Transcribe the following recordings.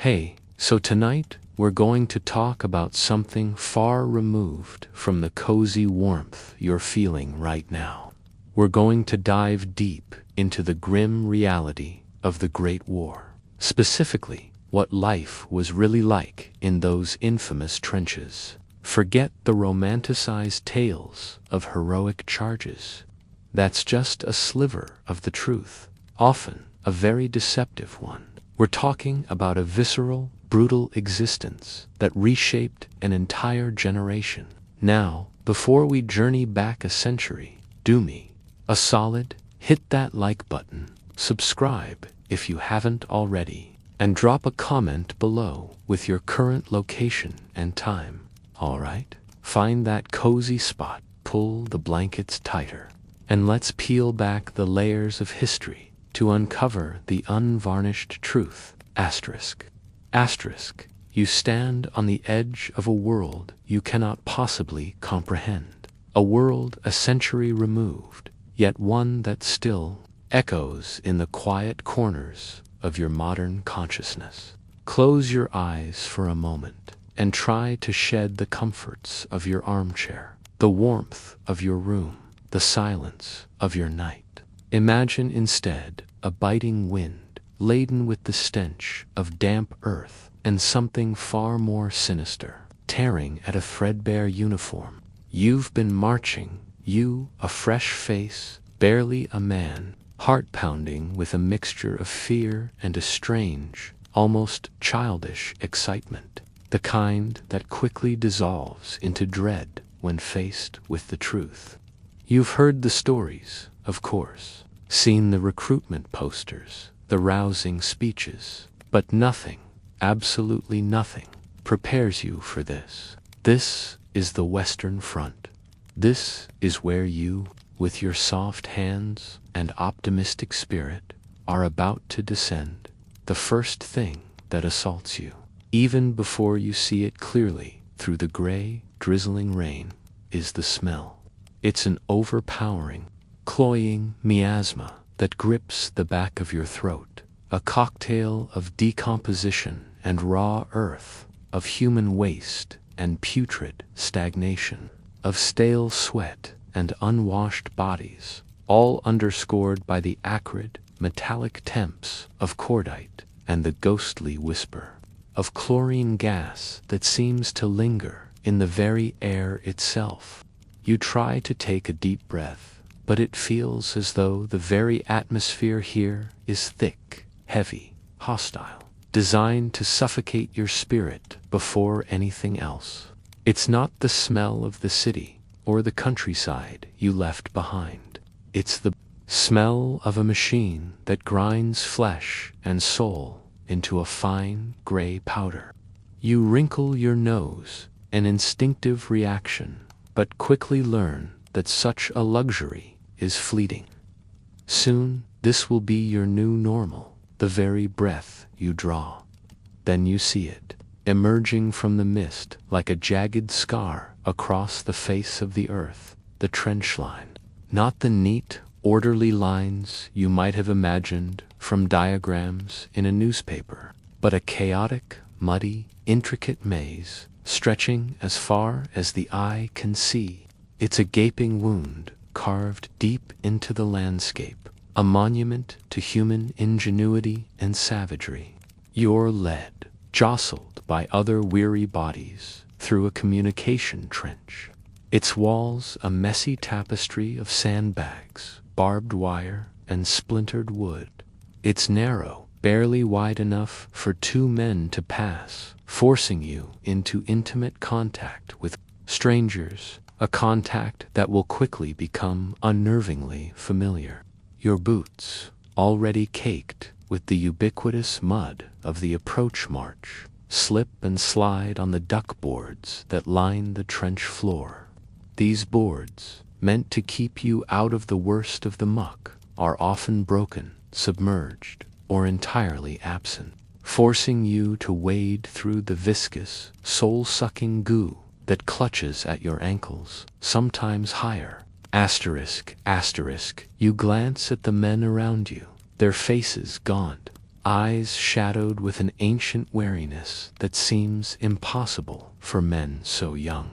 Hey, so tonight we're going to talk about something far removed from the cozy warmth you're feeling right now. We're going to dive deep into the grim reality of the Great War, specifically what life was really like in those infamous trenches. Forget the romanticized tales of heroic charges. That's just a sliver of the truth, often a very deceptive one. We're talking about a visceral, brutal existence that reshaped an entire generation. Now, before we journey back a century, do me a solid, hit that like button, subscribe if you haven't already, and drop a comment below with your current location and time. Alright? Find that cozy spot, pull the blankets tighter, and let's peel back the layers of history to uncover the unvarnished truth. Asterisk. You stand on the edge of a world you cannot possibly comprehend. A world a century removed, yet one that still echoes in the quiet corners of your modern consciousness. Close your eyes for a moment and try to shed the comforts of your armchair, the warmth of your room, the silence of your night. Imagine instead a biting wind laden with the stench of damp earth and something far more sinister tearing at a threadbare uniform. You've been marching, you, a fresh face, barely a man, heart pounding with a mixture of fear and a strange, almost childish excitement, the kind that quickly dissolves into dread when faced with the truth. You've heard the stories, of course, seen the recruitment posters, the rousing speeches, but nothing, absolutely nothing, prepares you for this. This is the Western Front. This is where you, with your soft hands and optimistic spirit, are about to descend. The first thing that assaults you, even before you see it clearly through the gray, drizzling rain, is the smell. It's an overpowering, cloying miasma that grips the back of your throat, a cocktail of decomposition and raw earth, of human waste and putrid stagnation, of stale sweat and unwashed bodies, all underscored by the acrid, metallic temps of cordite and the ghostly whisper of chlorine gas that seems to linger in the very air itself. You try to take a deep breath, but it feels as though the very atmosphere here is thick, heavy, hostile, designed to suffocate your spirit before anything else. It's not the smell of the city or the countryside you left behind. It's the smell of a machine that grinds flesh and soul into a fine gray powder. You wrinkle your nose, an instinctive reaction, but quickly learn that such a luxury is fleeting. Soon, this will be your new normal, the very breath you draw. Then you see it, emerging from the mist like a jagged scar across the face of the earth, the trench line. Not the neat, orderly lines you might have imagined from diagrams in a newspaper, but a chaotic, muddy, intricate maze stretching as far as the eye can see. It's a gaping wound carved deep into the landscape, a monument to human ingenuity and savagery. You're led, jostled by other weary bodies, through a communication trench. Its walls a messy tapestry of sandbags, barbed wire, and splintered wood. It's narrow, barely wide enough for two men to pass, forcing you into intimate contact with strangers, a contact that will quickly become unnervingly familiar. Your boots, already caked with the ubiquitous mud of the approach march, slip and slide on the duck boards that line the trench floor. These boards, meant to keep you out of the worst of the muck, are often broken, submerged, or entirely absent, forcing you to wade through the viscous, soul-sucking goo that clutches at your ankles, sometimes higher. Asterisk. You glance at the men around you, their faces gaunt, eyes shadowed with an ancient wariness that seems impossible for men so young.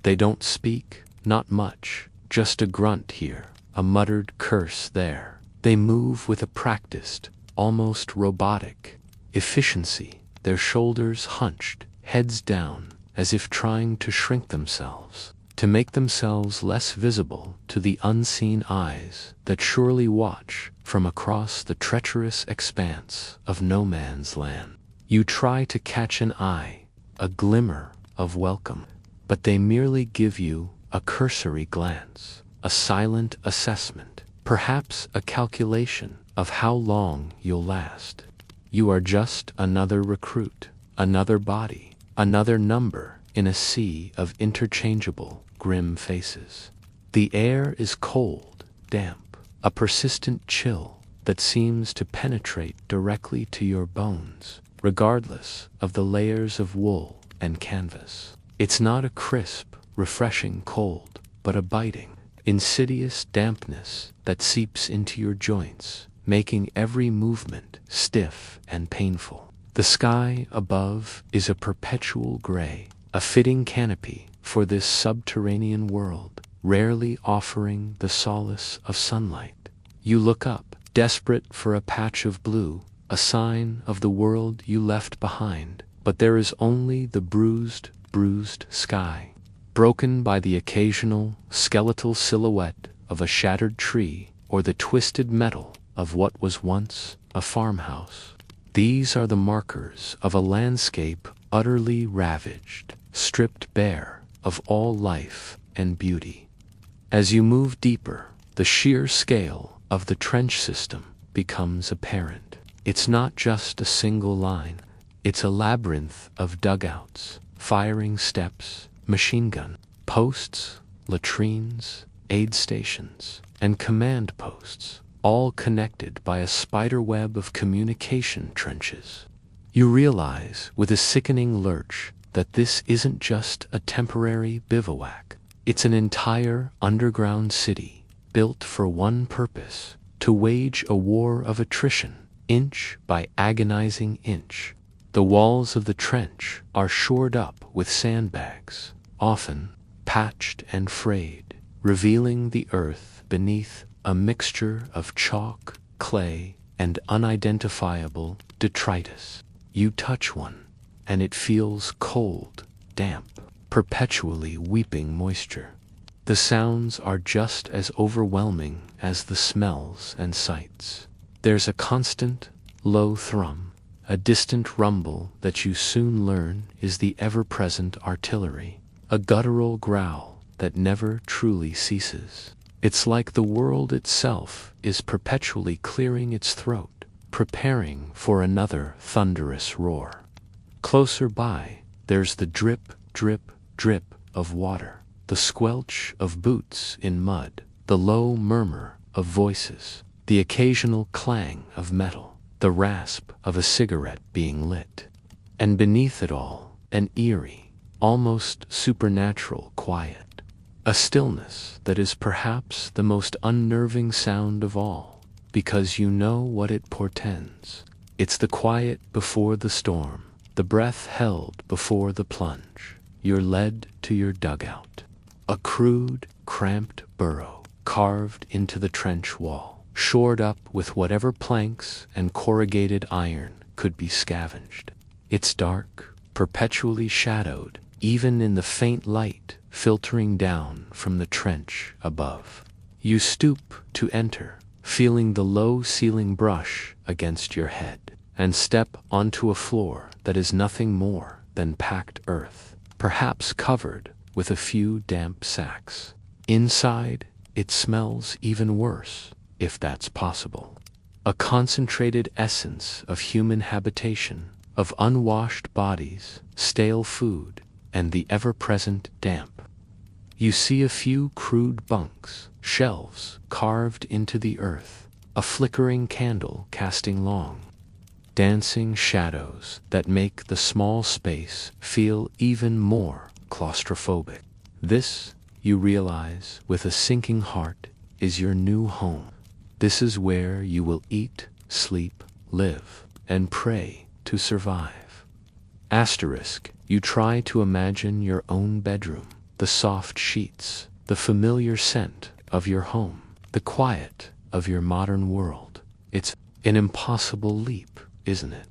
They don't speak, not much, just a grunt here, a muttered curse there. They move with a practiced, almost robotic efficiency, their shoulders hunched, heads down, as if trying to shrink themselves, to make themselves less visible to the unseen eyes that surely watch from across the treacherous expanse of no man's land. You try to catch an eye, a glimmer of welcome, but they merely give you a cursory glance, a silent assessment, perhaps a calculation of how long you'll last. You are just another recruit, another body, another number in a sea of interchangeable, grim faces. The air is cold, damp, a persistent chill that seems to penetrate directly to your bones, regardless of the layers of wool and canvas. It's not a crisp, refreshing cold, but a biting, insidious dampness that seeps into your joints, making every movement stiff and painful. The sky above is a perpetual gray, a fitting canopy for this subterranean world, rarely offering the solace of sunlight. You look up, desperate for a patch of blue, a sign of the world you left behind, but there is only the bruised sky, broken by the occasional skeletal silhouette of a shattered tree or the twisted metal of what was once a farmhouse. These are the markers of a landscape utterly ravaged, stripped bare of all life and beauty. As you move deeper, the sheer scale of the trench system becomes apparent. It's not just a single line, it's a labyrinth of dugouts, firing steps, machine gun posts, latrines, aid stations, and command posts, all connected by a spiderweb of communication trenches. You realize with a sickening lurch that this isn't just a temporary bivouac. It's an entire underground city, built for one purpose, to wage a war of attrition, inch by agonizing inch. The walls of the trench are shored up with sandbags, often patched and frayed, revealing the earth beneath a mixture of chalk, clay, and unidentifiable detritus. You touch one, and it feels cold, damp, perpetually weeping moisture. The sounds are just as overwhelming as the smells and sights. There's a constant, low thrum, a distant rumble that you soon learn is the ever-present artillery, a guttural growl that never truly ceases. It's like the world itself is perpetually clearing its throat, preparing for another thunderous roar. Closer by, there's the drip, drip, drip of water, the squelch of boots in mud, the low murmur of voices, the occasional clang of metal, the rasp of a cigarette being lit. And beneath it all, an eerie, almost supernatural quiet, a stillness that is perhaps the most unnerving sound of all, because you know what it portends. It's the quiet before the storm, the breath held before the plunge. You're led to your dugout, a crude, cramped burrow carved into the trench wall, shored up with whatever planks and corrugated iron could be scavenged. It's dark, perpetually shadowed, even in the faint light filtering down from the trench above. You stoop to enter, feeling the low ceiling brush against your head, and step onto a floor that is nothing more than packed earth, perhaps covered with a few damp sacks. Inside, it smells even worse, if that's possible. A concentrated essence of human habitation, of unwashed bodies, stale food, and the ever-present damp. You see a few crude bunks, shelves carved into the earth, a flickering candle casting long, dancing shadows that make the small space feel even more claustrophobic. This, you realize with a sinking heart, is your new home. This is where you will eat, sleep, live, and pray to survive. Asterisk, you try to imagine your own bedroom, the soft sheets, the familiar scent of your home, the quiet of your modern world. It's an impossible leap, isn't it?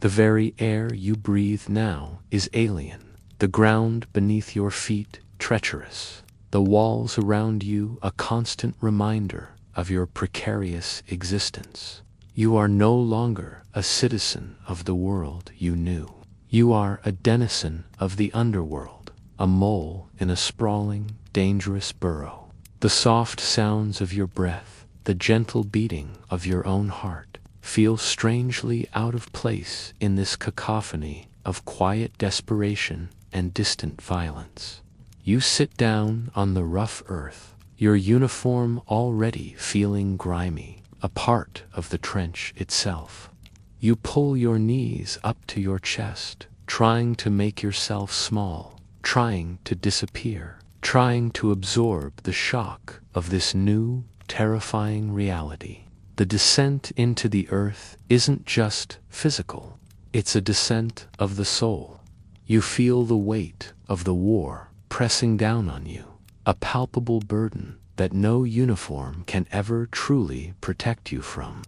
The very air you breathe now is alien, the ground beneath your feet treacherous, the walls around you a constant reminder of your precarious existence. You are no longer a citizen of the world you knew. You are a denizen of the underworld, a mole in a sprawling, dangerous burrow. The soft sounds of your breath, the gentle beating of your own heart, feel strangely out of place in this cacophony of quiet desperation and distant violence. You sit down on the rough earth, your uniform already feeling grimy, a part of the trench itself. You pull your knees up to your chest, trying to make yourself small, trying to disappear, trying to absorb the shock of this new, terrifying reality. The descent into the earth isn't just physical, it's a descent of the soul. You feel the weight of the war pressing down on you, a palpable burden that no uniform can ever truly protect you from.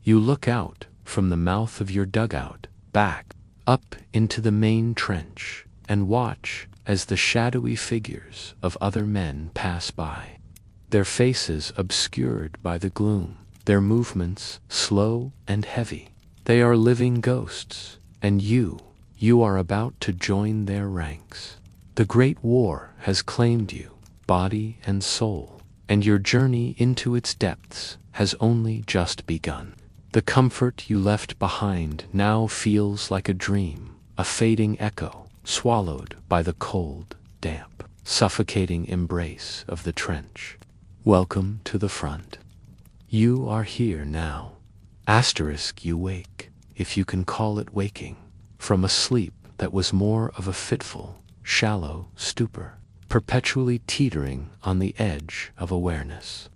You look out from the mouth of your dugout, back, up into the main trench, and watch as the shadowy figures of other men pass by. Their faces obscured by the gloom, their movements slow and heavy. They are living ghosts, and you are about to join their ranks. The Great War has claimed you, body and soul, and your journey into its depths has only just begun. The comfort you left behind now feels like a dream, a fading echo, swallowed by the cold, damp, suffocating embrace of the trench. Welcome to the front. You are here now. Asterisk, you wake, if you can call it waking, from a sleep that was more of a fitful, shallow stupor, perpetually teetering on the edge of awareness.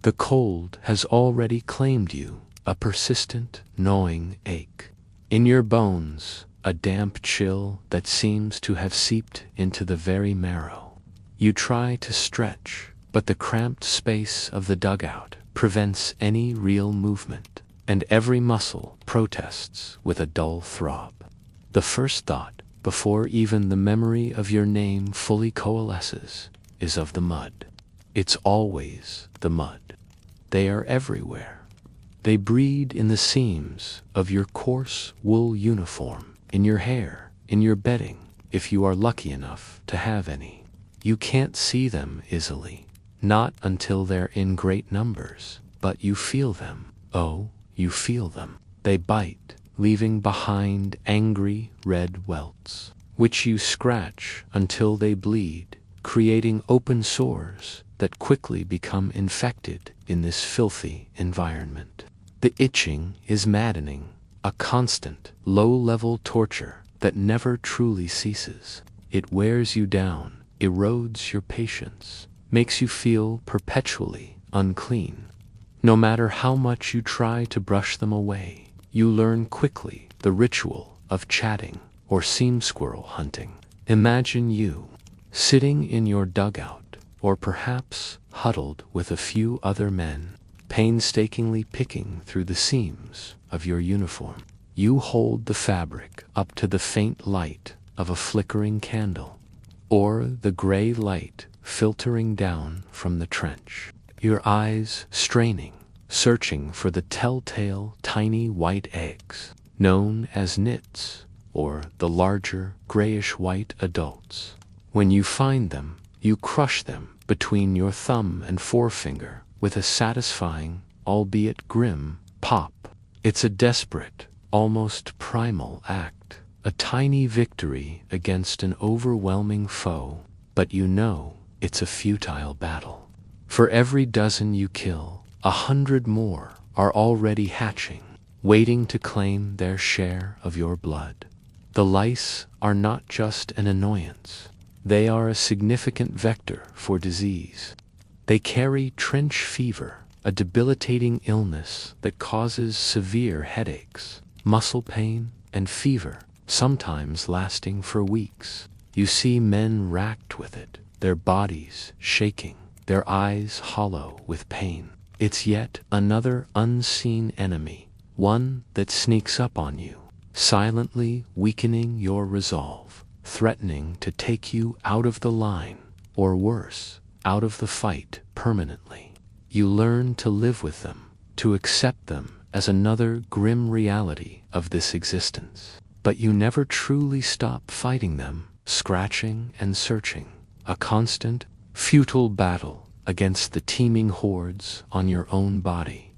The cold has already claimed you, a persistent, gnawing ache. In your bones, a damp chill that seems to have seeped into the very marrow. You try to stretch, but the cramped space of the dugout prevents any real movement, and every muscle protests with a dull throb. The first thought, before even the memory of your name fully coalesces, is of the mud. It's always the mud. They are everywhere. They breed in the seams of your coarse wool uniform, in your hair, in your bedding, if you are lucky enough to have any. You can't see them easily, not until they're in great numbers, but you feel them. Oh, you feel them. They bite, leaving behind angry red welts, which you scratch until they bleed, creating open sores that quickly become infected in this filthy environment. The itching is maddening, a constant, low-level torture that never truly ceases. It wears you down, erodes your patience, makes you feel perpetually unclean. No matter how much you try to brush them away, you learn quickly the ritual of chatting or seam squirrel hunting. Imagine you, sitting in your dugout, or perhaps huddled with a few other men, painstakingly picking through the seams of your uniform. You hold the fabric up to the faint light of a flickering candle, or the gray light filtering down from the trench, your eyes straining, searching for the telltale tiny white eggs, known as nits, or the larger grayish-white adults. When you find them, you crush them between your thumb and forefinger with a satisfying, albeit grim, pop. It's a desperate, almost primal act, a tiny victory against an overwhelming foe, but you know it's a futile battle. For every dozen you kill, 100 more are already hatching, waiting to claim their share of your blood. The lice are not just an annoyance. They are a significant vector for disease. They carry trench fever, a debilitating illness that causes severe headaches, muscle pain, and fever, sometimes lasting for weeks. You see men racked with it, their bodies shaking, their eyes hollow with pain. It's yet another unseen enemy, one that sneaks up on you, silently weakening your resolve, threatening to take you out of the line, or worse, out of the fight permanently. You learn to live with them, to accept them as another grim reality of this existence. But you never truly stop fighting them, scratching and searching, a constant, futile battle against the teeming hordes on your own body.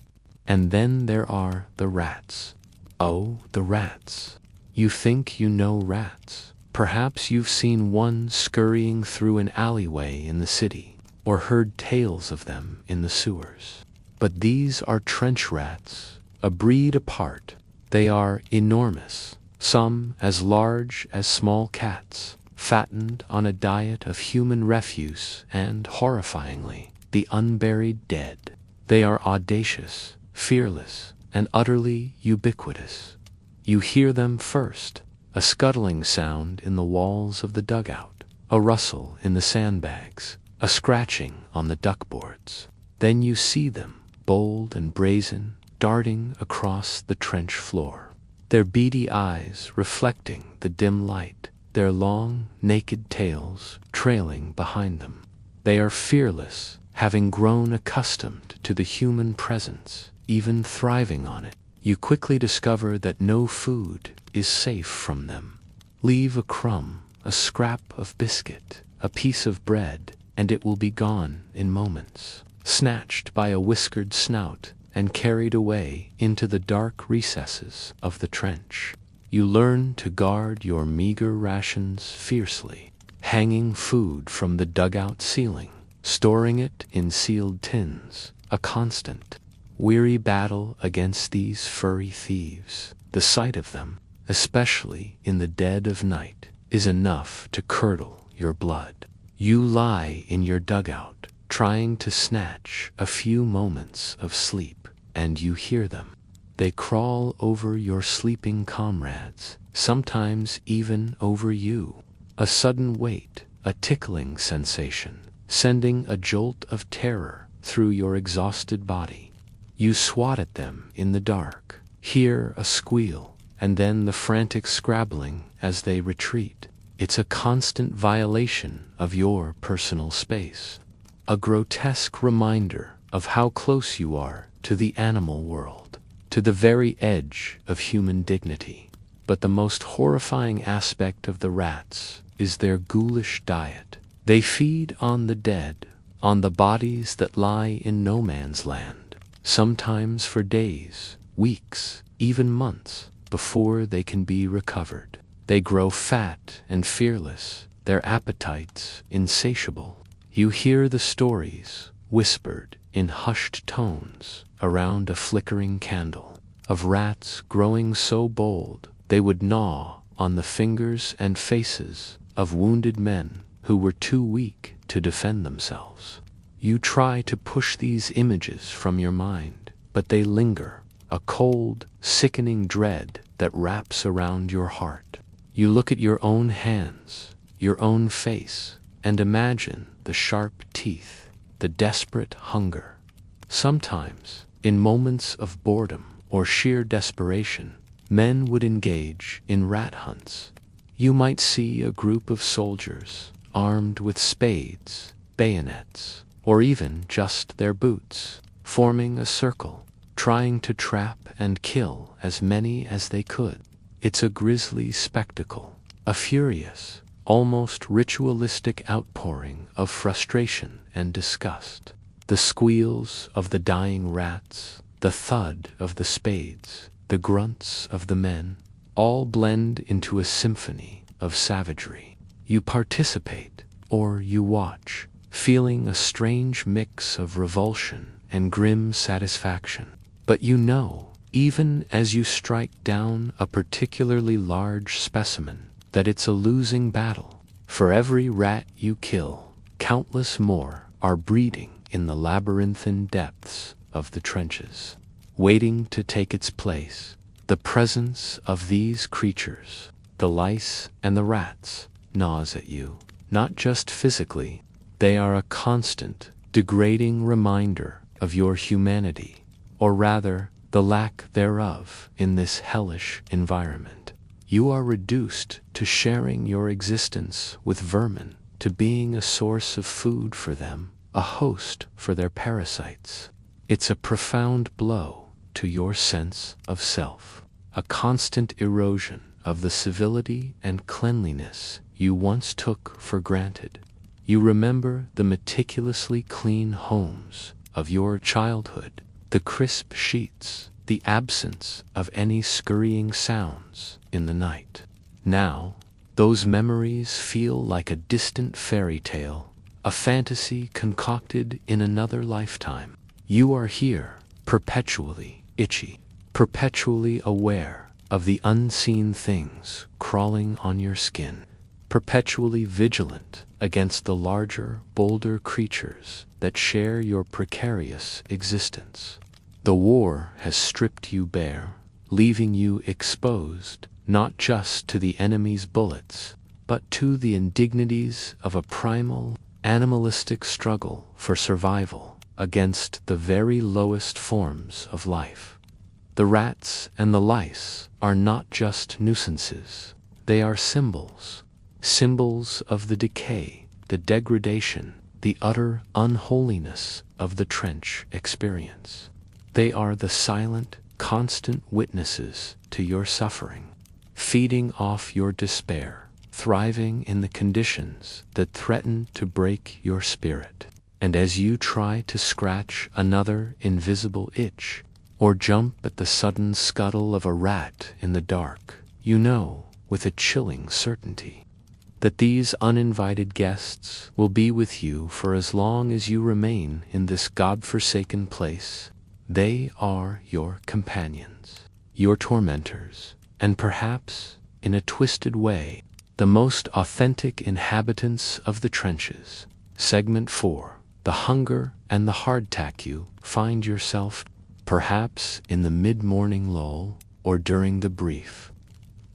And then there are the rats. Oh, the rats. You think you know rats. Perhaps you've seen one scurrying through an alleyway in the city, or heard tales of them in the sewers. But these are trench rats, a breed apart. They are enormous, some as large as small cats, fattened on a diet of human refuse and, horrifyingly, the unburied dead. They are audacious, fearless, and utterly ubiquitous. You hear them first, a scuttling sound in the walls of the dugout, a rustle in the sandbags, a scratching on the duckboards. Then you see them, bold and brazen, darting across the trench floor, their beady eyes reflecting the dim light, their long, naked tails trailing behind them. They are fearless, having grown accustomed to the human presence, even thriving on it. You quickly discover that no food is safe from them. Leave a crumb, a scrap of biscuit, a piece of bread, and it will be gone in moments, snatched by a whiskered snout and carried away into the dark recesses of the trench. You learn to guard your meager rations fiercely, hanging food from the dugout ceiling, storing it in sealed tins, a constant, weary battle against these furry thieves. The sight of them, especially in the dead of night, is enough to curdle your blood. You lie in your dugout, trying to snatch a few moments of sleep, and you hear them. They crawl over your sleeping comrades, sometimes even over you. A sudden weight, a tickling sensation, sending a jolt of terror through your exhausted body. You swat at them in the dark, hear a squeal, and then the frantic scrabbling as they retreat. It's a constant violation of your personal space, a grotesque reminder of how close you are to the animal world, to the very edge of human dignity. But the most horrifying aspect of the rats is their ghoulish diet. They feed on the dead, on the bodies that lie in no man's land, sometimes for days, weeks, even months, before they can be recovered. They grow fat and fearless, their appetites insatiable. You hear the stories, whispered in hushed tones around a flickering candle, of rats growing so bold they would gnaw on the fingers and faces of wounded men who were too weak to defend themselves. You try to push these images from your mind, but they linger, a cold, sickening dread that wraps around your heart. You look at your own hands, your own face, and imagine the sharp teeth, the desperate hunger. Sometimes, in moments of boredom or sheer desperation, men would engage in rat hunts. You might see a group of soldiers, armed with spades, bayonets, or even just their boots, forming a circle, trying to trap and kill as many as they could. It's a grisly spectacle, a furious, almost ritualistic outpouring of frustration and disgust. The squeals of the dying rats, the thud of the spades, the grunts of the men, all blend into a symphony of savagery. You participate, or you watch, feeling a strange mix of revulsion and grim satisfaction. But you know, even as you strike down a particularly large specimen, that it's a losing battle. For every rat you kill, countless more are breeding in the labyrinthine depths of the trenches, waiting to take its place, The presence of these creatures, the lice and the rats, gnaws at you, not just physically. They are a constant, degrading reminder of your humanity, or rather, the lack thereof in this hellish environment. You are reduced to sharing your existence with vermin, to being a source of food for them, a host for their parasites. It's a profound blow to your sense of self, a constant erosion of the civility and cleanliness you once took for granted. You remember the meticulously clean homes of your childhood, the crisp sheets, the absence of any scurrying sounds in the night. Now, those memories feel like a distant fairy tale, a fantasy concocted in another lifetime. You are here, perpetually itchy, perpetually aware of the unseen things crawling on your skin, perpetually vigilant against the larger, bolder creatures that share your precarious existence. The war has stripped you bare, leaving you exposed not just to the enemy's bullets, but to the indignities of a primal, animalistic struggle for survival against the very lowest forms of life. The rats and the lice are not just nuisances. They are symbols of the decay, the degradation, the utter unholiness of the trench experience. They are the silent, constant witnesses to your suffering, feeding off your despair, thriving in the conditions that threaten to break your spirit. And as you try to scratch another invisible itch, or jump at the sudden scuttle of a rat in the dark, you know, with a chilling certainty, that these uninvited guests will be with you for as long as you remain in this God-forsaken place. They are your companions, your tormentors, and perhaps, in a twisted way, the most authentic inhabitants of the trenches. Segment 4. The hunger and the hardtack. You find yourself, perhaps in the mid-morning lull, or during the brief,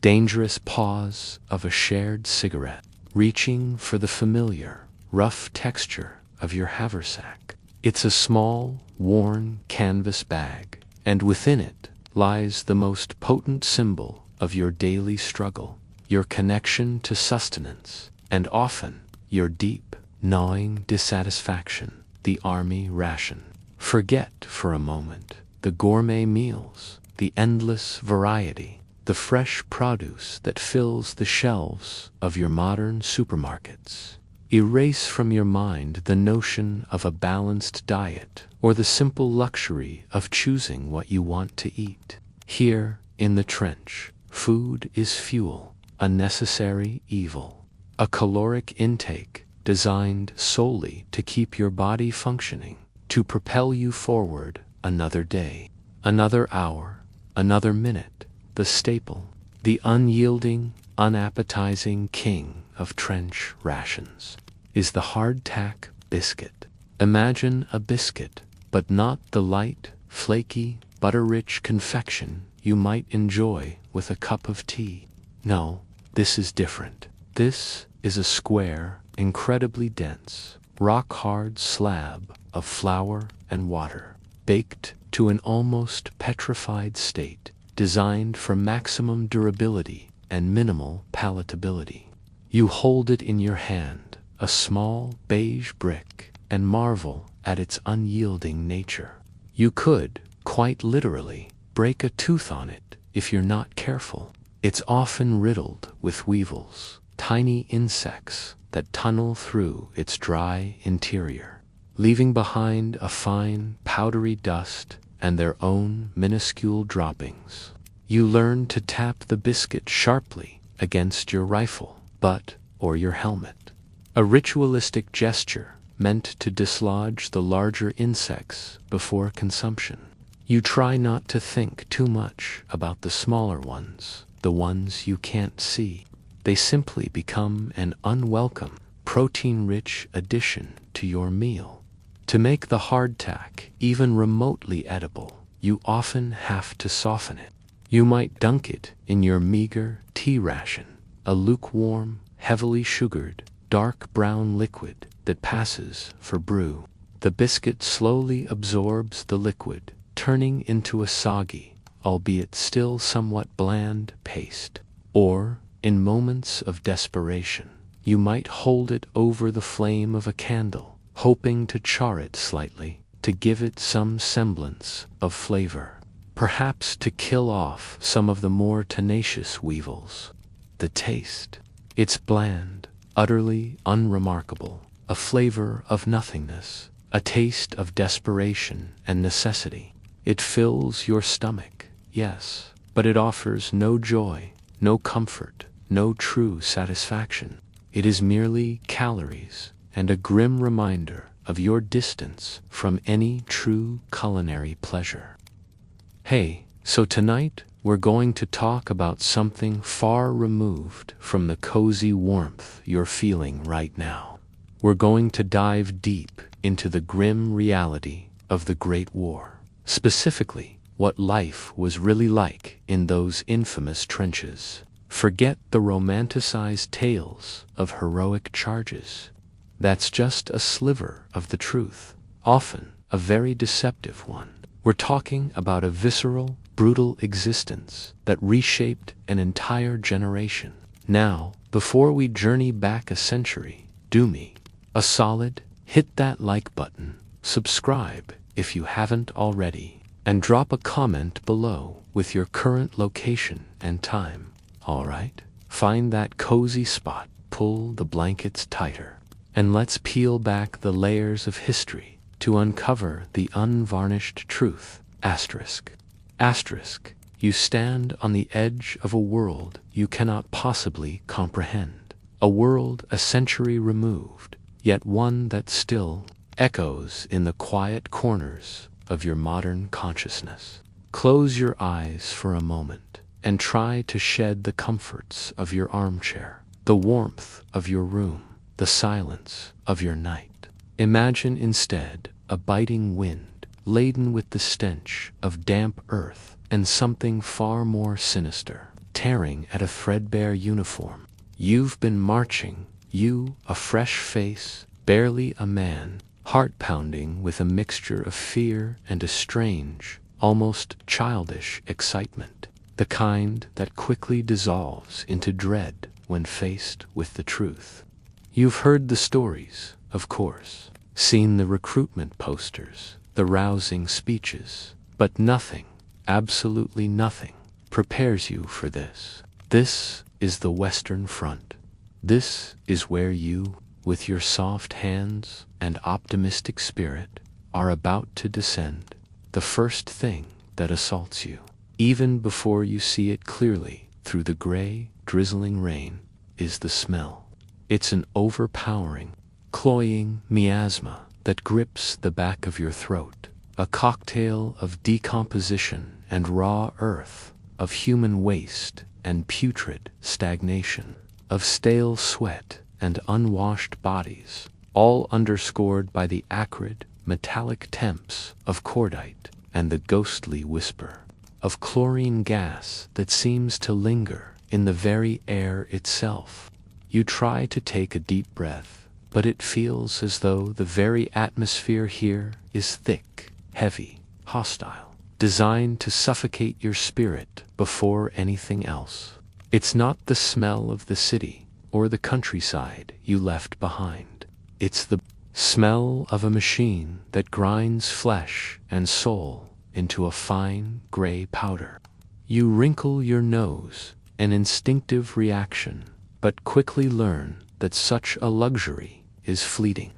dangerous pause of a shared cigarette, reaching for the familiar, rough texture of your haversack. It's a small, worn canvas bag, and within it lies the most potent symbol of your daily struggle, your connection to sustenance, and often your deep, gnawing dissatisfaction, the army ration. Forget for a moment the gourmet meals, the endless variety, the fresh produce that fills the shelves of your modern supermarkets. Erase from your mind the notion of a balanced diet or the simple luxury of choosing what you want to eat. Here, in the trench, food is fuel, a necessary evil, a caloric intake designed solely to keep your body functioning, to propel you forward another day, another hour, another minute. The staple, the unyielding, unappetizing king of trench rations, is the hardtack biscuit. Imagine a biscuit, but not the light, flaky, butter-rich confection you might enjoy with a cup of tea. No, this is different. This is a square, incredibly dense, rock-hard slab of flour and water, baked to an almost petrified state, designed for maximum durability and minimal palatability. You hold it in your hand, a small beige brick, and marvel at its unyielding nature. You could, quite literally, break a tooth on it if you're not careful. It's often riddled with weevils, tiny insects that tunnel through its dry interior, leaving behind a fine, powdery dust and their own minuscule droppings. You learn to tap the biscuit sharply against your rifle, butt, or your helmet, a ritualistic gesture meant to dislodge the larger insects before consumption. You try not to think too much about the smaller ones, the ones you can't see. They simply become an unwelcome, protein-rich addition to your meal. To make the hardtack even remotely edible, you often have to soften it. You might dunk it in your meager tea ration, a lukewarm, heavily sugared, dark brown liquid that passes for brew. The biscuit slowly absorbs the liquid, turning into a soggy, albeit still somewhat bland, paste. Or, in moments of desperation, you might hold it over the flame of a candle, hoping to char it slightly, to give it some semblance of flavor. Perhaps to kill off some of the more tenacious weevils. The taste. It's bland, utterly unremarkable, a flavor of nothingness, a taste of desperation and necessity. It fills your stomach, yes, but it offers no joy, no comfort, no true satisfaction. It is merely calories and a grim reminder of your distance from any true culinary pleasure. Hey, so tonight we're going to talk about something far removed from the cozy warmth you're feeling right now. We're going to dive deep into the grim reality of the Great War, specifically what life was really like in those infamous trenches. Forget the romanticized tales of heroic charges. That's just a sliver of the truth, often a very deceptive one. We're talking about a visceral, brutal existence that reshaped an entire generation. Now, before we journey back a century, do me a solid, hit that like button, subscribe if you haven't already, and drop a comment below with your current location and time. Alright? Find that cozy spot, pull the blankets tighter, and let's peel back the layers of history to uncover the unvarnished truth. Asterisk. Asterisk. You stand on the edge of a world you cannot possibly comprehend. A world a century removed, yet one that still echoes in the quiet corners of your modern consciousness. Close your eyes for a moment and try to shed the comforts of your armchair, the warmth of your room, the silence of your night. Imagine instead a biting wind, laden with the stench of damp earth and something far more sinister, tearing at a threadbare uniform. You've been marching, you, a fresh face, barely a man, heart pounding with a mixture of fear and a strange, almost childish excitement, the kind that quickly dissolves into dread when faced with the truth. You've heard the stories, of course, seen the recruitment posters, the rousing speeches, but nothing, absolutely nothing, prepares you for this. This is the Western Front. This is where you, with your soft hands and optimistic spirit, are about to descend. The first thing that assaults you, even before you see it clearly through the gray, drizzling rain, is the smell. It's an overpowering, cloying miasma that grips the back of your throat, a cocktail of decomposition and raw earth, of human waste and putrid stagnation, of stale sweat and unwashed bodies, all underscored by the acrid, metallic temps of cordite and the ghostly whisper of chlorine gas that seems to linger in the very air itself. You try to take a deep breath, but it feels as though the very atmosphere here is thick, heavy, hostile, designed to suffocate your spirit before anything else. It's not the smell of the city or the countryside you left behind. It's the smell of a machine that grinds flesh and soul into a fine gray powder. You wrinkle your nose, an instinctive reaction, but quickly learn that such a luxury is fleeting.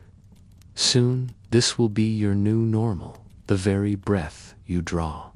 Soon, this will be your new normal, the very breath you draw.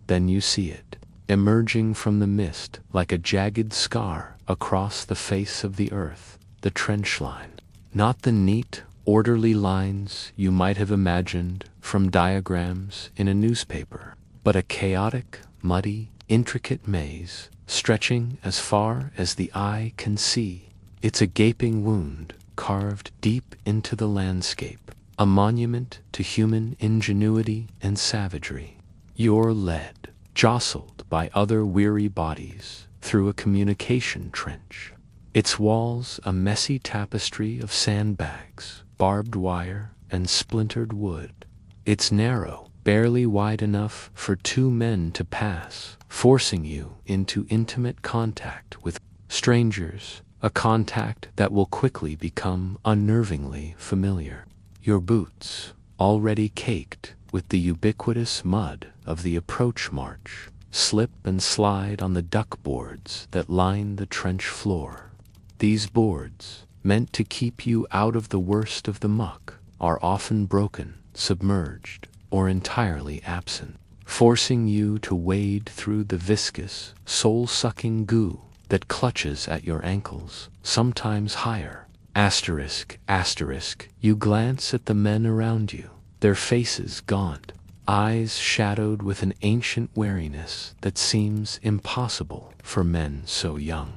Then you see it, emerging from the mist like a jagged scar across the face of the earth, the trench line. Not the neat, orderly lines you might have imagined from diagrams in a newspaper, but a chaotic, muddy, intricate maze stretching as far as the eye can see. It's a gaping wound carved deep into the landscape, a monument to human ingenuity and savagery. You're led, jostled by other weary bodies through a communication trench. Its walls a messy tapestry of sandbags, barbed wire, and splintered wood. It's narrow, barely wide enough for two men to pass, forcing you into intimate contact with strangers, a contact that will quickly become unnervingly familiar. Your boots, already caked with the ubiquitous mud of the approach march, slip and slide on the duck boards that line the trench floor. These boards, meant to keep you out of the worst of the muck, are often broken, submerged, or entirely absent, forcing you to wade through the viscous, soul-sucking goo that clutches at your ankles, sometimes higher. Asterisk, asterisk, you glance at the men around you, their faces gaunt, eyes shadowed with an ancient wariness that seems impossible for men so young.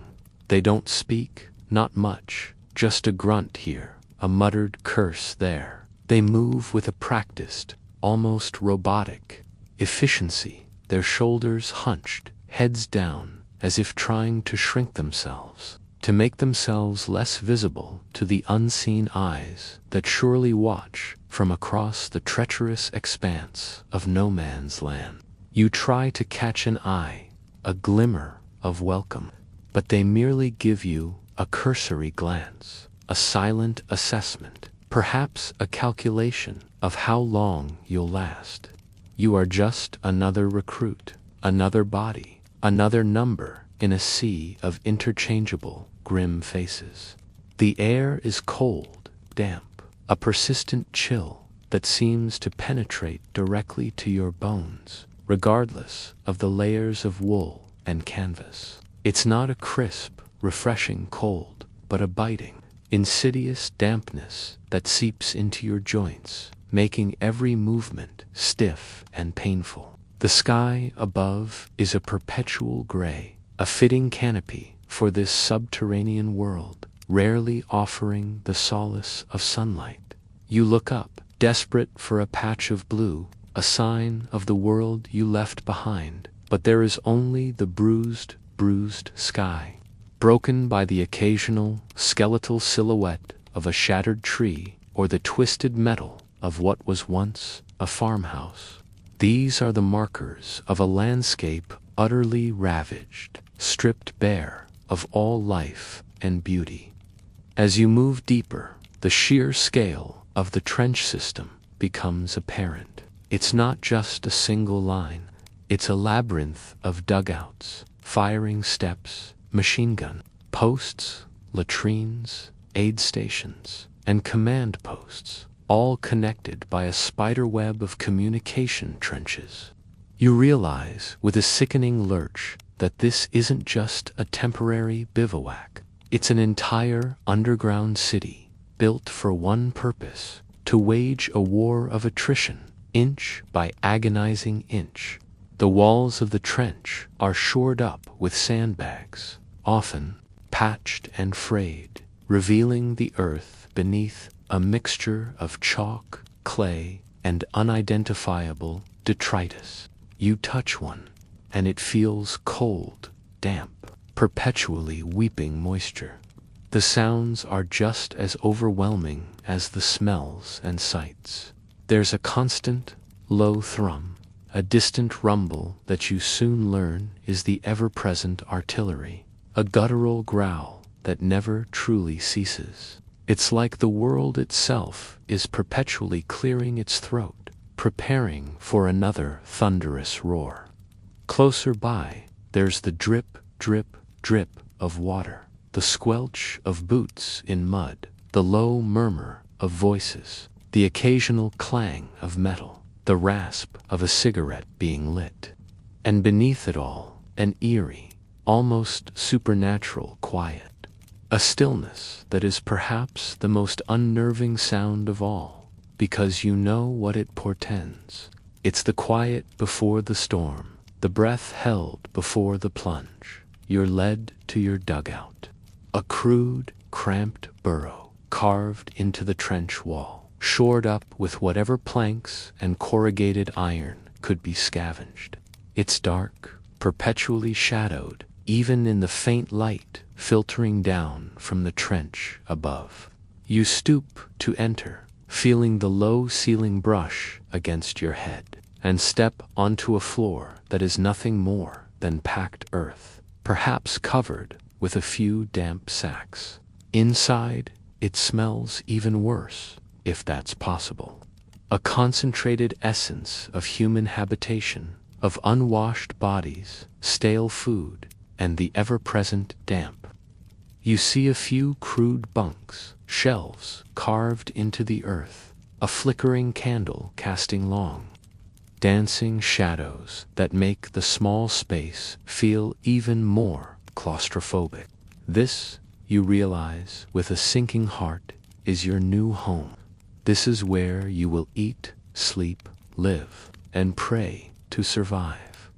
They don't speak, not much, just a grunt here, a muttered curse there. They move with a practiced, almost robotic efficiency, their shoulders hunched, heads down, as if trying to shrink themselves, to make themselves less visible to the unseen eyes that surely watch from across the treacherous expanse of no man's land. You try to catch an eye, a glimmer of welcome, but they merely give you a cursory glance, a silent assessment, perhaps a calculation of how long you'll last. You are just another recruit, another body, another number in a sea of interchangeable, grim faces. The air is cold, damp, a persistent chill that seems to penetrate directly to your bones, regardless of the layers of wool and canvas. It's not a crisp, refreshing cold, but a biting, insidious dampness that seeps into your joints, making every movement stiff and painful. The sky above is a perpetual gray, a fitting canopy for this subterranean world, rarely offering the solace of sunlight. You look up, desperate for a patch of blue, a sign of the world you left behind, but there is only the bruised sky, broken by the occasional skeletal silhouette of a shattered tree or the twisted metal of what was once a farmhouse. These are the markers of a landscape utterly ravaged, stripped bare of all life and beauty. As you move deeper, the sheer scale of the trench system becomes apparent. It's not just a single line, it's a labyrinth of dugouts, firing steps, machine gun posts, latrines, aid stations, and command posts, all connected by a spiderweb of communication trenches. You realize with a sickening lurch that this isn't just a temporary bivouac. It's an entire underground city built for one purpose: to wage a war of attrition, inch by agonizing inch. The walls of the trench are shored up with sandbags, often patched and frayed, revealing the earth beneath a mixture of chalk, clay, and unidentifiable detritus. You touch one, and it feels cold, damp, perpetually weeping moisture. The sounds are just as overwhelming as the smells and sights. There's a constant, low thrum, a distant rumble that you soon learn is the ever-present artillery, a guttural growl that never truly ceases. It's like the world itself is perpetually clearing its throat, preparing for another thunderous roar. Closer by, there's the drip, drip, drip of water, the squelch of boots in mud, the low murmur of voices, the occasional clang of metal, the rasp of a cigarette being lit. And beneath it all, an eerie, almost supernatural quiet. A stillness that is perhaps the most unnerving sound of all, because you know what it portends. It's the quiet before the storm, the breath held before the plunge. You're led to your dugout, a crude, cramped burrow carved into the trench wall, shored up with whatever planks and corrugated iron could be scavenged. It's dark, perpetually shadowed, even in the faint light filtering down from the trench above. You stoop to enter, feeling the low ceiling brush against your head, and step onto a floor that is nothing more than packed earth, perhaps covered with a few damp sacks. Inside, it smells even worse, if that's possible. A concentrated essence of human habitation, of unwashed bodies, stale food, and the ever-present damp. You see a few crude bunks, shelves carved into the earth, a flickering candle casting long, dancing shadows that make the small space feel even more claustrophobic. This, you realize with a sinking heart, is your new home. This is where you will eat, sleep, live, and pray to survive.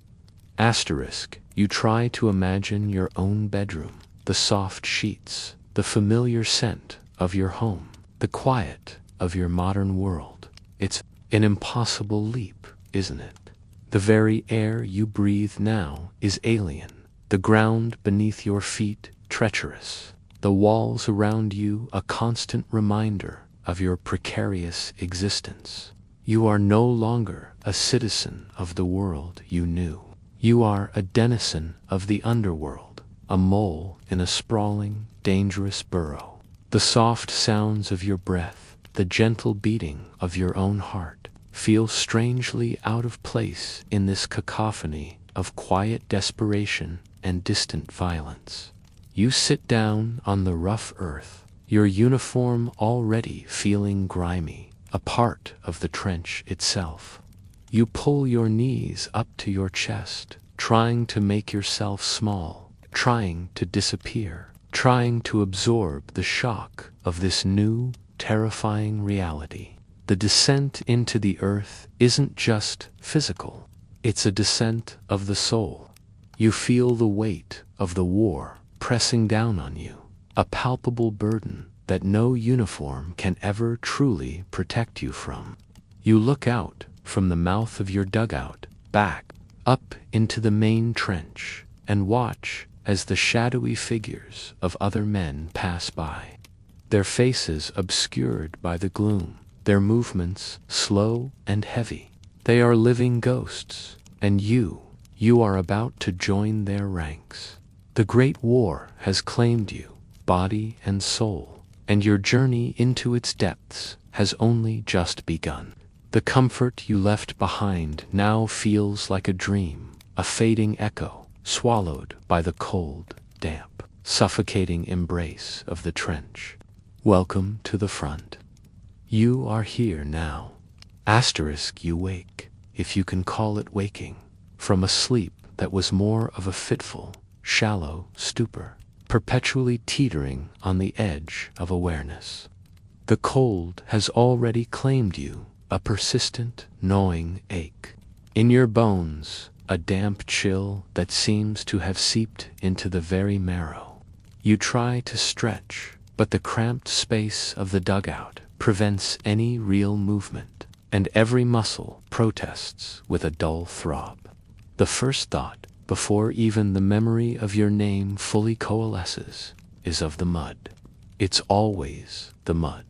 Asterisk, you try to imagine your own bedroom, the soft sheets, the familiar scent of your home, the quiet of your modern world. It's an impossible leap, isn't it? The very air you breathe now is alien, the ground beneath your feet treacherous, the walls around you a constant reminder of your precarious existence. You are no longer a citizen of the world you knew. You are a denizen of the underworld, a mole in a sprawling, dangerous burrow. The soft sounds of your breath, the gentle beating of your own heart, feel strangely out of place in this cacophony of quiet desperation and distant violence. You sit down on the rough earth, your uniform already feeling grimy, a part of the trench itself. You pull your knees up to your chest, trying to make yourself small, trying to disappear, trying to absorb the shock of this new, terrifying reality. The descent into the earth isn't just physical, it's a descent of the soul. You feel the weight of the war pressing down on you, a palpable burden that no uniform can ever truly protect you from. You look out from the mouth of your dugout, back up into the main trench, and watch as the shadowy figures of other men pass by, their faces obscured by the gloom, their movements slow and heavy. They are living ghosts, and you are about to join their ranks. The Great War has claimed you, body and soul, and your journey into its depths has only just begun. The comfort you left behind now feels like a dream, a fading echo, swallowed by the cold, damp, suffocating embrace of the trench. Welcome to the front. You are here now. Asterisk, you wake, if you can call it waking, from a sleep that was more of a fitful, shallow stupor, perpetually teetering on the edge of awareness. The cold has already claimed you, a persistent, gnawing ache. In your bones, a damp chill that seems to have seeped into the very marrow. You try to stretch, but the cramped space of the dugout prevents any real movement, and every muscle protests with a dull throb. The first thought, before even the memory of your name fully coalesces, is of the mud. It's always the mud.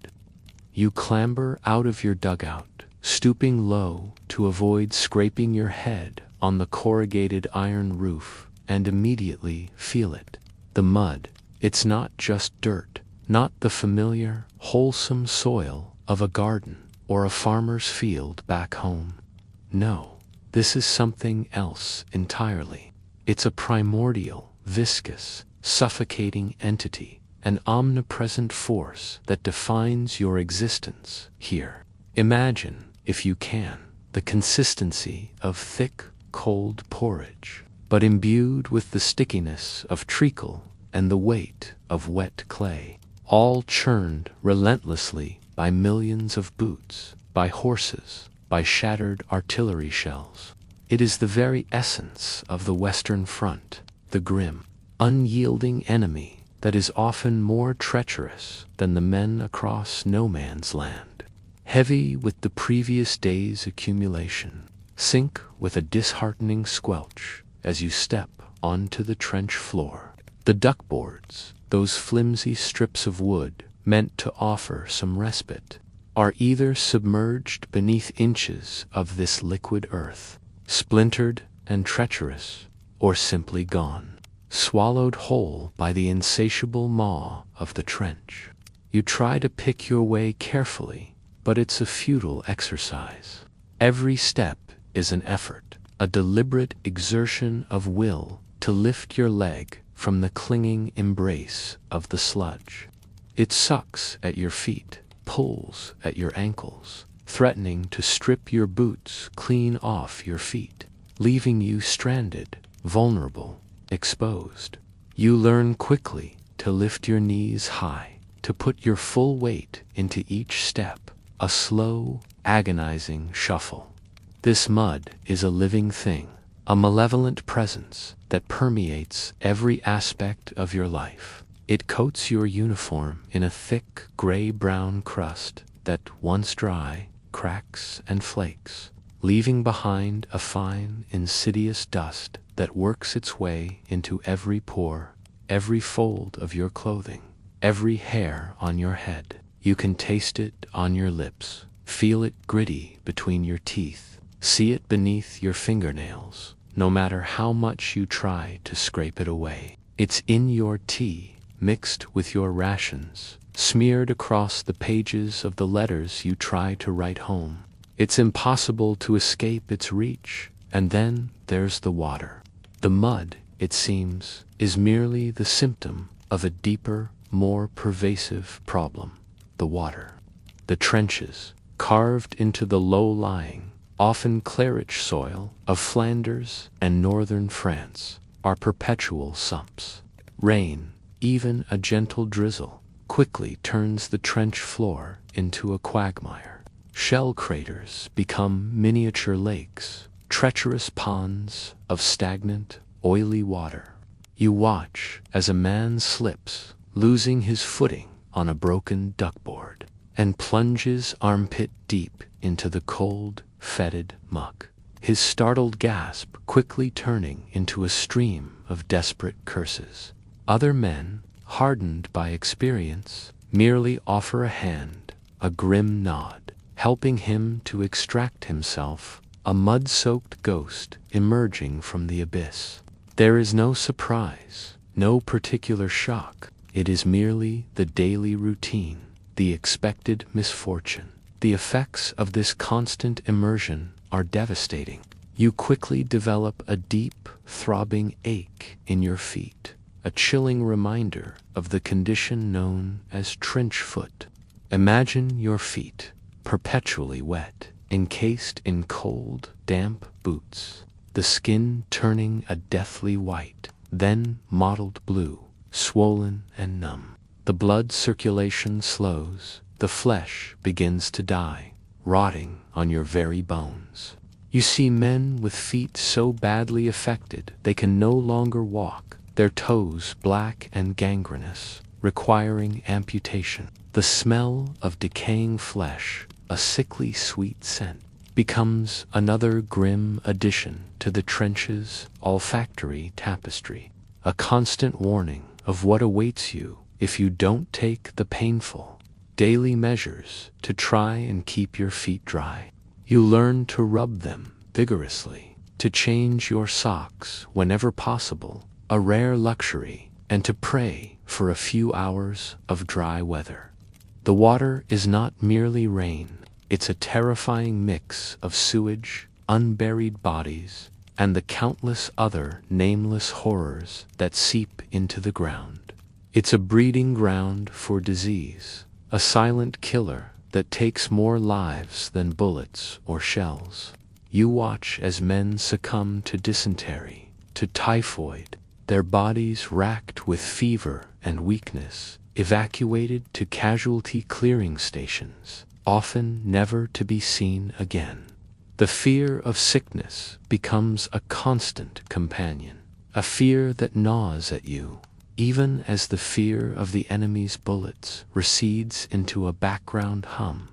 You clamber out of your dugout, stooping low to avoid scraping your head on the corrugated iron roof, and immediately feel it. The mud, it's not just dirt, not the familiar, wholesome soil of a garden or a farmer's field back home. No, this is something else entirely. It's a primordial, viscous, suffocating entity, an omnipresent force that defines your existence here. Imagine, if you can, the consistency of thick, cold porridge, but imbued with the stickiness of treacle and the weight of wet clay, all churned relentlessly by millions of boots, by horses, by shattered artillery shells. It is the very essence of the Western Front, the grim, unyielding enemy that is often more treacherous than the men across no man's land. Heavy with the previous day's accumulation, sink with a disheartening squelch, as you step onto the trench floor. The duckboards, those flimsy strips of wood meant to offer some respite, are either submerged beneath inches of this liquid earth, splintered and treacherous, or simply gone, swallowed whole by the insatiable maw of the trench. You try to pick your way carefully, but it's a futile exercise. Every step is an effort, a deliberate exertion of will to lift your leg from the clinging embrace of the sludge. It sucks at your feet, pulls at your ankles, threatening to strip your boots clean off your feet, leaving you stranded, vulnerable, exposed. You learn quickly to lift your knees high, to put your full weight into each step, a slow, agonizing shuffle. This mud is a living thing, a malevolent presence that permeates every aspect of your life. It coats your uniform in a thick gray-brown crust that, once dry, cracks and flakes, leaving behind a fine, insidious dust that works its way into every pore, every fold of your clothing, every hair on your head. You can taste it on your lips, feel it gritty between your teeth, see it beneath your fingernails, no matter how much you try to scrape it away. It's in your tea, mixed with your rations, smeared across the pages of the letters you try to write home. It's impossible to escape its reach. And then there's the water. The mud, it seems, is merely the symptom of a deeper, more pervasive problem. The water. The trenches, carved into the low-lying, often claret soil of Flanders and northern France, are perpetual sumps. Rain, even a gentle drizzle, quickly turns the trench floor into a quagmire. Shell craters become miniature lakes, treacherous ponds of stagnant, oily water. You watch as a man slips, losing his footing on a broken duckboard, and plunges armpit deep into the cold, fetid muck, his startled gasp quickly turning into a stream of desperate curses. Other men, hardened by experience, merely offer a hand, a grim nod, helping him to extract himself, a mud-soaked ghost emerging from the abyss. There is no surprise, no particular shock. It is merely the daily routine, the expected misfortune. The effects of this constant immersion are devastating. You quickly develop a deep, throbbing ache in your feet, a chilling reminder of the condition known as trench foot. Imagine your feet, perpetually wet, encased in cold, damp boots, the skin turning a deathly white, then mottled blue, swollen and numb. The blood circulation slows, the flesh begins to die, rotting on your very bones. You see men with feet so badly affected they can no longer walk, their toes black and gangrenous, requiring amputation. The smell of decaying flesh, a sickly sweet scent, becomes another grim addition to the trench's olfactory tapestry, a constant warning of what awaits you if you don't take the painful, daily measures to try and keep your feet dry. You learn to rub them vigorously, to change your socks whenever possible, a rare luxury, and to pray for a few hours of dry weather. The water is not merely rain, it's a terrifying mix of sewage, unburied bodies, and the countless other nameless horrors that seep into the ground. It's a breeding ground for disease, a silent killer that takes more lives than bullets or shells. You watch as men succumb to dysentery, to typhoid, their bodies racked with fever and weakness, evacuated to casualty clearing stations, often never to be seen again. The fear of sickness becomes a constant companion, a fear that gnaws at you, even as the fear of the enemy's bullets recedes into a background hum.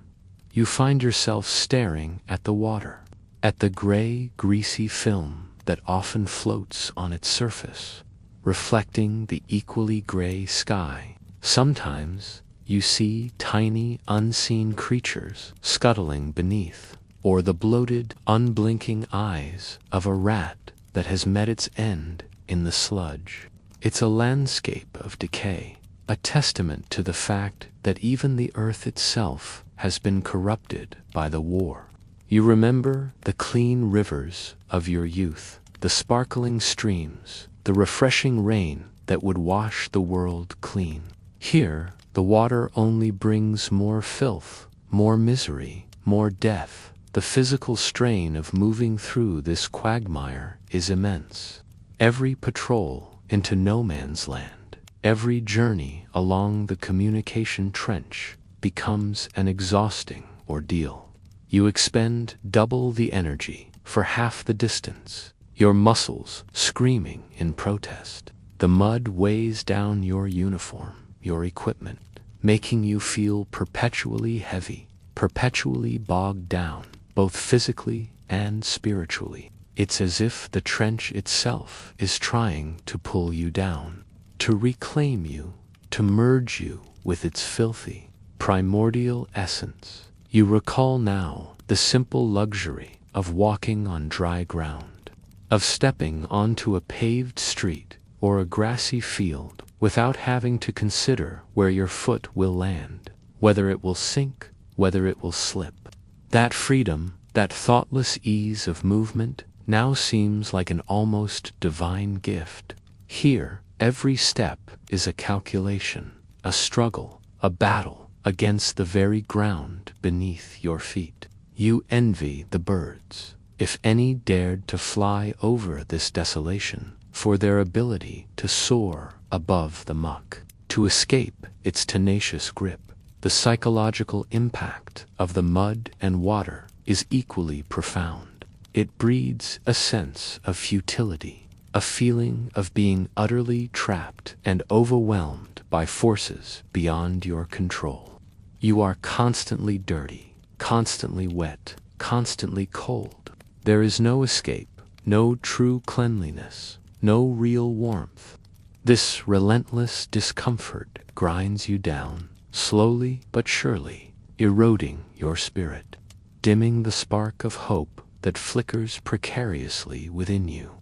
You find yourself staring at the water, at the gray, greasy film that often floats on its surface, reflecting the equally gray sky. Sometimes you see tiny, unseen creatures scuttling beneath, or the bloated, unblinking eyes of a rat that has met its end in the sludge. It's a landscape of decay, a testament to the fact that even the earth itself has been corrupted by the war. You remember the clean rivers of your youth, the sparkling streams, the refreshing rain that would wash the world clean. Here, the water only brings more filth, more misery, more death. The physical strain of moving through this quagmire is immense. Every patrol into no man's land, every journey along the communication trench becomes an exhausting ordeal. You expend double the energy for half the distance, your muscles screaming in protest. The mud weighs down your uniform, your equipment, making you feel perpetually heavy, perpetually bogged down, both physically and spiritually. It's as if the trench itself is trying to pull you down, to reclaim you, to merge you with its filthy, primordial essence. You recall now the simple luxury of walking on dry ground, of stepping onto a paved street or a grassy field without having to consider where your foot will land, whether it will sink, whether it will slip. That freedom, that thoughtless ease of movement, now seems like an almost divine gift. Here, every step is a calculation, a struggle, a battle against the very ground beneath your feet. You envy the birds, if any dared to fly over this desolation, for their ability to soar above the muck, to escape its tenacious grip. The psychological impact of the mud and water is equally profound. It breeds a sense of futility, a feeling of being utterly trapped and overwhelmed by forces beyond your control. You are constantly dirty, constantly wet, constantly cold. There is no escape, no true cleanliness, no real warmth. This relentless discomfort grinds you down, slowly but surely, eroding your spirit, dimming the spark of hope that flickers precariously within you.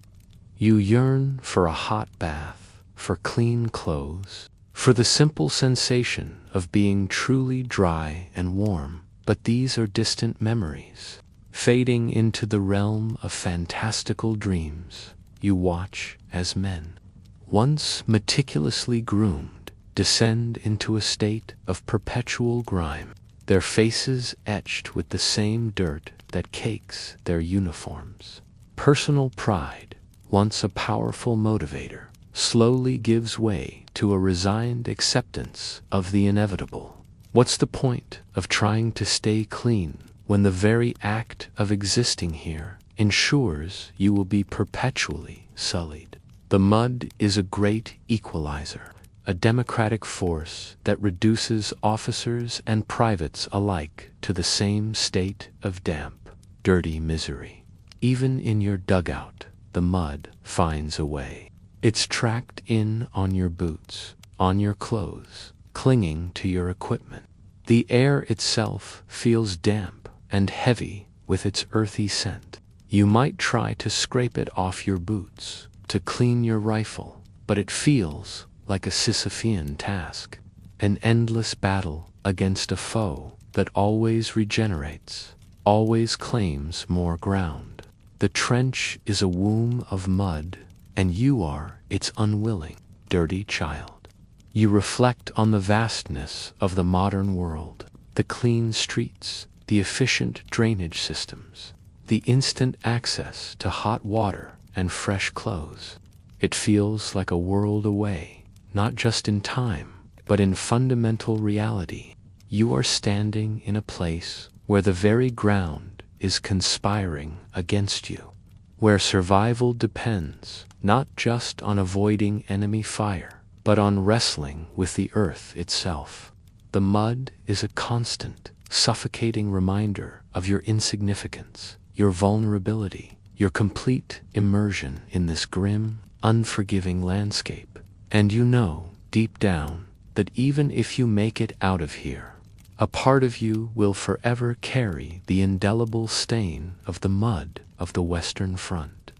You yearn for a hot bath, for clean clothes, for the simple sensation of being truly dry and warm, but these are distant memories. Fading into the realm of fantastical dreams, you watch as men, once meticulously groomed, descend into a state of perpetual grime, their faces etched with the same dirt that cakes their uniforms. Personal pride, once a powerful motivator, slowly gives way to a resigned acceptance of the inevitable. What's the point of trying to stay clean when the very act of existing here ensures you will be perpetually sullied? The mud is a great equalizer, a democratic force that reduces officers and privates alike to the same state of damp, dirty misery. Even in your dugout, the mud finds a way. It's tracked in on your boots, on your clothes, clinging to your equipment. The air itself feels damp and heavy with its earthy scent. You might try to scrape it off your boots, to clean your rifle, but it feels like a Sisyphean task, an endless battle against a foe that always regenerates, always claims more ground. The trench is a womb of mud, and you are its unwilling, dirty child. You reflect on the vastness of the modern world, the clean streets, the efficient drainage systems, the instant access to hot water and fresh clothes. It feels like a world away, not just in time, but in fundamental reality. You are standing in a place where the very ground is conspiring against you, where survival depends not just on avoiding enemy fire, but on wrestling with the earth itself. The mud is a constant, suffocating reminder of your insignificance, your vulnerability, your complete immersion in this grim, unforgiving landscape. And you know, deep down, that even if you make it out of here, a part of you will forever carry the indelible stain of the mud of the Western Front.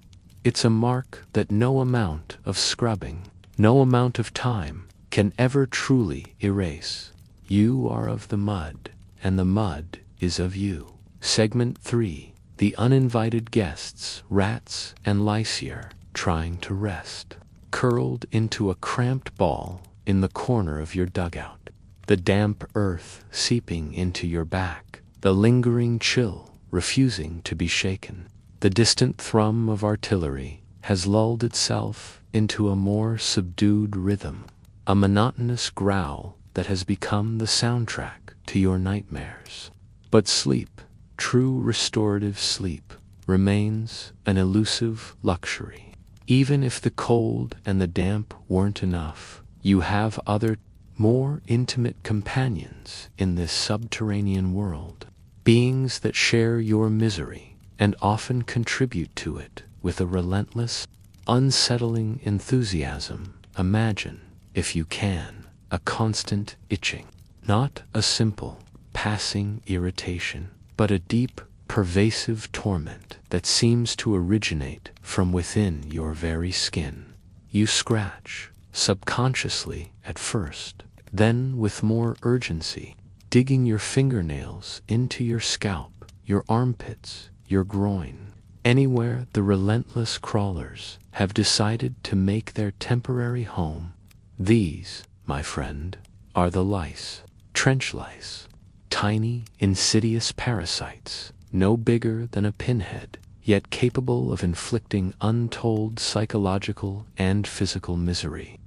It's a mark that no amount of scrubbing, no amount of time can ever truly erase. You are of the mud, and the mud is of you. Segment 3. The uninvited guests, rats and lice here, trying to rest, curled into a cramped ball in the corner of your dugout. The damp earth seeping into your back, the lingering chill refusing to be shaken. The distant thrum of artillery has lulled itself into a more subdued rhythm, a monotonous growl that has become the soundtrack to your nightmares. But sleep, true restorative sleep, remains an elusive luxury. Even if the cold and the damp weren't enough, you have other, more intimate companions in this subterranean world, beings that share your misery and often contribute to it with a relentless, unsettling enthusiasm. Imagine, if you can, a constant itching, not a simple, passing irritation, but a deep, pervasive torment that seems to originate from within your very skin. You scratch, subconsciously at first, then with more urgency, digging your fingernails into your scalp, your armpits, your groin, anywhere the relentless crawlers have decided to make their temporary home. These, my friend, are the lice, trench lice, tiny, insidious parasites, no bigger than a pinhead, yet capable of inflicting untold psychological and physical misery.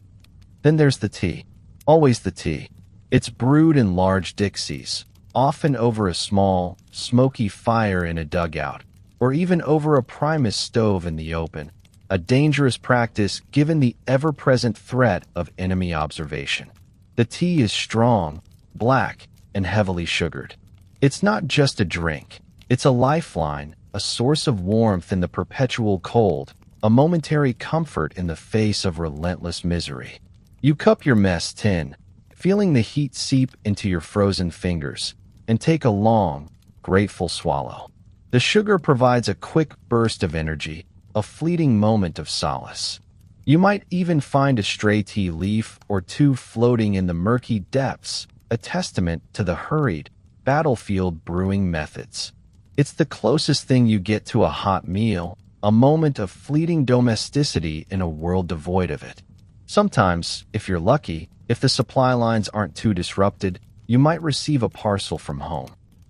Then there's the tea. Always the tea. It's brewed in large dixies, often over a small, smoky fire in a dugout, or even over a Primus stove in the open, a dangerous practice given the ever-present threat of enemy observation. The tea is strong, black, and heavily sugared. It's not just a drink. It's a lifeline, a source of warmth in the perpetual cold, a momentary comfort in the face of relentless misery. You cup your mess tin, feeling the heat seep into your frozen fingers, and take a long, grateful swallow. The sugar provides a quick burst of energy, a fleeting moment of solace. You might even find a stray tea leaf or two floating in the murky depths, a testament to the hurried, battlefield brewing methods. It's the closest thing you get to a hot meal, a moment of fleeting domesticity in a world devoid of it. Sometimes, if you're lucky, if the supply lines aren't too disrupted, you might receive a parcel from home.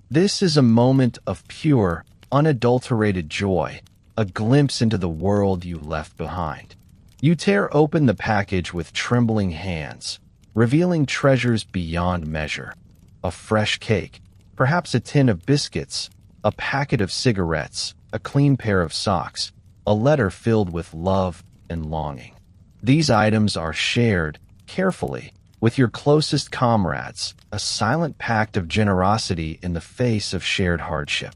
This is a moment of pure, unadulterated joy, a glimpse into the world you left behind. You tear open the package with trembling hands, revealing treasures beyond measure. A fresh cake, perhaps a tin of biscuits, a packet of cigarettes, a clean pair of socks, a letter filled with love and longing. These items are shared, carefully, with your closest comrades, a silent pact of generosity in the face of shared hardship.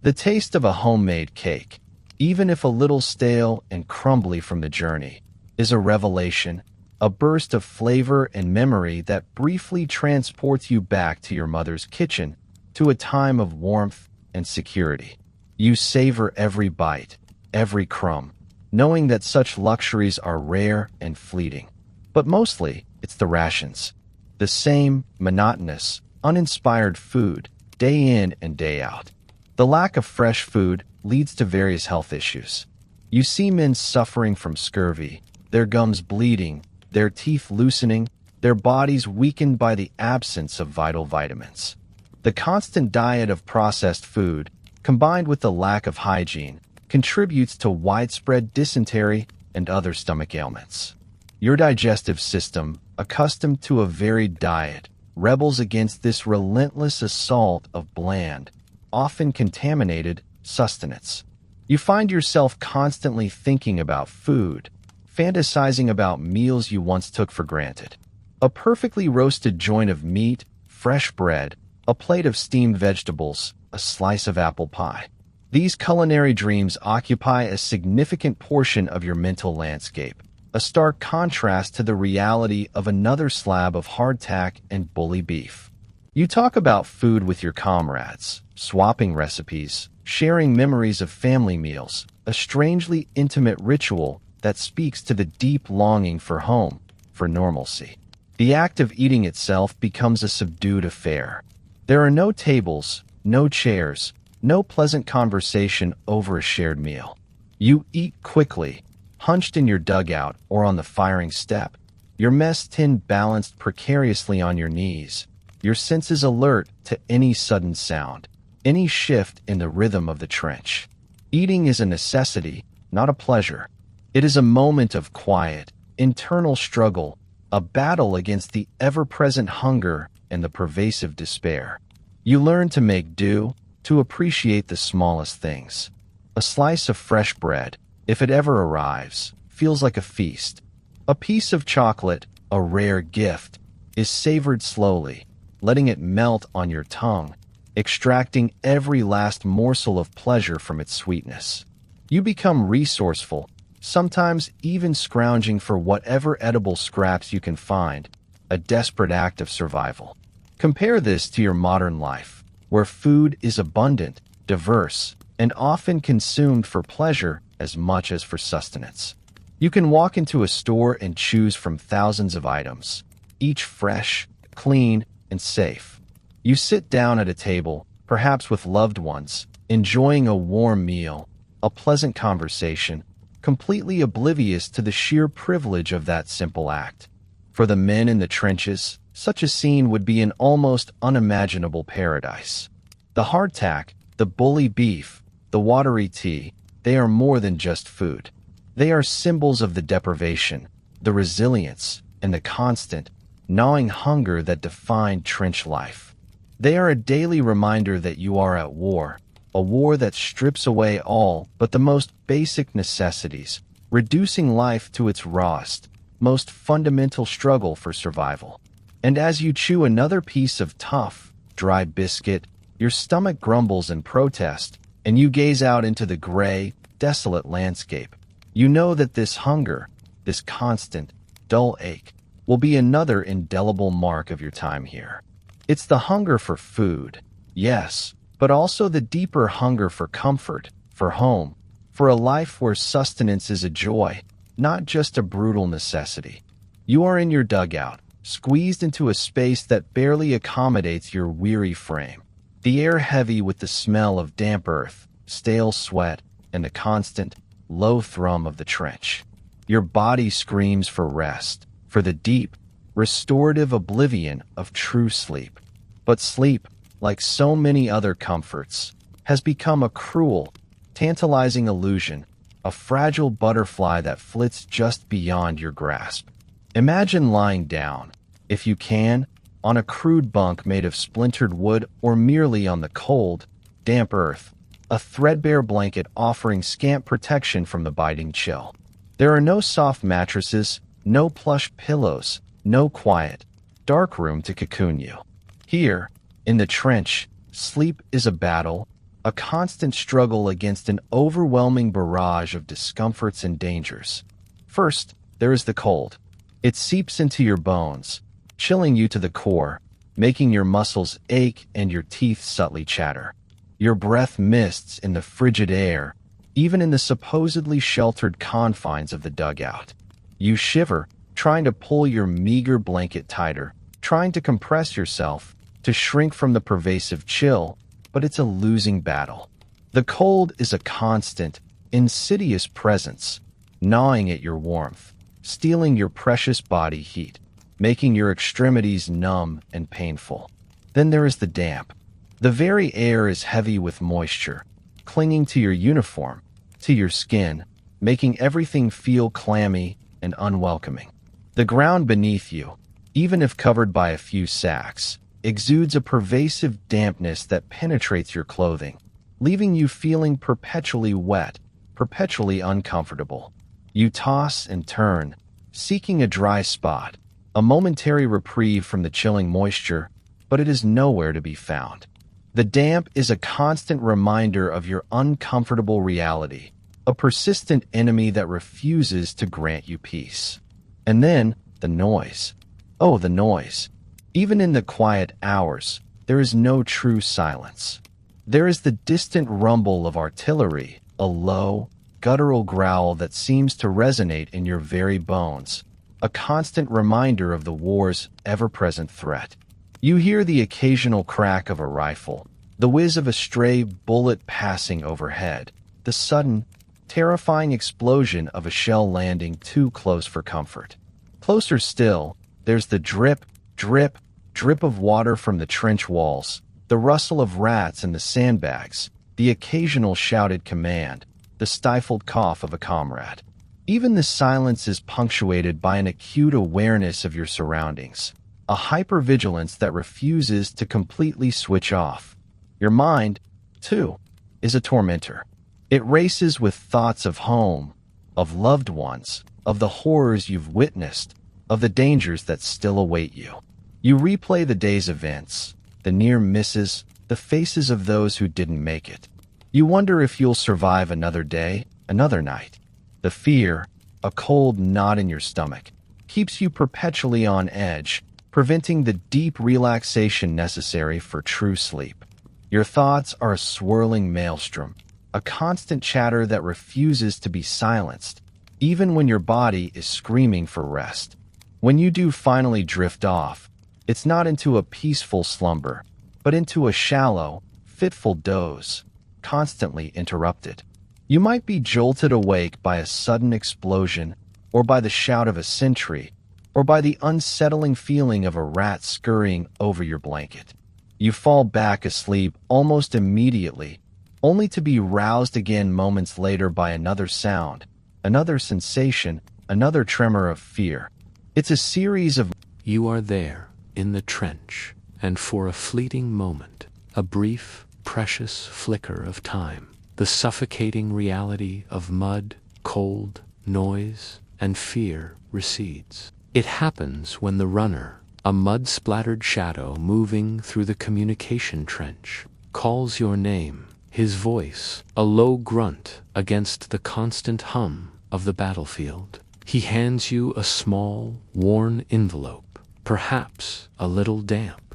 The taste of a homemade cake, even if a little stale and crumbly from the journey, is a revelation, a burst of flavor and memory that briefly transports you back to your mother's kitchen, to a time of warmth and security. You savor every bite, every crumb, knowing that such luxuries are rare and fleeting. But mostly, it's the rations. The same, monotonous, uninspired food, day in and day out. The lack of fresh food leads to various health issues. You see men suffering from scurvy, their gums bleeding, their teeth loosening, their bodies weakened by the absence of vital vitamins. The constant diet of processed food, combined with the lack of hygiene, contributes to widespread dysentery and other stomach ailments. Your digestive system, accustomed to a varied diet, rebels against this relentless assault of bland, often contaminated, sustenance. You find yourself constantly thinking about food, fantasizing about meals you once took for granted. A perfectly roasted joint of meat, fresh bread, a plate of steamed vegetables, a slice of apple pie. These culinary dreams occupy a significant portion of your mental landscape, a stark contrast to the reality of another slab of hardtack and bully beef. You talk about food with your comrades, swapping recipes, sharing memories of family meals, a strangely intimate ritual that speaks to the deep longing for home, for normalcy. The act of eating itself becomes a subdued affair. There are no tables, no chairs, no pleasant conversation over a shared meal. You eat quickly, hunched in your dugout or on the firing step, your mess tin balanced precariously on your knees, your senses alert to any sudden sound, any shift in the rhythm of the trench. Eating is a necessity, not a pleasure. It is a moment of quiet, internal struggle, a battle against the ever-present hunger and the pervasive despair. You learn to make do, to appreciate the smallest things. A slice of fresh bread, if it ever arrives, feels like a feast. A piece of chocolate, a rare gift, is savored slowly, letting it melt on your tongue, extracting every last morsel of pleasure from its sweetness. You become resourceful, sometimes even scrounging for whatever edible scraps you can find, a desperate act of survival. Compare this to your modern life, where food is abundant, diverse, and often consumed for pleasure as much as for sustenance. You can walk into a store and choose from thousands of items, each fresh, clean, and safe. You sit down at a table, perhaps with loved ones, enjoying a warm meal, a pleasant conversation, completely oblivious to the sheer privilege of that simple act. For the men in the trenches, such a scene would be an almost unimaginable paradise. The hardtack, the bully beef, the watery tea, they are more than just food. They are symbols of the deprivation, the resilience, and the constant, gnawing hunger that define trench life. They are a daily reminder that you are at war, a war that strips away all but the most basic necessities, reducing life to its rawest, most fundamental struggle for survival. And as you chew another piece of tough, dry biscuit, your stomach grumbles in protest, and you gaze out into the gray, desolate landscape. You know that this hunger, this constant, dull ache, will be another indelible mark of your time here. It's the hunger for food, yes, but also the deeper hunger for comfort, for home, for a life where sustenance is a joy, not just a brutal necessity. You are in your dugout, squeezed into a space that barely accommodates your weary frame. The air heavy with the smell of damp earth, stale sweat, and the constant, low thrum of the trench. Your body screams for rest, for the deep, restorative oblivion of true sleep. But sleep, like so many other comforts, has become a cruel, tantalizing illusion, a fragile butterfly that flits just beyond your grasp. Imagine lying down, if you can, on a crude bunk made of splintered wood or merely on the cold, damp earth, a threadbare blanket offering scant protection from the biting chill. There are no soft mattresses, no plush pillows, no quiet, dark room to cocoon you. Here, in the trench, sleep is a battle, a constant struggle against an overwhelming barrage of discomforts and dangers. First, there is the cold. It seeps into your bones, chilling you to the core, making your muscles ache and your teeth subtly chatter. Your breath mists in the frigid air, even in the supposedly sheltered confines of the dugout. You shiver, trying to pull your meager blanket tighter, trying to compress yourself, to shrink from the pervasive chill, but it's a losing battle. The cold is a constant, insidious presence, gnawing at your warmth, stealing your precious body heat, making your extremities numb and painful. Then there is the damp. The very air is heavy with moisture, clinging to your uniform, to your skin, making everything feel clammy and unwelcoming. The ground beneath you, even if covered by a few sacks, exudes a pervasive dampness that penetrates your clothing, leaving you feeling perpetually wet, perpetually uncomfortable. You toss and turn, seeking a dry spot, a momentary reprieve from the chilling moisture, but it is nowhere to be found. The damp is a constant reminder of your uncomfortable reality, a persistent enemy that refuses to grant you peace. And then, the noise. Oh, the noise. Even in the quiet hours, there is no true silence. There is the distant rumble of artillery, a low, guttural growl that seems to resonate in your very bones, a constant reminder of the war's ever-present threat. You hear the occasional crack of a rifle, the whiz of a stray bullet passing overhead, the sudden, terrifying explosion of a shell landing too close for comfort. Closer still, there's the drip, drip, drip of water from the trench walls, the rustle of rats in the sandbags, the occasional shouted command, the stifled cough of a comrade. Even the silence is punctuated by an acute awareness of your surroundings, a hypervigilance that refuses to completely switch off. Your mind, too, is a tormentor. It races with thoughts of home, of loved ones, of the horrors you've witnessed, of the dangers that still await you. You replay the day's events, the near misses, the faces of those who didn't make it. You wonder if you'll survive another day, another night. The fear, a cold knot in your stomach, keeps you perpetually on edge, preventing the deep relaxation necessary for true sleep. Your thoughts are a swirling maelstrom, a constant chatter that refuses to be silenced, even when your body is screaming for rest. When you do finally drift off, it's not into a peaceful slumber, but into a shallow, fitful doze, constantly interrupted. You might be jolted awake by a sudden explosion, or by the shout of a sentry, or by the unsettling feeling of a rat scurrying over your blanket. You fall back asleep almost immediately, only to be roused again moments later by another sound, another sensation, another tremor of fear. It's a series of... You are there, in the trench, and for a fleeting moment, a brief, precious flicker of time, the suffocating reality of mud, cold, noise, and fear recedes. It happens when the runner, a mud-splattered shadow moving through the communication trench, calls your name, his voice, a low grunt against the constant hum of the battlefield. He hands you a small, worn envelope, perhaps a little damp,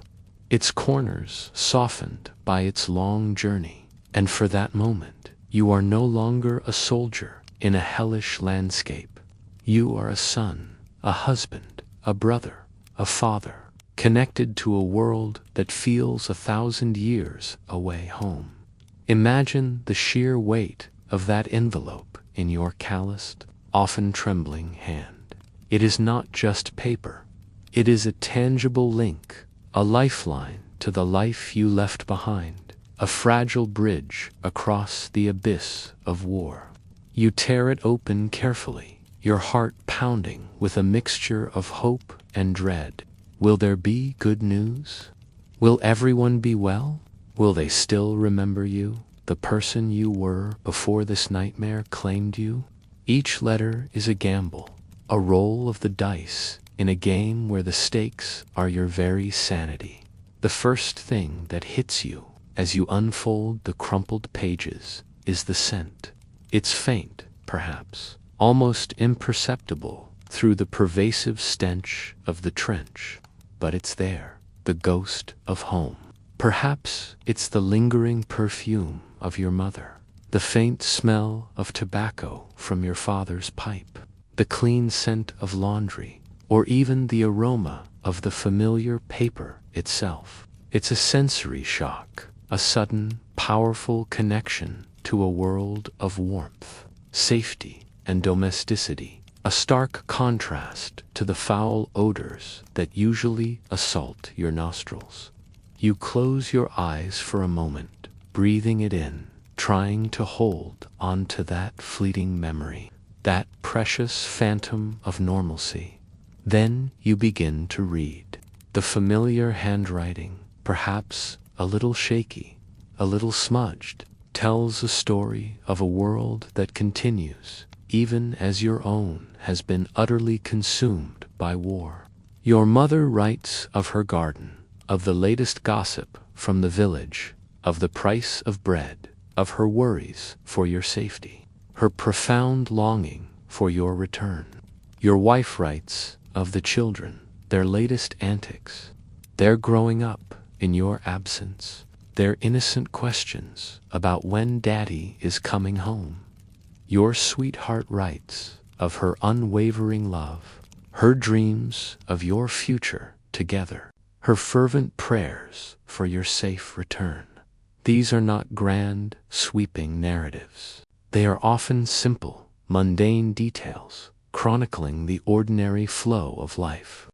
its corners softened by its long journey. And for that moment, you are no longer a soldier in a hellish landscape. You are a son, a husband, a brother, a father, connected to a world that feels 1,000 years away home. Imagine the sheer weight of that envelope in your calloused, often trembling hand. It is not just paper. It is a tangible link, a lifeline to the life you left behind, a fragile bridge across the abyss of war. You tear it open carefully, your heart pounding with a mixture of hope and dread. Will there be good news? Will everyone be well? Will they still remember you, the person you were before this nightmare claimed you? Each letter is a gamble, a roll of the dice in a game where the stakes are your very sanity. The first thing that hits you as you unfold the crumpled pages is the scent. It's faint, perhaps, almost imperceptible through the pervasive stench of the trench, but it's there, the ghost of home. Perhaps it's the lingering perfume of your mother, the faint smell of tobacco from your father's pipe, the clean scent of laundry, or even the aroma of the familiar paper itself. It's a sensory shock, a sudden, powerful connection to a world of warmth, safety, and domesticity, a stark contrast to the foul odors that usually assault your nostrils. You close your eyes for a moment, breathing it in, trying to hold onto that fleeting memory, that precious phantom of normalcy. Then you begin to read. The familiar handwriting, perhaps a little shaky, a little smudged, tells a story of a world that continues, even as your own has been utterly consumed by war. Your mother writes of her garden, of the latest gossip from the village, of the price of bread, of her worries for your safety, her profound longing for your return. Your wife writes of the children, their latest antics, their growing up in your absence, their innocent questions about when daddy is coming home. Your sweetheart writes of her unwavering love, her dreams of your future together, her fervent prayers for your safe return. These are not grand, sweeping narratives. They are often simple, mundane details, chronicling the ordinary flow of life.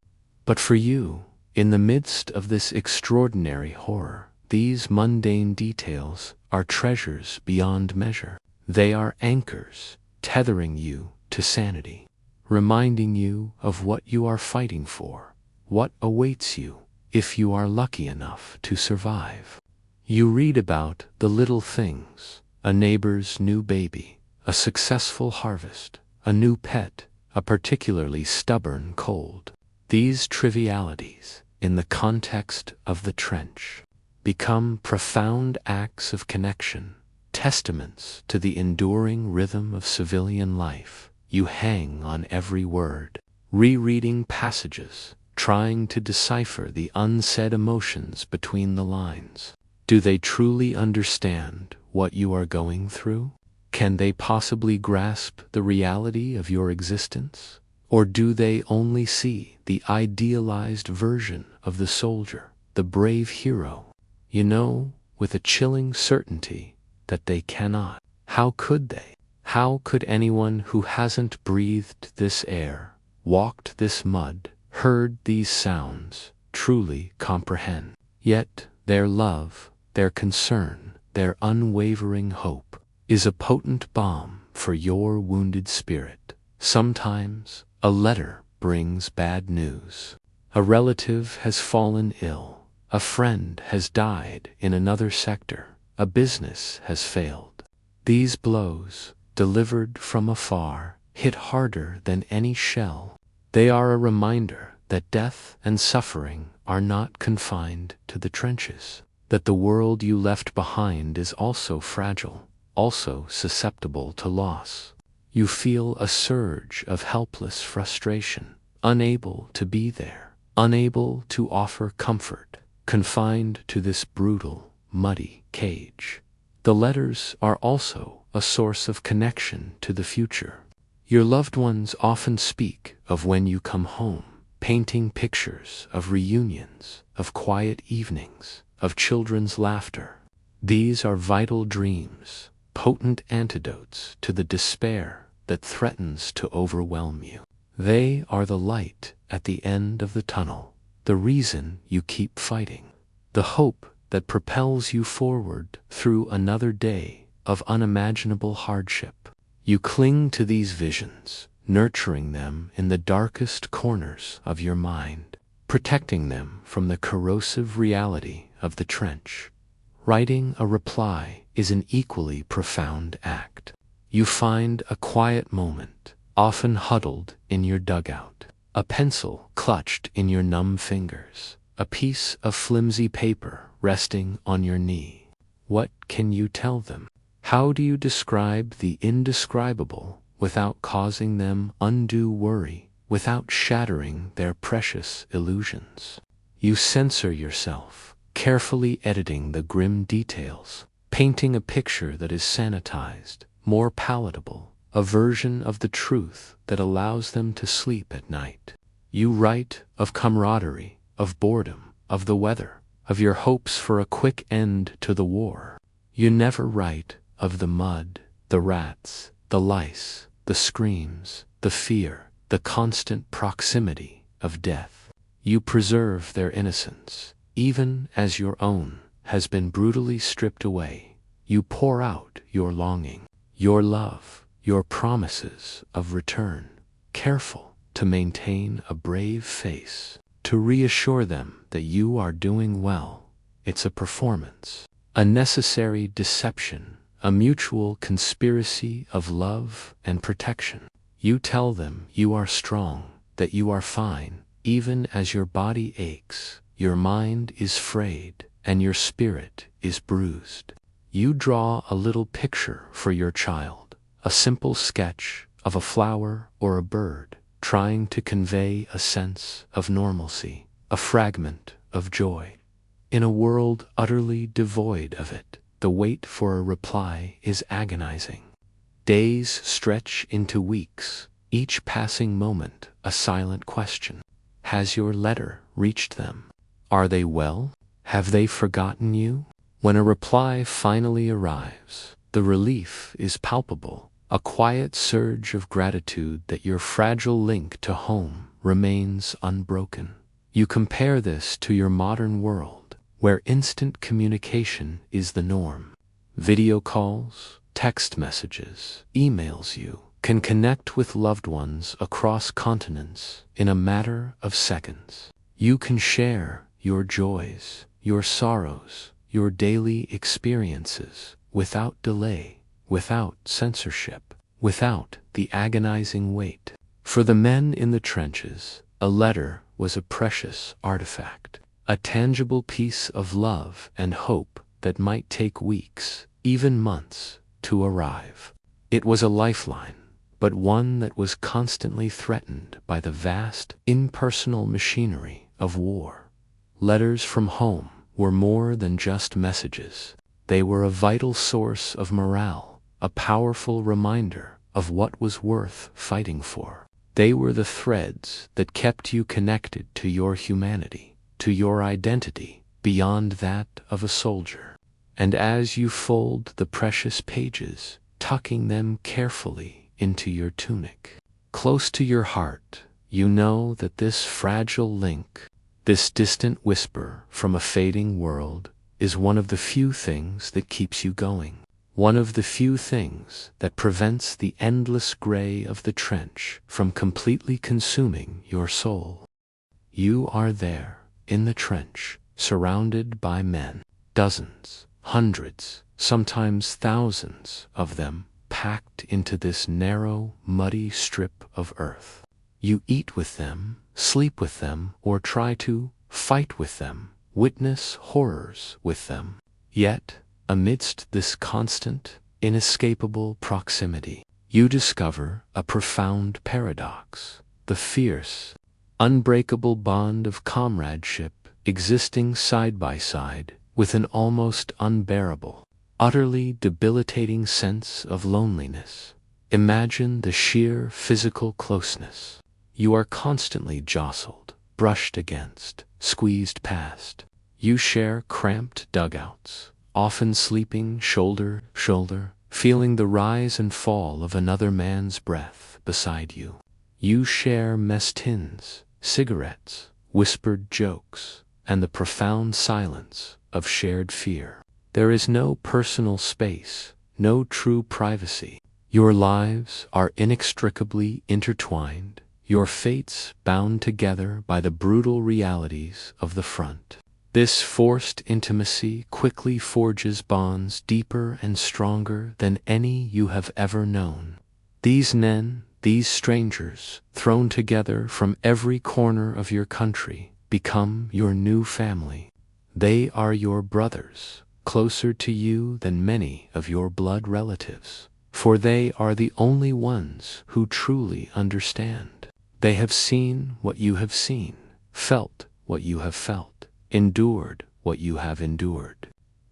But for you, in the midst of this extraordinary horror, these mundane details are treasures beyond measure. They are anchors, tethering you to sanity, reminding you of what you are fighting for, what awaits you if you are lucky enough to survive. You read about the little things, a neighbor's new baby, a successful harvest, a new pet, a particularly stubborn cold. These trivialities, in the context of the trench, become profound acts of connection, testaments to the enduring rhythm of civilian life. You hang on every word, rereading passages, trying to decipher the unsaid emotions between the lines. Do they truly understand what you are going through? Can they possibly grasp the reality of your existence? Or do they only see the idealized version of the soldier, the brave hero? You know, with a chilling certainty, that they cannot. How could they? How could anyone who hasn't breathed this air, walked this mud, heard these sounds, truly comprehend? Yet their love, their concern, their unwavering hope is a potent balm for your wounded spirit. Sometimes a letter brings bad news. A relative has fallen ill. A friend has died in another sector. A business has failed. These blows, delivered from afar, hit harder than any shell. They are a reminder that death and suffering are not confined to the trenches, that the world you left behind is also fragile, also susceptible to loss. You feel a surge of helpless frustration, unable to be there, unable to offer comfort, confined to this brutal, muddy cage. The letters are also a source of connection to the future. Your loved ones often speak of when you come home, painting pictures of reunions, of quiet evenings, of children's laughter. These are vital dreams, potent antidotes to the despair that threatens to overwhelm you. They are the light at the end of the tunnel, the reason you keep fighting, the hope that propels you forward through another day of unimaginable hardship. You cling to these visions, nurturing them in the darkest corners of your mind, protecting them from the corrosive reality of the trench. Writing a reply is an equally profound act. You find a quiet moment, often huddled in your dugout, a pencil clutched in your numb fingers, a piece of flimsy paper resting on your knee. What can you tell them? How do you describe the indescribable without causing them undue worry, without shattering their precious illusions? You censor yourself, carefully editing the grim details, painting a picture that is sanitized, more palatable, a version of the truth that allows them to sleep at night. You write of camaraderie, of boredom, of the weather, of your hopes for a quick end to the war. You never write of the mud, the rats, the lice, the screams, the fear, the constant proximity of death. You preserve their innocence, even as your own has been brutally stripped away. You pour out your longing, your love, your promises of return, careful to maintain a brave face, to reassure them that you are doing well. It's a performance, a necessary deception, a mutual conspiracy of love and protection. You tell them you are strong, that you are fine, even as your body aches, your mind is frayed, and your spirit is bruised. You draw a little picture for your child, a simple sketch of a flower or a bird, trying to convey a sense of normalcy, a fragment of joy. In a world utterly devoid of it, the wait for a reply is agonizing. Days stretch into weeks, each passing moment a silent question. Has your letter reached them? Are they well? Have they forgotten you? When a reply finally arrives, the relief is palpable, a quiet surge of gratitude that your fragile link to home remains unbroken. You compare this to your modern world, where instant communication is the norm. Video calls, text messages, emails. You can connect with loved ones across continents in a matter of seconds. You can share your joys, your sorrows, your daily experiences without delay, without censorship, without the agonizing wait. For the men in the trenches, a letter was a precious artifact, a tangible piece of love and hope that might take weeks, even months, to arrive. It was a lifeline, but one that was constantly threatened by the vast, impersonal machinery of war. Letters from home were more than just messages. They were a vital source of morale, a powerful reminder of what was worth fighting for. They were the threads that kept you connected to your humanity, to your identity, beyond that of a soldier. And as you fold the precious pages, tucking them carefully into your tunic, close to your heart, you know that this fragile link, this distant whisper from a fading world, is one of the few things that keeps you going. One of the few things that prevents the endless gray of the trench from completely consuming your soul. You are there, in the trench, surrounded by men, dozens, hundreds, sometimes thousands of them, packed into this narrow, muddy strip of earth. You eat with them, sleep with them, or try to fight with them, witness horrors with them. Yet, amidst this constant, inescapable proximity, you discover a profound paradox, the fierce, unbreakable bond of comradeship existing side by side with an almost unbearable, utterly debilitating sense of loneliness. Imagine the sheer physical closeness. You are constantly jostled, brushed against, squeezed past. You share cramped dugouts, often sleeping shoulder to shoulder, feeling the rise and fall of another man's breath beside you. You share mess tins, cigarettes, whispered jokes, and the profound silence of shared fear. There is no personal space, no true privacy. Your lives are inextricably intertwined, your fates bound together by the brutal realities of the front. This forced intimacy quickly forges bonds deeper and stronger than any you have ever known. These men, these strangers, thrown together from every corner of your country, become your new family. They are your brothers, closer to you than many of your blood relatives, for they are the only ones who truly understand. They have seen what you have seen, felt what you have felt, endured what you have endured.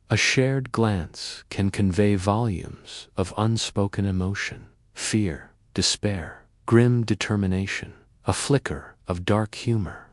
A shared glance can convey volumes of unspoken emotion, fear, despair, grim determination, a flicker of dark humor.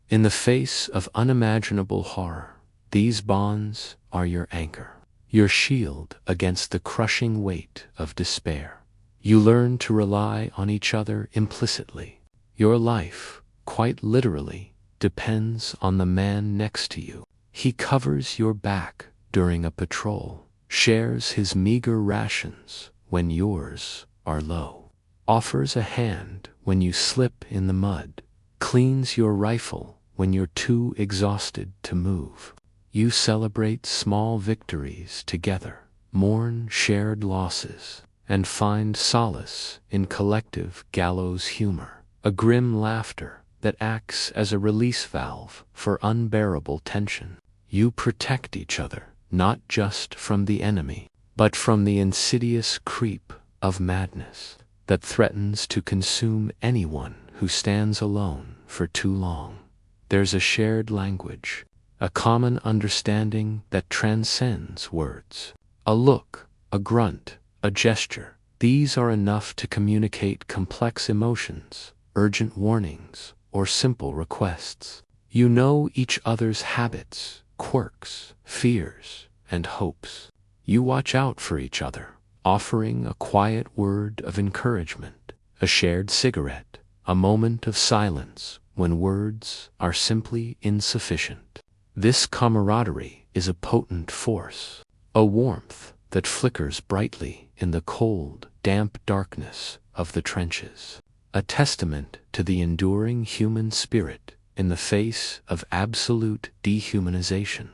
In the face of unimaginable horror, these bonds are your anchor, your shield against the crushing weight of despair. You learn to rely on each other implicitly. Your life, quite literally, depends on the man next to you. He covers your back during a patrol, shares his meager rations when yours are low, offers a hand when you slip in the mud, cleans your rifle when you're too exhausted to move. You celebrate small victories together, mourn shared losses, and find solace in collective gallows humor, a grim laughter that acts as a release valve for unbearable tension. You protect each other, not just from the enemy, but from the insidious creep of madness that threatens to consume anyone who stands alone for too long. There's a shared language, a common understanding that transcends words. A look, a grunt, a gesture. These are enough to communicate complex emotions, urgent warnings, or simple requests. You know each other's habits, quirks, fears, and hopes. You watch out for each other, offering a quiet word of encouragement, a shared cigarette, a moment of silence when words are simply insufficient. This camaraderie is a potent force, a warmth that flickers brightly in the cold, damp darkness of the trenches, a testament to the enduring human spirit in the face of absolute dehumanization.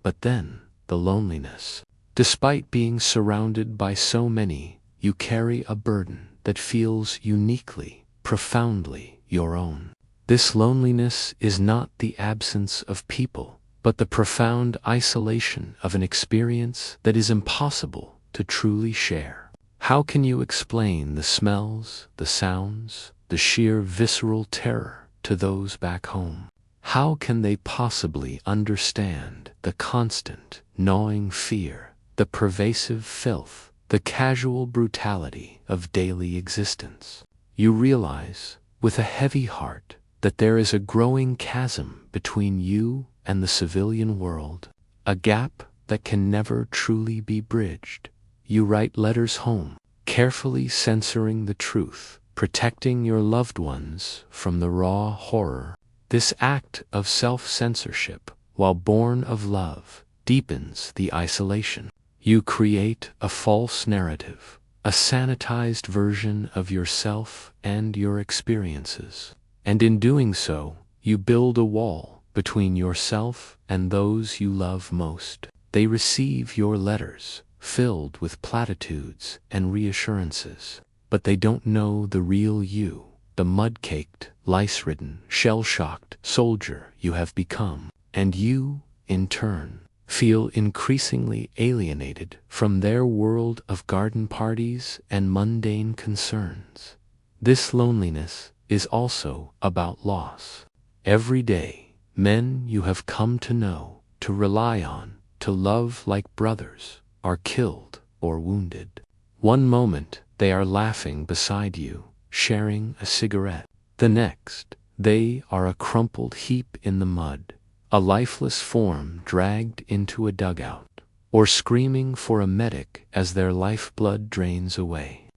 But then, the loneliness. Despite being surrounded by so many, you carry a burden that feels uniquely, profoundly your own. This loneliness is not the absence of people, but the profound isolation of an experience that is impossible to truly share. How can you explain the smells, the sounds, the sheer visceral terror to those back home? How can they possibly understand the constant, gnawing fear, the pervasive filth, the casual brutality of daily existence? You realize, with a heavy heart, that there is a growing chasm between you and the civilian world, a gap that can never truly be bridged. You write letters home, carefully censoring the truth, protecting your loved ones from the raw horror. This act of self-censorship, while born of love, deepens the isolation. You create a false narrative, a sanitized version of yourself and your experiences. And in doing so, you build a wall between yourself and those you love most. They receive your letters, filled with platitudes and reassurances, but they don't know the real you, the mud-caked, lice-ridden, shell-shocked soldier you have become. And you, in turn, feel increasingly alienated from their world of garden parties and mundane concerns. This loneliness is also about loss. Every day, men you have come to know, to rely on, to love like brothers, are killed or wounded. One moment, they are laughing beside you, sharing a cigarette. The next, they are a crumpled heap in the mud, a lifeless form dragged into a dugout, or screaming for a medic as their lifeblood drains away.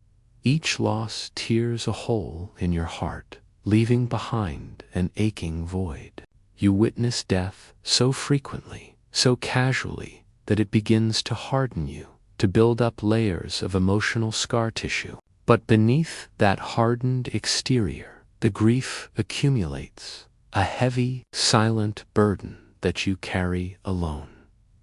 Each loss tears a hole in your heart, leaving behind an aching void. You witness death so frequently, so casually, that it begins to harden you, to build up layers of emotional scar tissue. But beneath that hardened exterior, the grief accumulates, a heavy, silent burden that you carry alone.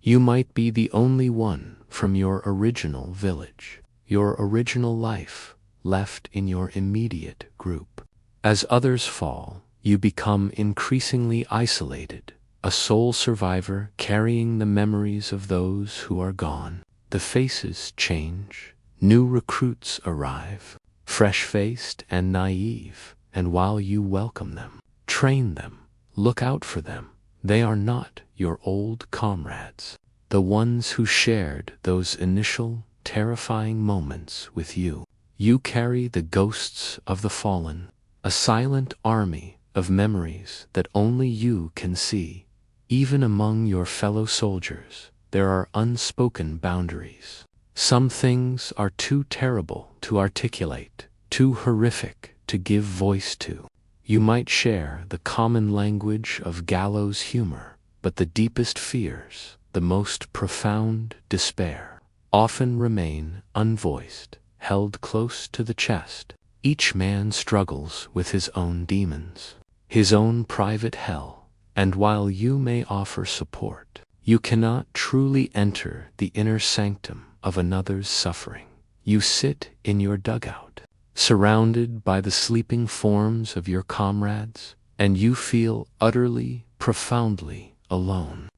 You might be the only one from your original village, your original life, left in your immediate group. As others fall, you become increasingly isolated, a sole survivor carrying the memories of those who are gone. The faces change, new recruits arrive, fresh-faced and naive, and while you welcome them, train them, look out for them, they are not your old comrades, the ones who shared those initial, terrifying moments with you. You carry the ghosts of the fallen, a silent army of memories that only you can see. Even among your fellow soldiers, there are unspoken boundaries. Some things are too terrible to articulate, too horrific to give voice to. You might share the common language of gallows humor, but the deepest fears, the most profound despair, often remain unvoiced, held close to the chest. Each man struggles with his own demons, his own private hell, and while you may offer support, you cannot truly enter the inner sanctum of another's suffering. You sit in your dugout, surrounded by the sleeping forms of your comrades, and you feel utterly, profoundly alone.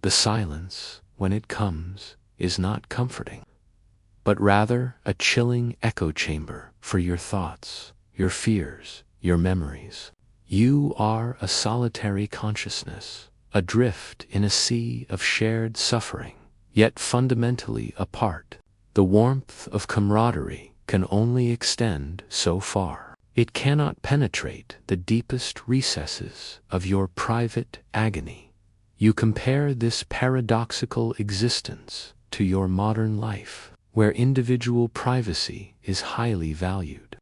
The silence, when it comes, is not comforting, but rather a chilling echo chamber for your thoughts, your fears, your memories. You are a solitary consciousness, adrift in a sea of shared suffering, yet fundamentally apart. The warmth of camaraderie can only extend so far. It cannot penetrate the deepest recesses of your private agony. You compare this paradoxical existence to your modern life, where individual privacy is highly valued,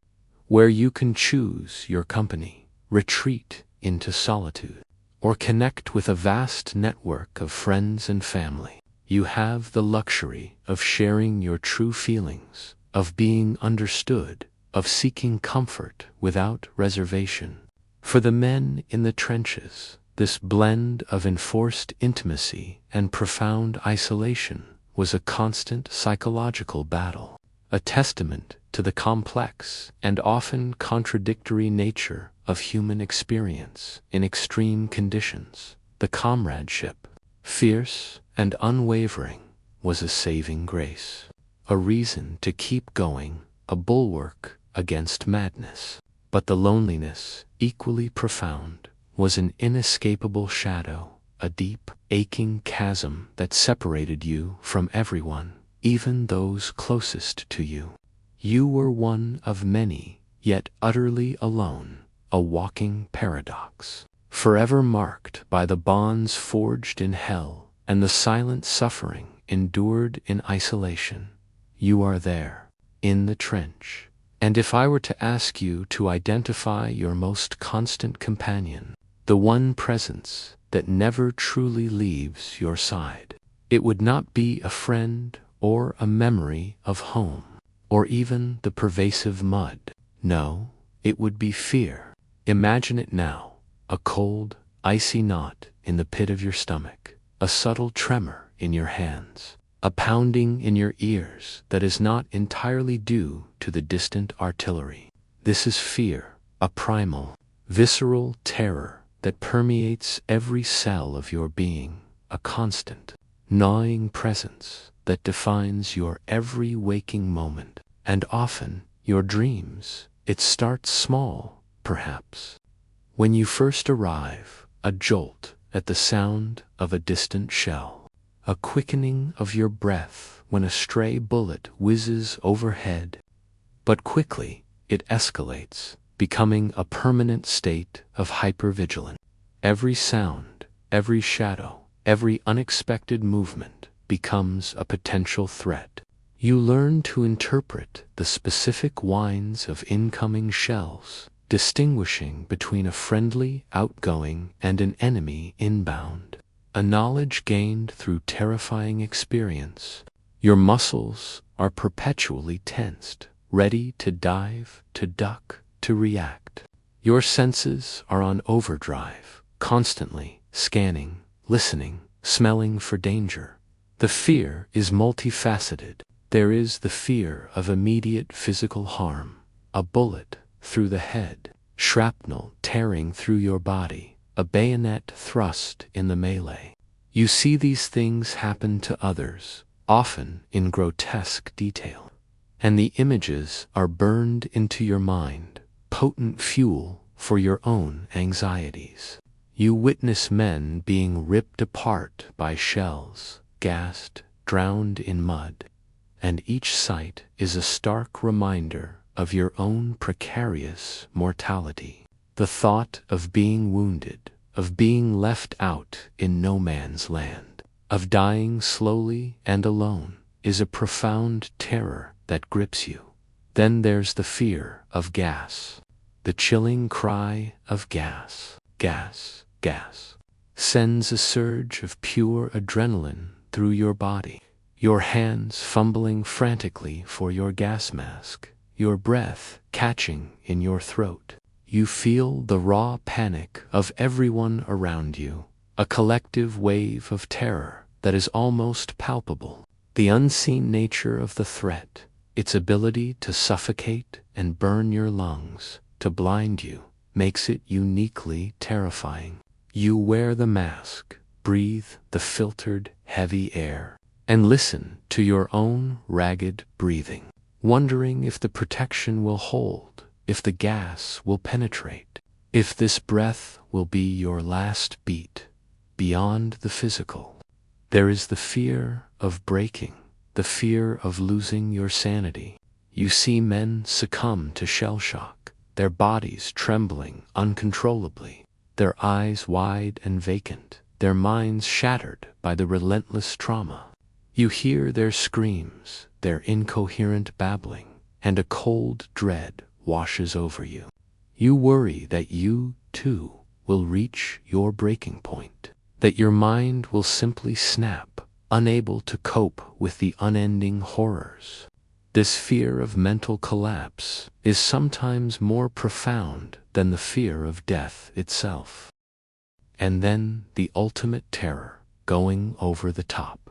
where you can choose your company, retreat into solitude, or connect with a vast network of friends and family. You have the luxury of sharing your true feelings, of being understood, of seeking comfort without reservation. For the men in the trenches, this blend of enforced intimacy and profound isolation was a constant psychological battle, a testament to the complex and often contradictory nature of human experience in extreme conditions. The comradeship, fierce and unwavering, was a saving grace, a reason to keep going, a bulwark against madness. But the loneliness, equally profound, was an inescapable shadow, a deep, aching chasm that separated you from everyone, even those closest to you. You were one of many, yet utterly alone, a walking paradox, forever marked by the bonds forged in hell and the silent suffering endured in isolation. You are there, in the trench. And if I were to ask you to identify your most constant companion, the one presence that never truly leaves your side, it would not be a friend or a memory of home, or even the pervasive mud. No, it would be fear. Imagine it now, a cold, icy knot in the pit of your stomach, a subtle tremor in your hands, a pounding in your ears that is not entirely due to the distant artillery. This is fear, a primal, visceral terror that permeates every cell of your being, a constant, gnawing presence that defines your every waking moment, and often your dreams. It starts small, perhaps. When you first arrive, a jolt at the sound of a distant shell, a quickening of your breath when a stray bullet whizzes overhead. But quickly it escalates, becoming a permanent state of hypervigilance. Every sound, every shadow, every unexpected movement becomes a potential threat. You learn to interpret the specific whines of incoming shells, distinguishing between a friendly outgoing and an enemy inbound, a knowledge gained through terrifying experience. Your muscles are perpetually tensed, ready to dive, to duck, to react. Your senses are on overdrive, constantly scanning, listening, smelling for danger. The fear is multifaceted. There is the fear of immediate physical harm, a bullet through the head, shrapnel tearing through your body, a bayonet thrust in the melee. You see these things happen to others, often in grotesque detail, and the images are burned into your mind, potent fuel for your own anxieties. You witness men being ripped apart by shells, gassed, drowned in mud, and each sight is a stark reminder of your own precarious mortality. The thought of being wounded, of being left out in no man's land, of dying slowly and alone, is a profound terror that grips you. Then there's the fear of gas, the chilling cry of gas, gas, gas, sends a surge of pure adrenaline through your body, your hands fumbling frantically for your gas mask, your breath catching in your throat. You feel the raw panic of everyone around you, a collective wave of terror that is almost palpable. The unseen nature of the threat, its ability to suffocate and burn your lungs, to blind you, makes it uniquely terrifying. You wear the mask, breathe the filtered, heavy air, and listen to your own ragged breathing, wondering if the protection will hold, if the gas will penetrate, if this breath will be your last beat. Beyond the physical, there is the fear of breaking, the fear of losing your sanity. You see men succumb to shell shock, their bodies trembling uncontrollably, their eyes wide and vacant, their minds shattered by the relentless trauma. You hear their screams, their incoherent babbling, and a cold dread washes over you. You worry that you, too, will reach your breaking point, that your mind will simply snap, unable to cope with the unending horrors. This fear of mental collapse is sometimes more profound than the fear of death itself. And then the ultimate terror, going over the top.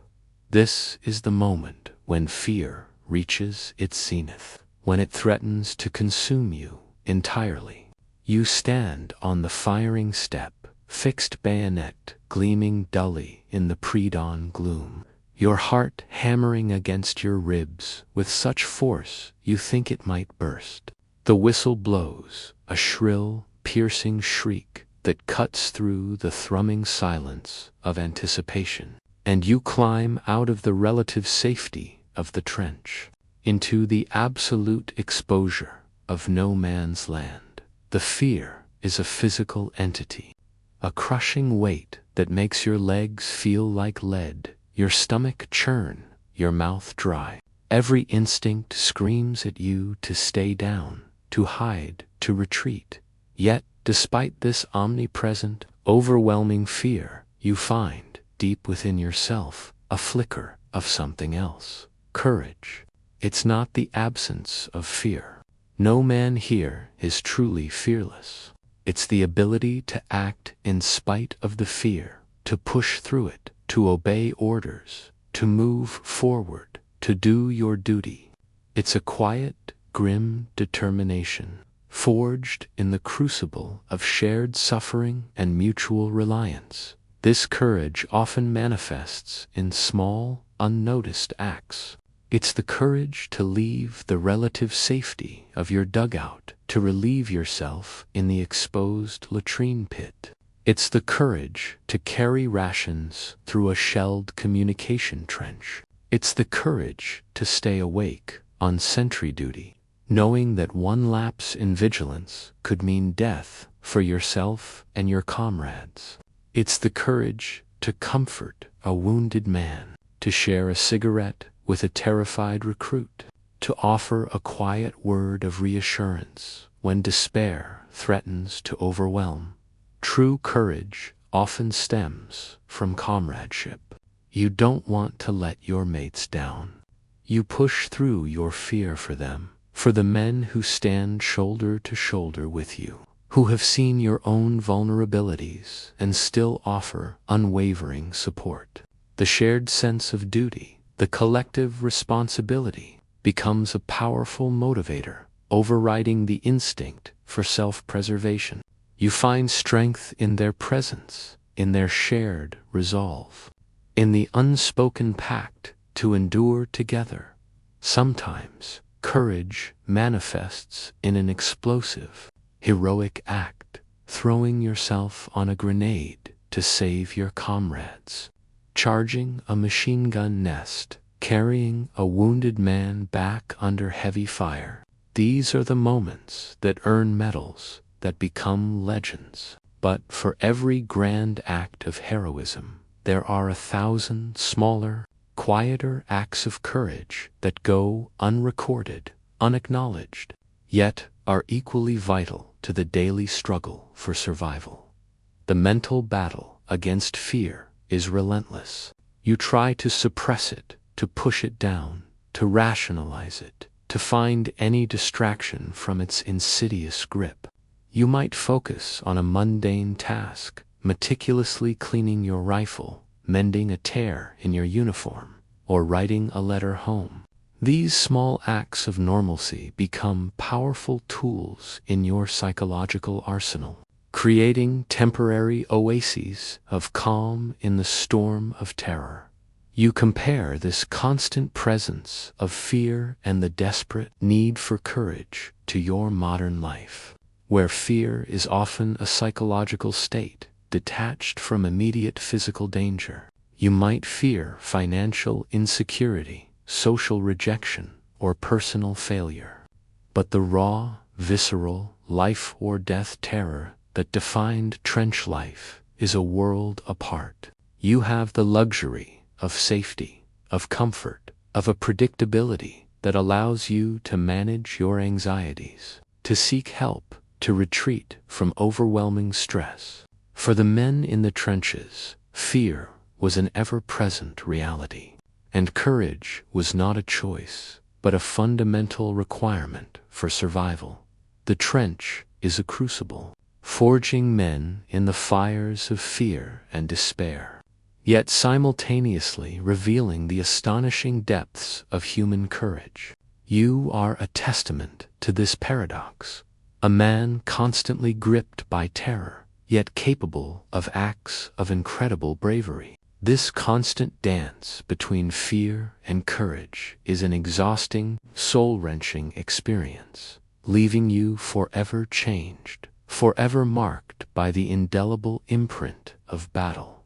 This is the moment when fear reaches its zenith, when it threatens to consume you entirely. You stand on the firing step, fixed bayonet gleaming dully in the pre-dawn gloom, your heart hammering against your ribs with such force you think it might burst. The whistle blows, a shrill, piercing shriek that cuts through the thrumming silence of anticipation, and you climb out of the relative safety of the trench into the absolute exposure of no man's land. The fear is a physical entity, a crushing weight that makes your legs feel like lead, your stomach churn, your mouth dry. Every instinct screams at you to stay down, to hide, to retreat. Yet, despite this omnipresent, overwhelming fear, you find, deep within yourself, a flicker of something else. Courage. It's not the absence of fear. No man here is truly fearless. It's the ability to act in spite of the fear, to push through it, to obey orders, to move forward, to do your duty. It's a quiet, grim determination, forged in the crucible of shared suffering and mutual reliance. This courage often manifests in small, unnoticed acts. It's the courage to leave the relative safety of your dugout to relieve yourself in the exposed latrine pit. It's the courage to carry rations through a shelled communication trench. It's the courage to stay awake on sentry duty, knowing that one lapse in vigilance could mean death for yourself and your comrades. It's the courage to comfort a wounded man, to share a cigarette with a terrified recruit, to offer a quiet word of reassurance when despair threatens to overwhelm. True courage often stems from comradeship. You don't want to let your mates down. You push through your fear for them, for the men who stand shoulder to shoulder with you, who have seen your own vulnerabilities and still offer unwavering support. The shared sense of duty, the collective responsibility, becomes a powerful motivator, overriding the instinct for self-preservation. You find strength in their presence, in their shared resolve, in the unspoken pact to endure together. Sometimes courage manifests in an explosive, heroic act, throwing yourself on a grenade to save your comrades, charging a machine gun nest, carrying a wounded man back under heavy fire. These are the moments that earn medals, that become legends. But for every grand act of heroism, there are 1,000 smaller, quieter acts of courage that go unrecorded, unacknowledged, yet are equally vital to the daily struggle for survival. The mental battle against fear is relentless. You try to suppress it, to push it down, to rationalize it, to find any distraction from its insidious grip. You might focus on a mundane task, meticulously cleaning your rifle, mending a tear in your uniform, or writing a letter home. These small acts of normalcy become powerful tools in your psychological arsenal. creating temporary oases of calm in the storm of terror. You compare this constant presence of fear and the desperate need for courage to your modern life, where fear is often a psychological state detached from immediate physical danger. You might fear financial insecurity, social rejection, or personal failure. But the raw, visceral, life or death terror that defined trench life is a world apart. You have the luxury of safety, of comfort, of a predictability that allows you to manage your anxieties, to seek help, to retreat from overwhelming stress. For the men in the trenches, fear was an ever-present reality, and courage was not a choice, but a fundamental requirement for survival. The trench is a crucible, forging men in the fires of fear and despair, yet simultaneously revealing the astonishing depths of human courage. You are a testament to this paradox, a man constantly gripped by terror, yet capable of acts of incredible bravery. This constant dance between fear and courage is an exhausting, soul-wrenching experience, leaving you forever changed, forever marked by the indelible imprint of battle.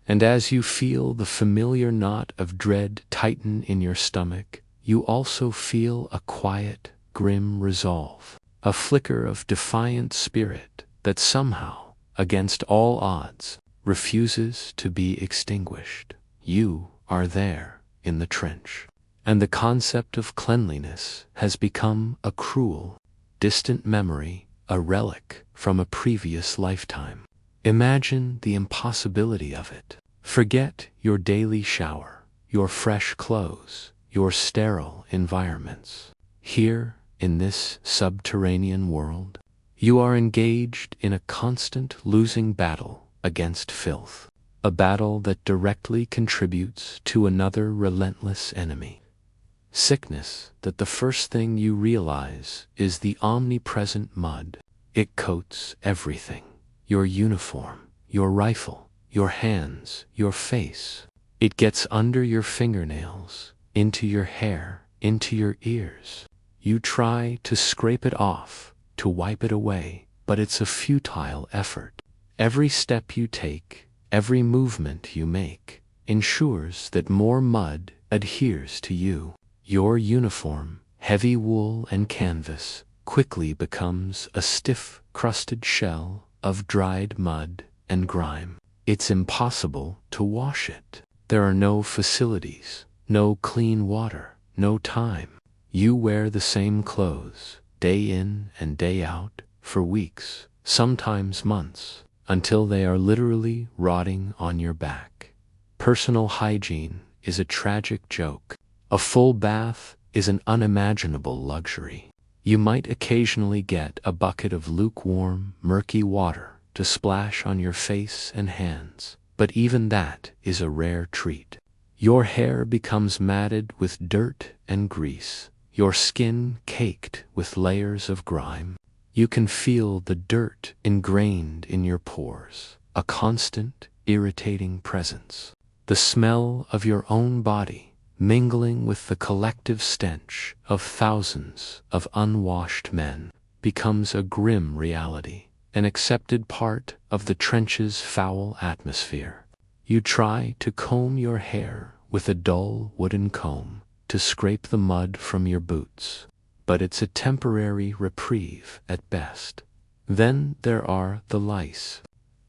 And as you feel the familiar knot of dread tighten in your stomach, you also feel a quiet, grim resolve, a flicker of defiant spirit that somehow, against all odds, refuses to be extinguished. You are there in the trench, and the concept of cleanliness has become a cruel, distant memory, a relic from a previous lifetime. Imagine the impossibility of it. Forget your daily shower, your fresh clothes, your sterile environments. Here, in this subterranean world, you are engaged in a constant losing battle against filth, a battle that directly contributes to another relentless enemy, sickness. That the first thing you realize is the omnipresent mud. It coats everything: your uniform, your rifle, your hands, your face. It gets under your fingernails, into your hair, into your ears. You try to scrape it off, to wipe it away, but it's a futile effort. Every step you take, every movement you make, ensures that more mud adheres to you. Your uniform, heavy wool and canvas, quickly becomes a stiff, crusted shell of dried mud and grime. It's impossible to wash it. There are no facilities, no clean water, no time. You wear the same clothes, day in and day out, for weeks, sometimes months, until they are literally rotting on your back. Personal hygiene is a tragic joke. A full bath is an unimaginable luxury. You might occasionally get a bucket of lukewarm, murky water to splash on your face and hands, but even that is a rare treat. Your hair becomes matted with dirt and grease, your skin caked with layers of grime. You can feel the dirt ingrained in your pores, a constant, irritating presence. The smell of your own body, mingling with the collective stench of thousands of unwashed men, becomes a grim reality, an accepted part of the trench's foul atmosphere. You try to comb your hair with a dull wooden comb to scrape the mud from your boots, but it's a temporary reprieve at best. Then there are the lice.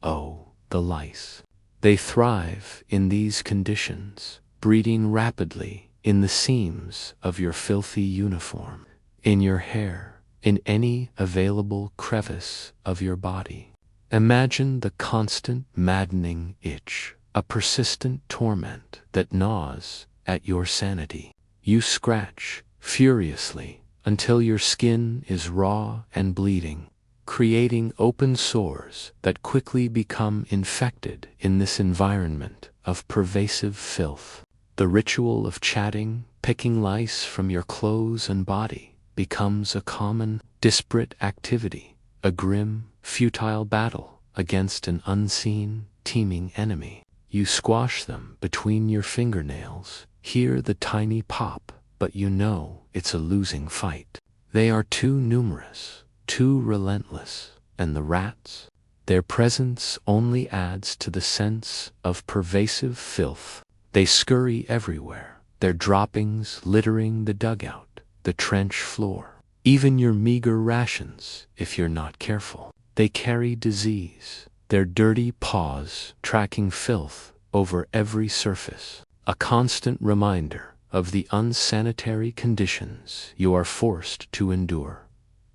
Oh, the lice. They thrive in these conditions, breeding rapidly in the seams of your filthy uniform, in your hair, in any available crevice of your body. Imagine the constant, maddening itch, a persistent torment that gnaws at your sanity. You scratch furiously until your skin is raw and bleeding, creating open sores that quickly become infected in this environment of pervasive filth. The ritual of chatting, picking lice from your clothes and body, becomes a common, disparate activity, a grim, futile battle against an unseen, teeming enemy. You squash them between your fingernails, hear the tiny pop, but you know it's a losing fight. They are too numerous, too relentless, and the rats, their presence only adds to the sense of pervasive filth. They scurry everywhere, their droppings littering the dugout, the trench floor, even your meager rations if you're not careful. They carry disease, their dirty paws tracking filth over every surface, a constant reminder of the unsanitary conditions you are forced to endure.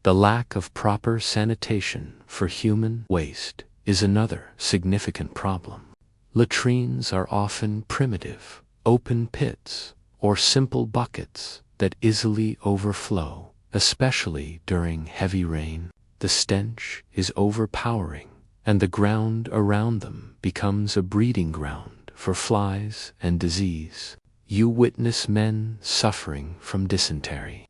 The lack of proper sanitation for human waste is another significant problem. Latrines are often primitive, open pits, or simple buckets that easily overflow, especially during heavy rain. The stench is overpowering, and the ground around them becomes a breeding ground for flies and disease. You witness men suffering from dysentery,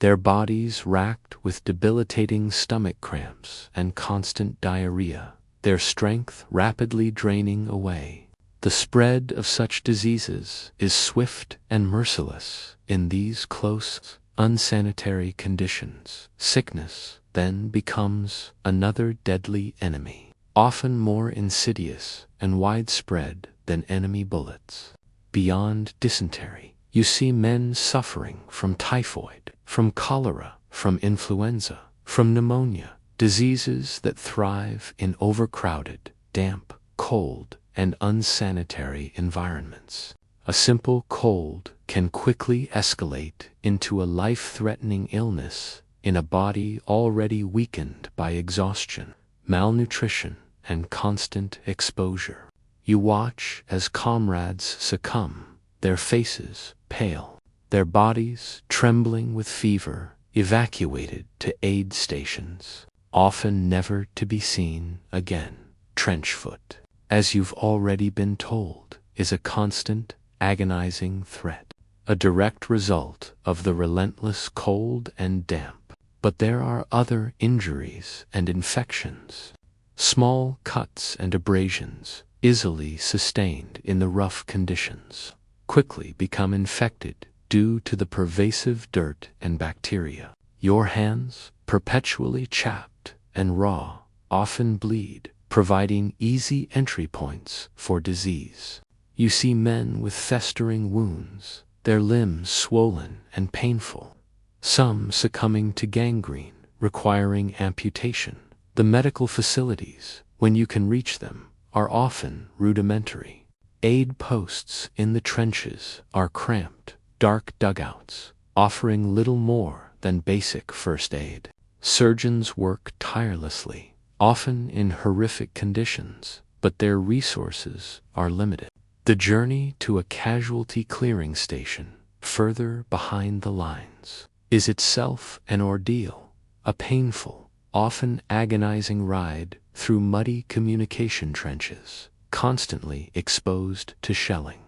their bodies racked with debilitating stomach cramps and constant diarrhea, their strength rapidly draining away. The spread of such diseases is swift and merciless in these close, unsanitary conditions. Sickness then becomes another deadly enemy, often more insidious and widespread than enemy bullets. Beyond dysentery, you see men suffering from typhoid, from cholera, from influenza, from pneumonia, diseases that thrive in overcrowded, damp, cold, and unsanitary environments. A simple cold can quickly escalate into a life-threatening illness in a body already weakened by exhaustion, malnutrition, and constant exposure. You watch as comrades succumb, their faces pale, their bodies trembling with fever, evacuated to aid stations, often never to be seen again. Trench foot, as you've already been told, is a constant, agonizing threat, a direct result of the relentless cold and damp. But there are other injuries and infections. Small cuts and abrasions, easily sustained in the rough conditions, quickly become infected due to the pervasive dirt and bacteria. Your hands, perpetually chapped and raw, often bleed, providing easy entry points for disease. You see men with festering wounds, their limbs swollen and painful, some succumbing to gangrene, requiring amputation. The medical facilities, when you can reach them, are often rudimentary. Aid posts in the trenches are cramped, dark dugouts, offering little more than basic first aid. Surgeons work tirelessly, often in horrific conditions, but their resources are limited. The journey to a casualty clearing station, further behind the lines, is itself an ordeal, a painful, often agonizing ride through muddy communication trenches, constantly exposed to shelling.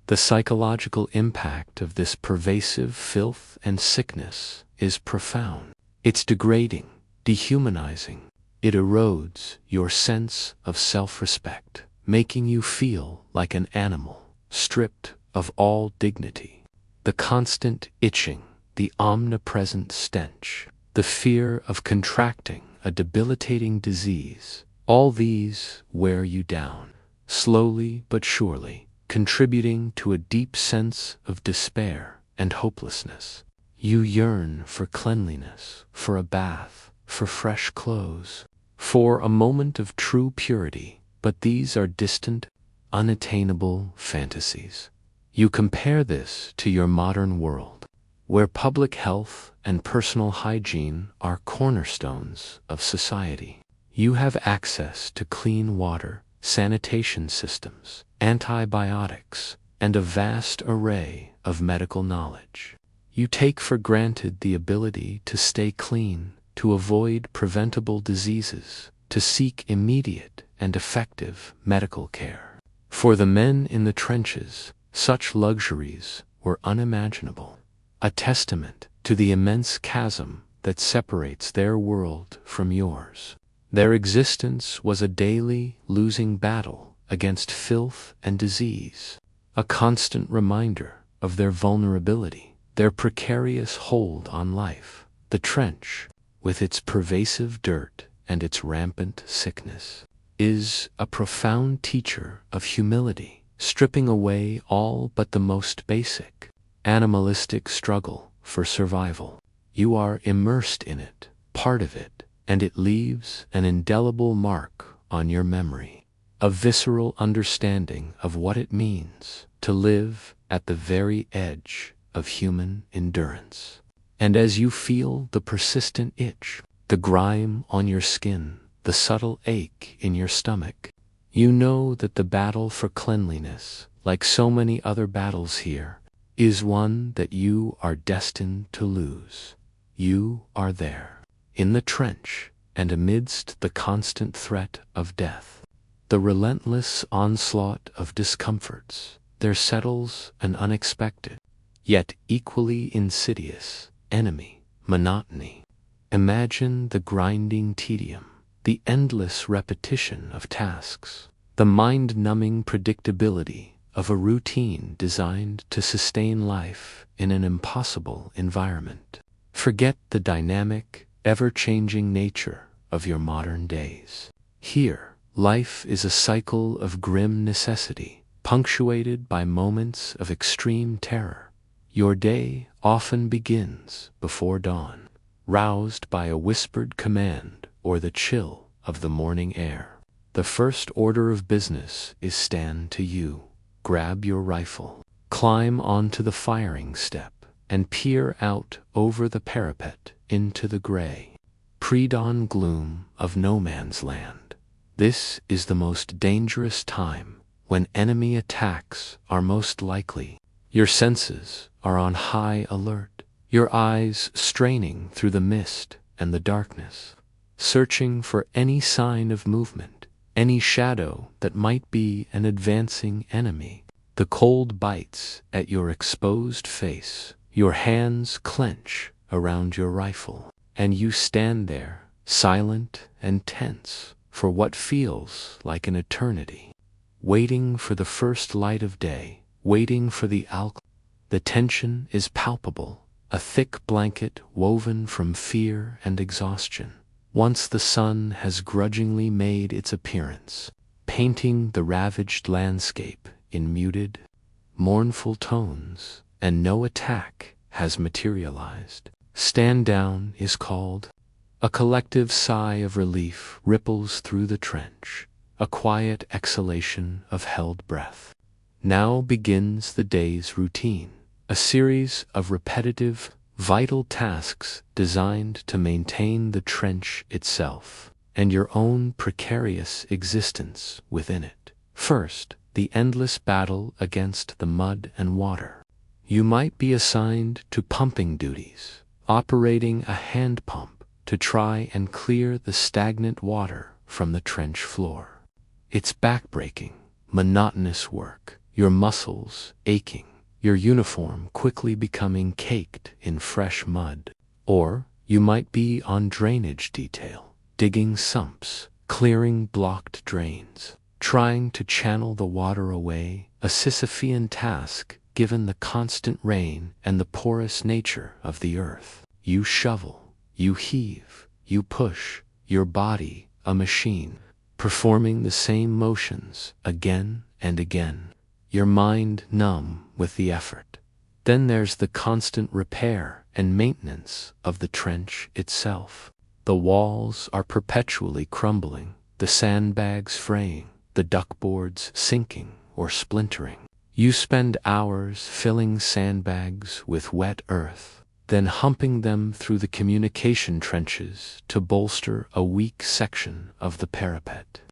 The psychological impact of this pervasive filth and sickness is profound. It's degrading, dehumanizing. It erodes your sense of self-respect, making you feel like an animal, stripped of all dignity. The constant itching, the omnipresent stench, the fear of contracting a debilitating disease, all these wear you down, slowly but surely, contributing to a deep sense of despair and hopelessness. You yearn for cleanliness, for a bath, for fresh clothes, for a moment of true purity, but these are distant, unattainable fantasies. You compare this to your modern world, where public health and personal hygiene are cornerstones of society. You have access to clean water, sanitation systems, antibiotics, and a vast array of medical knowledge. You take for granted the ability to stay clean, to avoid preventable diseases, to seek immediate and effective medical care. For the men in the trenches, such luxuries were unimaginable, a testament to the immense chasm that separates their world from yours. Their existence was a daily, losing battle against filth and disease, a constant reminder of their vulnerability, their precarious hold on life. The trench, with its pervasive dirt and its rampant sickness, is a profound teacher of humility, stripping away all but the most basic, animalistic struggle for survival. You are immersed in it, part of it, and it leaves an indelible mark on your memory, a visceral understanding of what it means to live at the very edge of human endurance. And as you feel the persistent itch, the grime on your skin, the subtle ache in your stomach, you know that the battle for cleanliness, like so many other battles here, is one that you are destined to lose. You are there, in the trench, and amidst the constant threat of death, the relentless onslaught of discomforts, there settles an unexpected, yet equally insidious, enemy: monotony. Imagine the grinding tedium, the endless repetition of tasks, the mind-numbing predictability of a routine designed to sustain life in an impossible environment. Forget the dynamic, ever-changing nature of your modern days. Here, life is a cycle of grim necessity, punctuated by moments of extreme terror. Your day often begins before dawn, roused by a whispered command or the chill of the morning air. The first order of business is stand to you. Grab your rifle, climb onto the firing step, and peer out over the parapet into the gray, pre-dawn gloom of no man's land. This is the most dangerous time, when enemy attacks are most likely. Your senses are on high alert, your eyes straining through the mist and the darkness, searching for any sign of movement, any shadow that might be an advancing enemy. The cold bites at your exposed face, your hands clench around your rifle, and you stand there, silent and tense, for what feels like an eternity, waiting for the first light of day, waiting for the alk. The tension is palpable, a thick blanket woven from fear and exhaustion. Once the sun has grudgingly made its appearance, painting the ravaged landscape in muted, mournful tones, and no attack has materialized, stand down is called. A collective sigh of relief ripples through the trench, a quiet exhalation of held breath. Now begins the day's routine, a series of repetitive, vital tasks designed to maintain the trench itself and your own precarious existence within it. First, the endless battle against the mud and water. You might be assigned to pumping duties, operating a hand pump to try and clear the stagnant water from the trench floor. It's backbreaking, monotonous work, your muscles aching, your uniform quickly becoming caked in fresh mud. Or you might be on drainage detail, digging sumps, clearing blocked drains, trying to channel the water away, a Sisyphean task given the constant rain and the porous nature of the earth. You shovel, you heave, you push, your body a machine, performing the same motions again and again, your mind numb with the effort. Then there's the constant repair and maintenance of the trench itself. The walls are perpetually crumbling, the sandbags fraying, the duckboards sinking or splintering. You spend hours filling sandbags with wet earth, then humping them through the communication trenches to bolster a weak section of the parapet.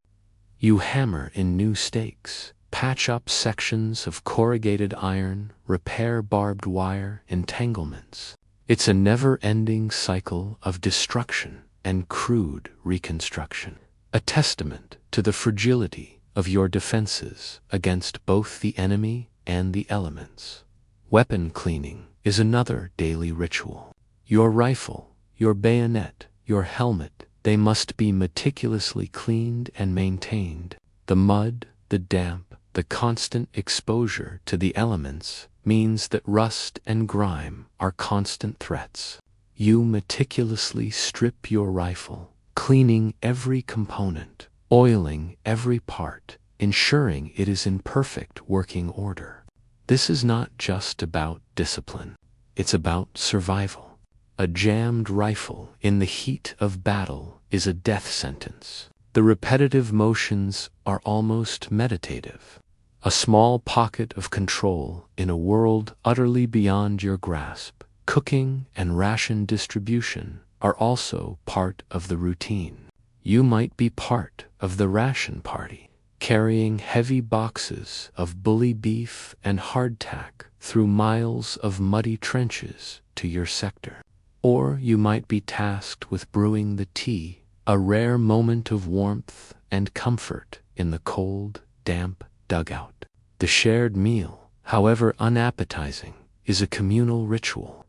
You hammer in new stakes, patch up sections of corrugated iron, repair barbed wire entanglements. It's a never-ending cycle of destruction and crude reconstruction, a testament to the fragility of your defenses against both the enemy and the elements. Weapon cleaning is another daily ritual. Your rifle, your bayonet, your helmet, They must be meticulously cleaned and maintained. The mud, the damp, the constant exposure to the elements means that rust and grime are constant threats. You meticulously strip your rifle, cleaning every component, oiling every part, ensuring it is in perfect working order. This is not just about discipline. It's about survival. A jammed rifle in the heat of battle is a death sentence. The repetitive motions are almost meditative. A small pocket of control in a world utterly beyond your grasp. Cooking and ration distribution are also part of the routine. You might be part of the ration party, carrying heavy boxes of bully beef and hardtack through miles of muddy trenches to your sector. Or you might be tasked with brewing the tea, a rare moment of warmth and comfort in the cold, damp dugout. The shared meal, however unappetizing, is a communal ritual,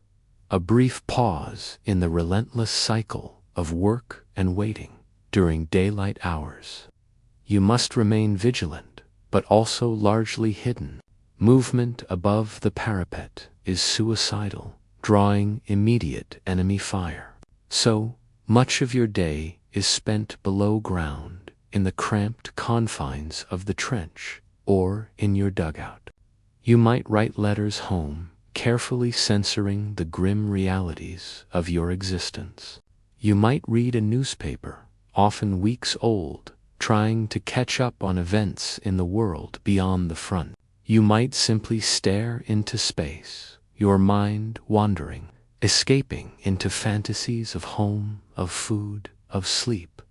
a brief pause in the relentless cycle of work and waiting during daylight hours. You must remain vigilant, but also largely hidden. Movement above the parapet is suicidal, drawing immediate enemy fire. So, much of your day is spent below ground, in the cramped confines of the trench, or in your dugout. You might write letters home, carefully censoring the grim realities of your existence. You might read a newspaper, often weeks old, trying to catch up on events in the world beyond the front. You might simply stare into space, your mind wandering, escaping into fantasies of home, of food, of sleep.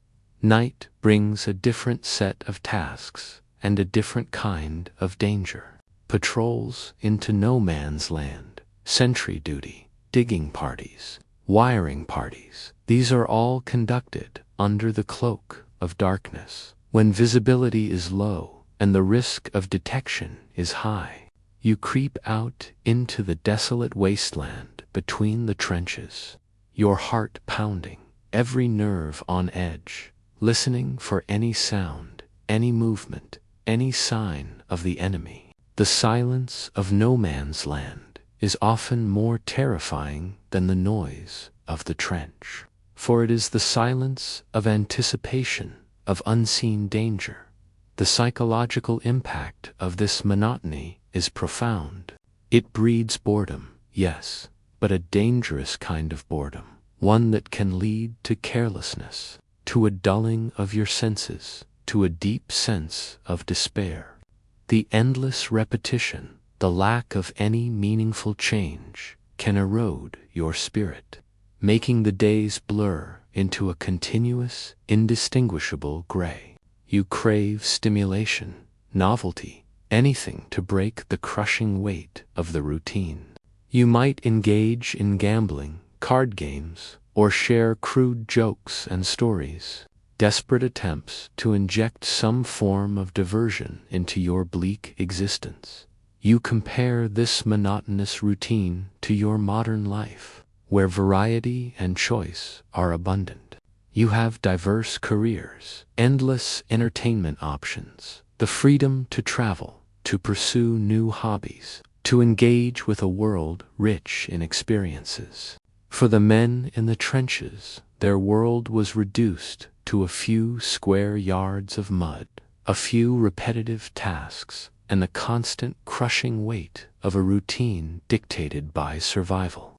Night brings a different set of tasks and a different kind of danger. Patrols into no man's land, sentry duty, digging parties, wiring parties. These are all conducted under the cloak of darkness. When visibility is low and the risk of detection is high, you creep out into the desolate wasteland between the trenches, your heart pounding, every nerve on edge, listening for any sound, any movement, any sign of the enemy. The silence of no man's land is often more terrifying than the noise of the trench, for it is the silence of anticipation, of unseen danger. The psychological impact of this monotony is profound. It breeds boredom, yes, but a dangerous kind of boredom, one that can lead to carelessness, to a dulling of your senses, to a deep sense of despair. The endless repetition, the lack of any meaningful change, can erode your spirit, making the days blur into a continuous, indistinguishable gray. You crave stimulation, novelty, anything to break the crushing weight of the routine. You might engage in gambling, card games, or share crude jokes and stories, desperate attempts to inject some form of diversion into your bleak existence. You compare this monotonous routine to your modern life, where variety and choice are abundant. You have diverse careers, endless entertainment options, the freedom to travel, to pursue new hobbies, to engage with a world rich in experiences. For the men in the trenches, their world was reduced to a few square yards of mud, a few repetitive tasks, and the constant crushing weight of a routine dictated by survival.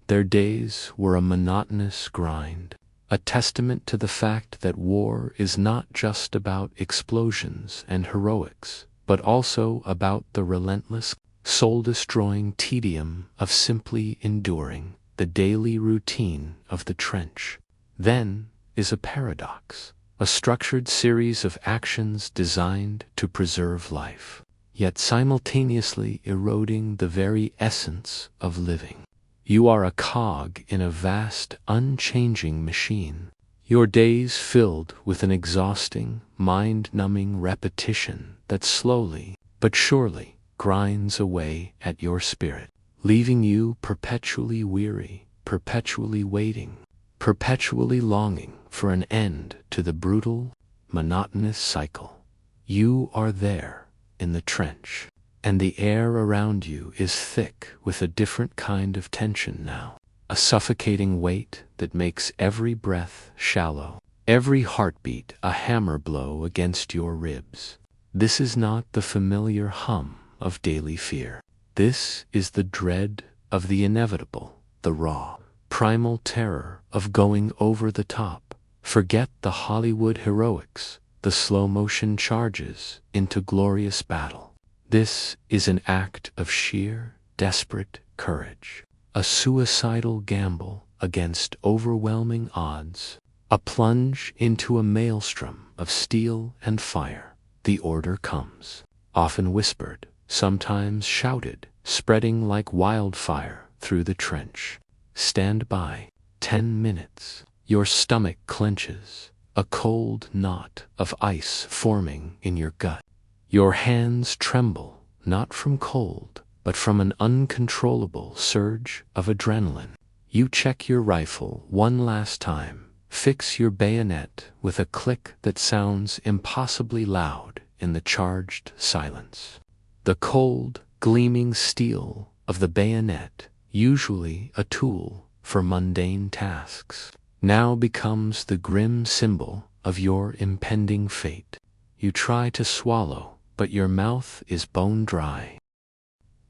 Their days were a monotonous grind, a testament to the fact that war is not just about explosions and heroics, but also about the relentless, soul-destroying tedium of simply enduring the daily routine of the trench. Then is a paradox, a structured series of actions designed to preserve life, yet simultaneously eroding the very essence of living. You are a cog in a vast, unchanging machine, your days filled with an exhausting, mind-numbing repetition that slowly but surely grinds away at your spirit, leaving you perpetually weary, perpetually waiting, perpetually longing for an end to the brutal, monotonous cycle. You are there, in the trench, and the air around you is thick with a different kind of tension now. A suffocating weight that makes every breath shallow, every heartbeat a hammer blow against your ribs. This is not the familiar hum of daily fear. This is the dread of the inevitable, the raw, primal terror of going over the top. Forget the Hollywood heroics, the slow-motion charges into glorious battle. This is an act of sheer, desperate courage. A suicidal gamble against overwhelming odds. A plunge into a maelstrom of steel and fire. The order comes, often whispered, sometimes shouted, spreading like wildfire through the trench. Stand by. 10 minutes. Your stomach clenches, a cold knot of ice forming in your gut. Your hands tremble, not from cold, but from an uncontrollable surge of adrenaline. You check your rifle one last time, fix your bayonet with a click that sounds impossibly loud in the charged silence. The cold, gleaming steel of the bayonet, usually a tool for mundane tasks, now becomes the grim symbol of your impending fate. You try to swallow, but your mouth is bone dry.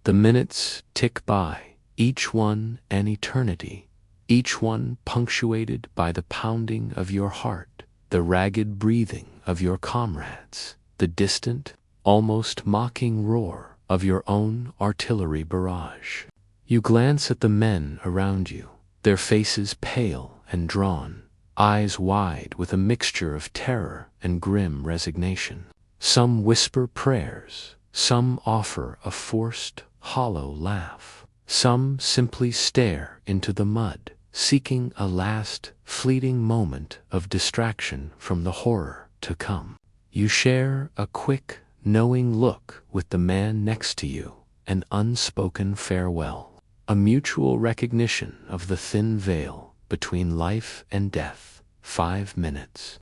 The minutes tick by, each one an eternity, each one punctuated by the pounding of your heart, the ragged breathing of your comrades, the distant, almost mocking roar of your own artillery barrage. You glance at the men around you, their faces pale and drawn, eyes wide with a mixture of terror and grim resignation. Some whisper prayers, some offer a forced, hollow laugh. Some simply stare into the mud, seeking a last, fleeting moment of distraction from the horror to come. You share a quick, knowing look with the man next to you, an unspoken farewell, a mutual recognition of the thin veil between life and death. 5 minutes.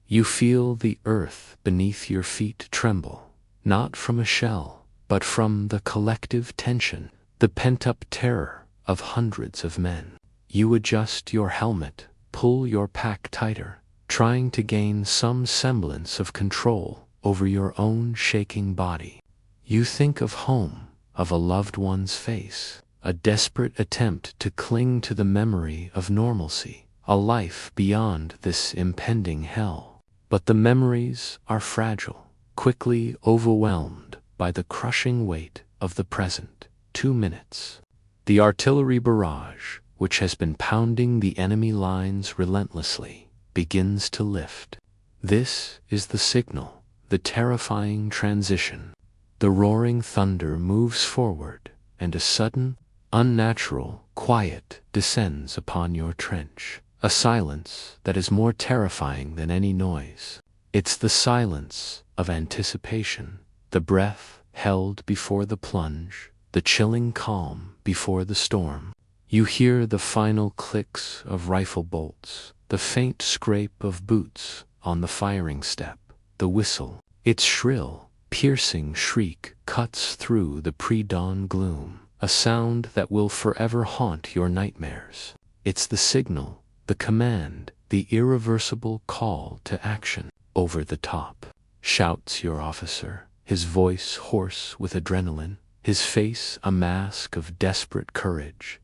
You feel the earth beneath your feet tremble, not from a shell, but from the collective tension, the pent-up terror of hundreds of men. You adjust your helmet, pull your pack tighter, trying to gain some semblance of control over your own shaking body. You think of home, of a loved one's face, a desperate attempt to cling to the memory of normalcy, a life beyond this impending hell. But the memories are fragile, quickly overwhelmed by the crushing weight of the present. 2 minutes. The artillery barrage, which has been pounding the enemy lines relentlessly, begins to lift. This is the signal, the terrifying transition. The roaring thunder moves forward, and a sudden, unnatural quiet descends upon your trench. A silence that is more terrifying than any noise. It's the silence of anticipation, the breath held before the plunge, the chilling calm before the storm. You hear the final clicks of rifle bolts, the faint scrape of boots on the firing step, the whistle. Its shrill, piercing shriek cuts through the pre-dawn gloom, a sound that will forever haunt your nightmares. It's the signal, the command, the irreversible call to action. Over the top, shouts your officer, his voice hoarse with adrenaline, his face a mask of desperate courage.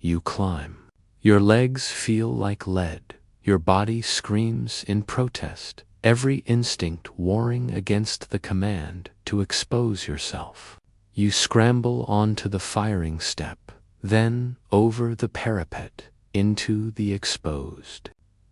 You climb. Your legs feel like lead, your body screams in protest, every instinct warring against the command to expose yourself. You scramble onto the firing step, then over the parapet, into the exposed,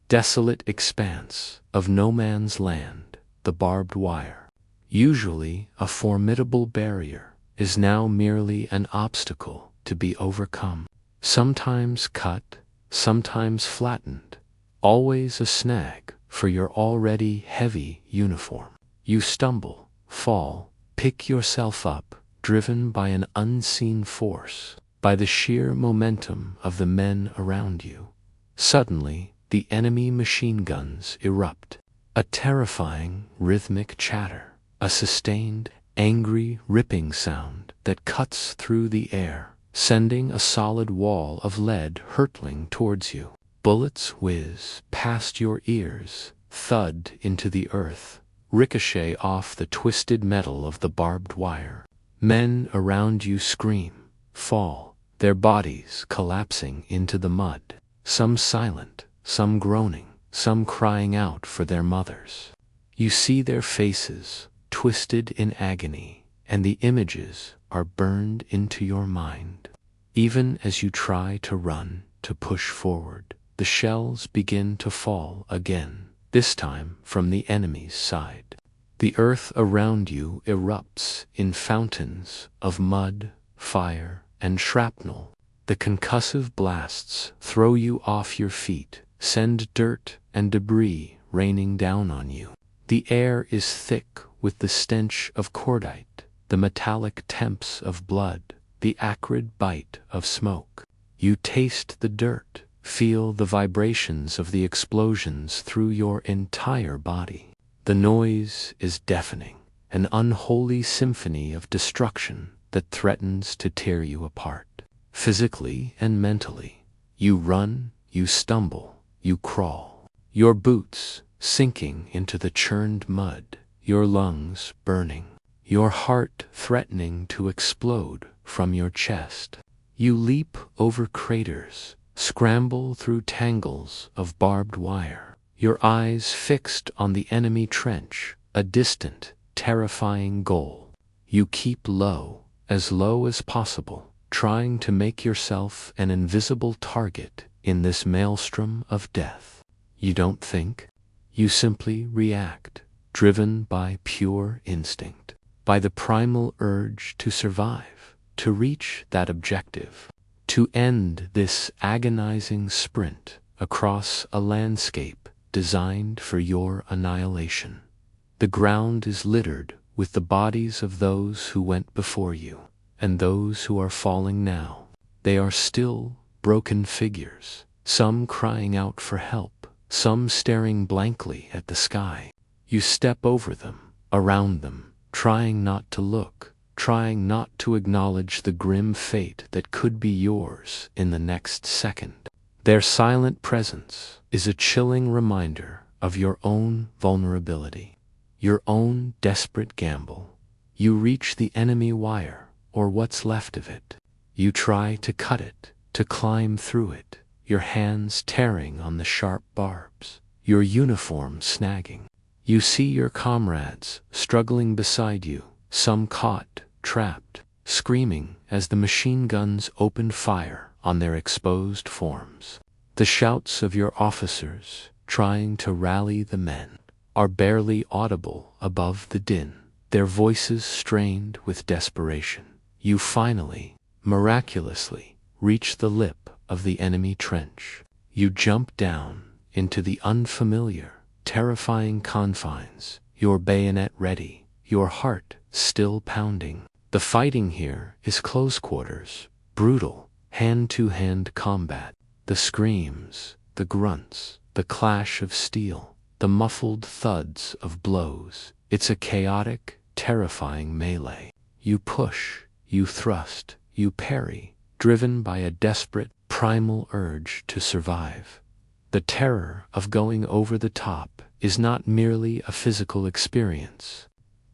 desolate expanse of no man's land. The barbed wire, usually a formidable barrier, is now merely an obstacle to be overcome. Sometimes cut, sometimes flattened, always a snag for your already heavy uniform. You stumble, fall, pick yourself up, driven by an unseen force, by the sheer momentum of the men around you. Suddenly, the enemy machine guns erupt. A terrifying, rhythmic chatter, a sustained, angry, ripping sound that cuts through the air, sending a solid wall of lead hurtling towards you. Bullets whiz past your ears, thud into the earth, ricochet off the twisted metal of the barbed wire. Men around you scream, fall, their bodies collapsing into the mud, some silent, some groaning, some crying out for their mothers. You see their faces, twisted in agony, and the images are burned into your mind. Even as you try to run, to push forward, the shells begin to fall again, this time from the enemy's side. The earth around you erupts in fountains of mud, fire, and shrapnel. The concussive blasts throw you off your feet, send dirt and debris raining down on you. The air is thick with the stench of cordite, the metallic temps of blood, the acrid bite of smoke. You taste the dirt, feel the vibrations of the explosions through your entire body. The noise is deafening, an unholy symphony of destruction that threatens to tear you apart. Physically and mentally, you run, you stumble, you crawl. Your boots sinking into the churned mud, your lungs burning, your heart threatening to explode from your chest. You leap over craters, scramble through tangles of barbed wire, your eyes fixed on the enemy trench, a distant, terrifying goal. You keep low as possible, trying to make yourself an invisible target in this maelstrom of death. You don't think, you simply react, driven by pure instinct, by the primal urge to survive, to reach that objective, to end this agonizing sprint across a landscape designed for your annihilation. The ground is littered with the bodies of those who went before you, and those who are falling now. They are still broken figures, some crying out for help, some staring blankly at the sky. You step over them, around them, trying not to look, trying not to acknowledge the grim fate that could be yours in the next second. Their silent presence is a chilling reminder of your own vulnerability, your own desperate gamble. You reach the enemy wire, or what's left of it. You try to cut it, to climb through it, your hands tearing on the sharp barbs, your uniform snagging. You see your comrades struggling beside you, some caught, trapped, screaming as the machine guns open fire on their exposed forms. The shouts of your officers, trying to rally the men, are barely audible above the din, their voices strained with desperation. You finally, miraculously, reach the lip of the enemy trench. You jump down into the unfamiliar, terrifying confines, your bayonet ready, your heart still pounding. The fighting here is close quarters, brutal, hand-to-hand combat. The screams, the grunts, the clash of steel, the muffled thuds of blows. It's a chaotic, terrifying melee. You push, you thrust, you parry, driven by a desperate, primal urge to survive. The terror of going over the top is not merely a physical experience.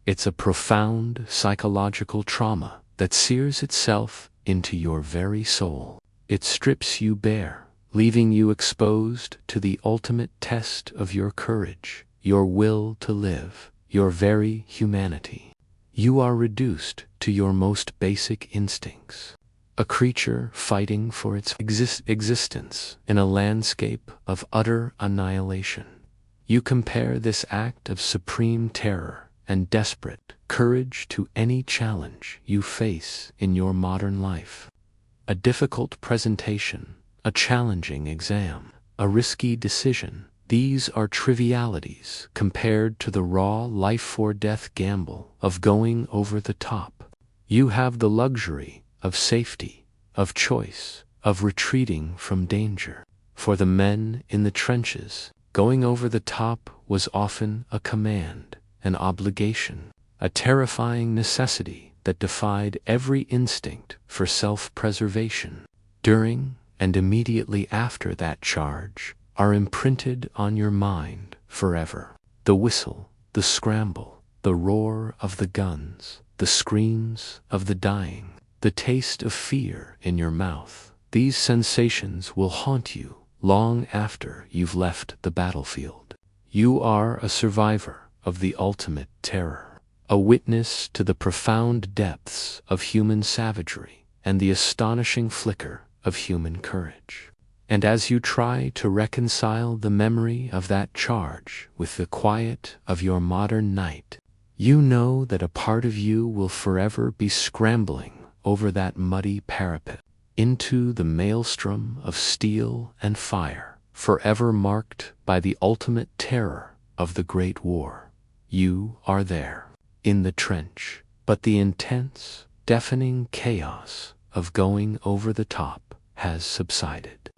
It's a profound psychological trauma that sears itself into your very soul. It strips you bare, leaving you exposed to the ultimate test of your courage, your will to live, your very humanity. You are reduced to your most basic instincts, a creature fighting for its existence in a landscape of utter annihilation. You compare this act of supreme terror and desperate courage to any challenge you face in your modern life. A difficult presentation, a challenging exam, a risky decision. These are trivialities compared to the raw life-or-death gamble of going over the top. You have the luxury of safety, of choice, of retreating from danger. For the men in the trenches, going over the top was often a command, an obligation, a terrifying necessity that defied every instinct for self-preservation. During and immediately after that charge are imprinted on your mind forever. The whistle, the scramble, the roar of the guns, the screams of the dying, the taste of fear in your mouth. These sensations will haunt you long after you've left the battlefield. You are a survivor of the ultimate terror, a witness to the profound depths of human savagery and the astonishing flicker of human courage. And as you try to reconcile the memory of that charge with the quiet of your modern night, you know that a part of you will forever be scrambling over that muddy parapet into the maelstrom of steel and fire, forever marked by the ultimate terror of the Great War. You are there, in the trench, but the intense, deafening chaos of going over the top has subsided.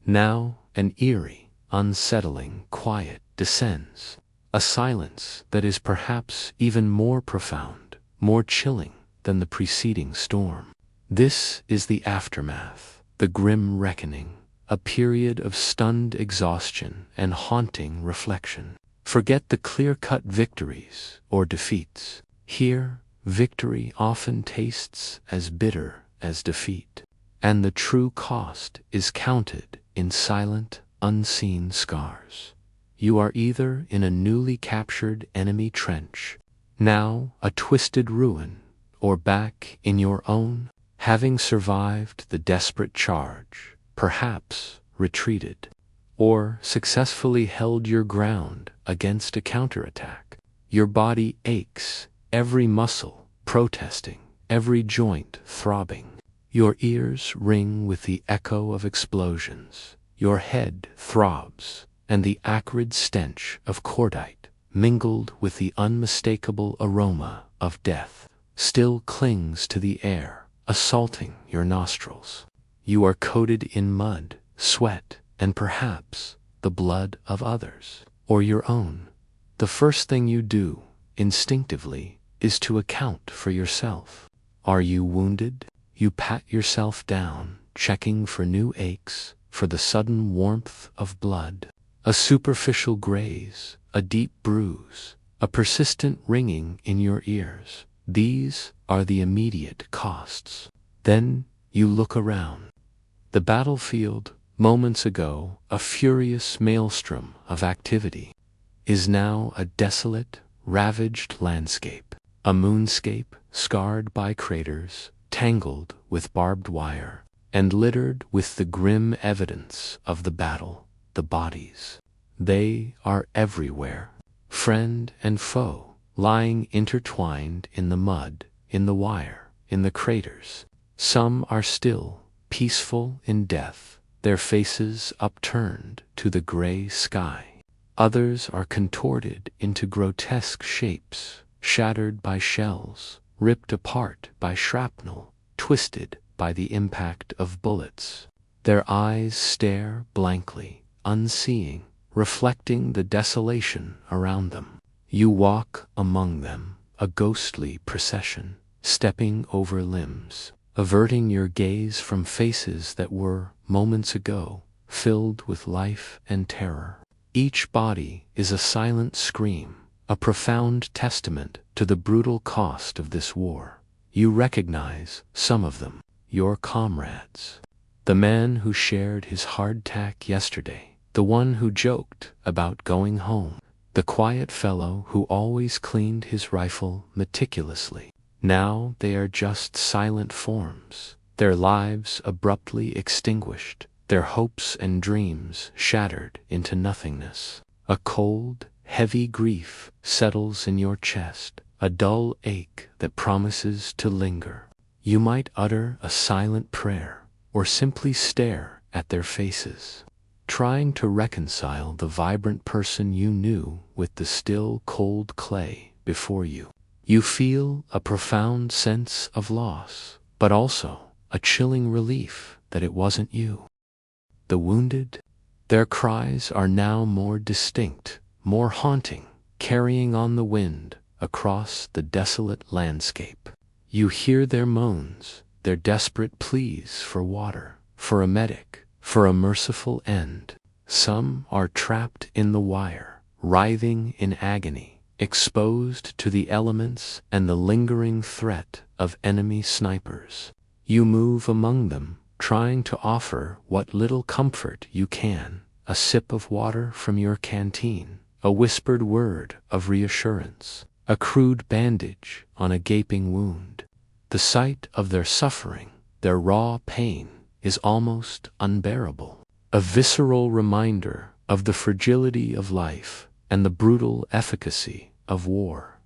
Now an eerie, unsettling quiet descends, a silence that is perhaps even more profound, more chilling than the preceding storm. This is the aftermath, the grim reckoning, a period of stunned exhaustion and haunting reflection. Forget the clear-cut victories or defeats. Here, victory often tastes as bitter as defeat, and the true cost is counted in silent, unseen scars. You are either in a newly captured enemy trench, now a twisted ruin, or back in your own, having survived the desperate charge, perhaps retreated, or successfully held your ground against a counterattack. Your body aches, every muscle protesting, every joint throbbing. Your ears ring with the echo of explosions. Your head throbs, and the acrid stench of cordite, mingled with the unmistakable aroma of death, still clings to the air, assaulting your nostrils. You are coated in mud, sweat, and perhaps the blood of others, or your own. The first thing you do, instinctively, is to account for yourself. Are you wounded? You pat yourself down, checking for new aches, for the sudden warmth of blood. A superficial graze, a deep bruise, a persistent ringing in your ears. These are the immediate costs. Then you look around. The battlefield, moments ago a furious maelstrom of activity, is now a desolate, ravaged landscape, a moonscape scarred by craters, tangled with barbed wire, and littered with the grim evidence of the battle, the bodies. They are everywhere, friend and foe, lying intertwined in the mud, in the wire, in the craters. Some are still, peaceful in death, their faces upturned to the gray sky. Others are contorted into grotesque shapes, shattered by shells, ripped apart by shrapnel, twisted by the impact of bullets. Their eyes stare blankly, unseeing, reflecting the desolation around them. You walk among them, a ghostly procession, stepping over limbs, averting your gaze from faces that were, moments ago, filled with life and terror. Each body is a silent scream, a profound testament to the brutal cost of this war. You recognize some of them, your comrades. The man who shared his hardtack yesterday, the one who joked about going home, the quiet fellow who always cleaned his rifle meticulously. Now they are just silent forms, their lives abruptly extinguished, their hopes and dreams shattered into nothingness. A cold, heavy grief settles in your chest, a dull ache that promises to linger. You might utter a silent prayer, or simply stare at their faces, trying to reconcile the vibrant person you knew with the still cold clay before you. You feel a profound sense of loss, but also a chilling relief that it wasn't you. The wounded, Their cries are now more distinct, more haunting, carrying on the wind across the desolate landscape. You hear their moans, their desperate pleas for water, for a medic, for a merciful end. Some are trapped in the wire, writhing in agony, exposed to the elements and the lingering threat of enemy snipers. You move among them, trying to offer what little comfort you can, a sip of water from your canteen, a whispered word of reassurance, a crude bandage on a gaping wound. The sight of their suffering, their raw pain, is almost unbearable. A visceral reminder of the fragility of life and the brutal efficacy of war.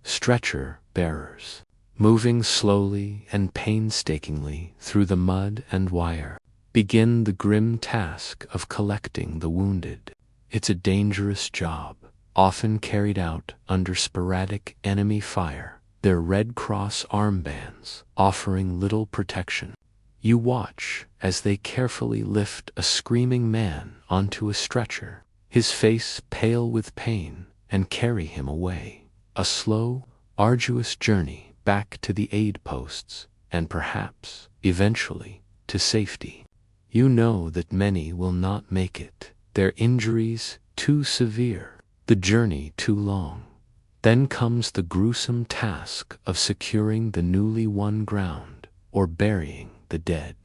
Stretcher bearers, moving slowly and painstakingly through the mud and wire, begin the grim task of collecting the wounded. It's a dangerous job, often carried out under sporadic enemy fire, their Red Cross armbands offering little protection. You watch as they carefully lift a screaming man onto a stretcher, his face pale with pain, and carry him away. A slow, arduous journey back to the aid posts, and perhaps, eventually, to safety. You know that many will not make it, their injuries too severe, the journey too long. Then comes the gruesome task of securing the newly won ground, or burying the dead.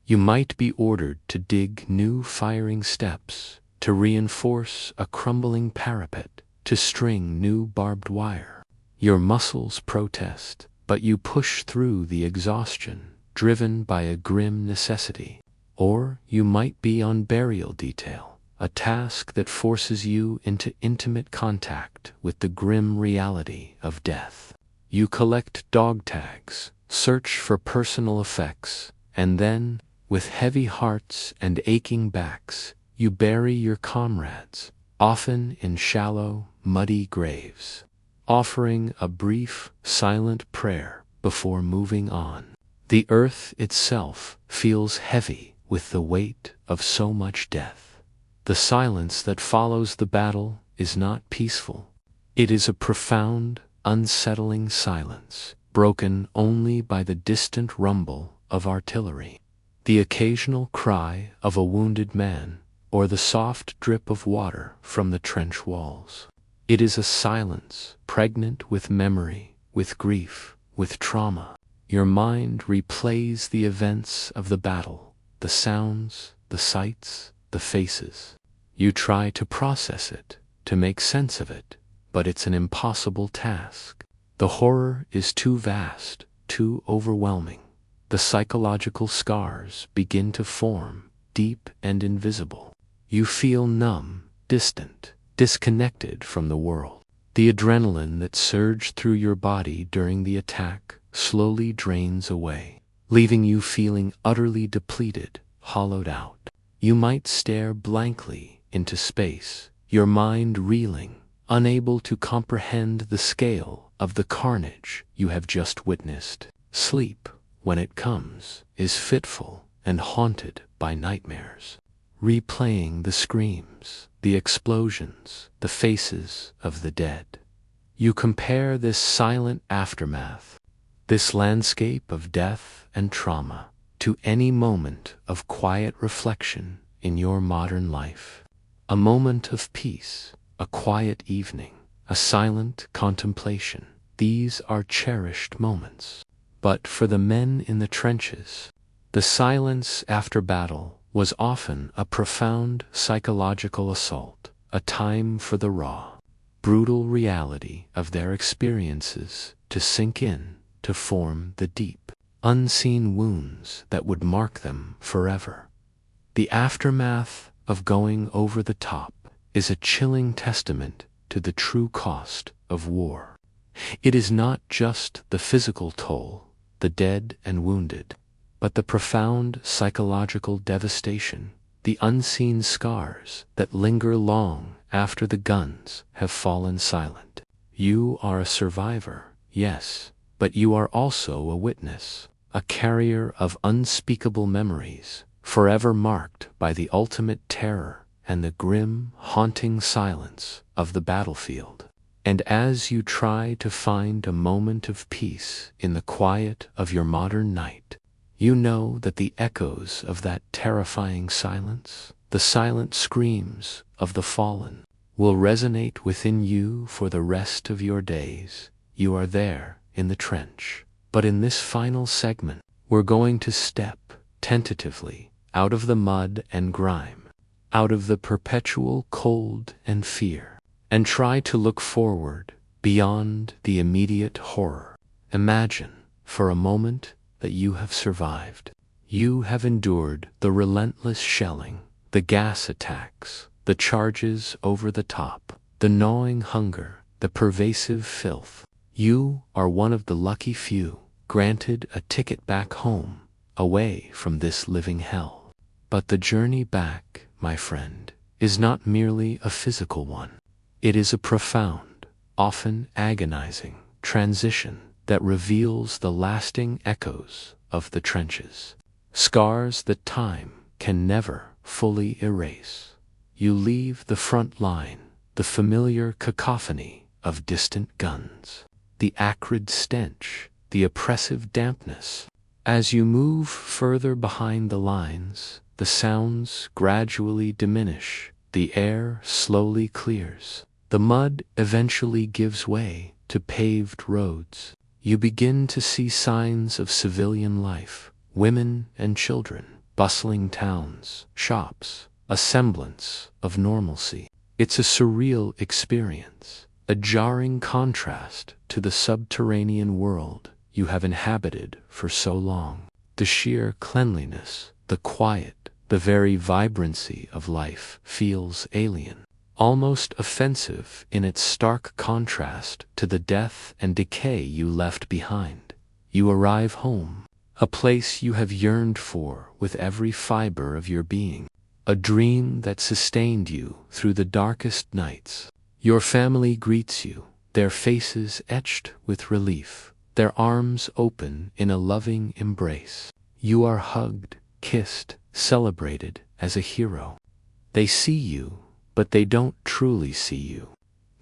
You might be ordered to dig new firing steps, to reinforce a crumbling parapet, to string new barbed wire. Your muscles protest, but you push through the exhaustion, driven by a grim necessity. Or you might be on burial detail, a task that forces you into intimate contact with the grim reality of death. You collect dog tags, search for personal effects, and then, with heavy hearts and aching backs, you bury your comrades, often in shallow, muddy graves, offering a brief, silent prayer before moving on. The earth itself feels heavy with the weight of so much death. The silence that follows the battle is not peaceful. It is a profound, unsettling silence, broken only by the distant rumble of artillery, the occasional cry of a wounded man, or the soft drip of water from the trench walls. It is a silence pregnant with memory, with grief, with trauma. Your mind replays the events of the battle, the sounds, the sights, the faces. You try to process it, to make sense of it, but it's an impossible task. The horror is too vast, too overwhelming. The psychological scars begin to form, deep and invisible. You feel numb, distant, disconnected from the world. The adrenaline that surged through your body during the attack slowly drains away, leaving you feeling utterly depleted, hollowed out. You might stare blankly into space, your mind reeling, unable to comprehend the scale of the carnage you have just witnessed. Sleep, when it comes, is fitful and haunted by nightmares, replaying the screams, the explosions, the faces of the dead. You compare this silent aftermath, this landscape of death and trauma, to any moment of quiet reflection in your modern life. A moment of peace, a quiet evening, a silent contemplation. These are cherished moments. But for the men in the trenches, the silence after battle was often a profound psychological assault, a time for the raw, brutal reality of their experiences to sink in, to form the deep, unseen wounds that would mark them forever. The aftermath of going over the top is a chilling testament to the true cost of war. It is not just the physical toll, the dead and wounded, but the profound psychological devastation, the unseen scars that linger long after the guns have fallen silent. You are a survivor, yes, but you are also a witness, a carrier of unspeakable memories, forever marked by the ultimate terror and the grim, haunting silence of the battlefield. And as you try to find a moment of peace in the quiet of your modern night, you know that the echoes of that terrifying silence, the silent screams of the fallen, will resonate within you for the rest of your days. You are there in the trench. But in this final segment, we're going to step tentatively out of the mud and grime, out of the perpetual cold and fear, and try to look forward beyond the immediate horror. Imagine for a moment that you have survived. You have endured the relentless shelling, the gas attacks, the charges over the top, the gnawing hunger, the pervasive filth. You are one of the lucky few granted a ticket back home, away from this living hell. But the journey back, my friend, is not merely a physical one. It is a profound, often agonizing transition that reveals the lasting echoes of the trenches, scars that time can never fully erase. You leave the front line, the familiar cacophony of distant guns, the acrid stench, the oppressive dampness. As you move further behind the lines, the sounds gradually diminish, the air slowly clears, the mud eventually gives way to paved roads. You begin to see signs of civilian life, women and children, bustling towns, shops, a semblance of normalcy. It's a surreal experience, a jarring contrast to the subterranean world you have inhabited for so long. The sheer cleanliness, the quiet, the very vibrancy of life feels alien, almost offensive in its stark contrast to the death and decay you left behind. You arrive home, a place you have yearned for with every fiber of your being, a dream that sustained you through the darkest nights. Your family greets you, their faces etched with relief, their arms open in a loving embrace. You are hugged, kissed, celebrated as a hero. They see you, but they don't truly see you.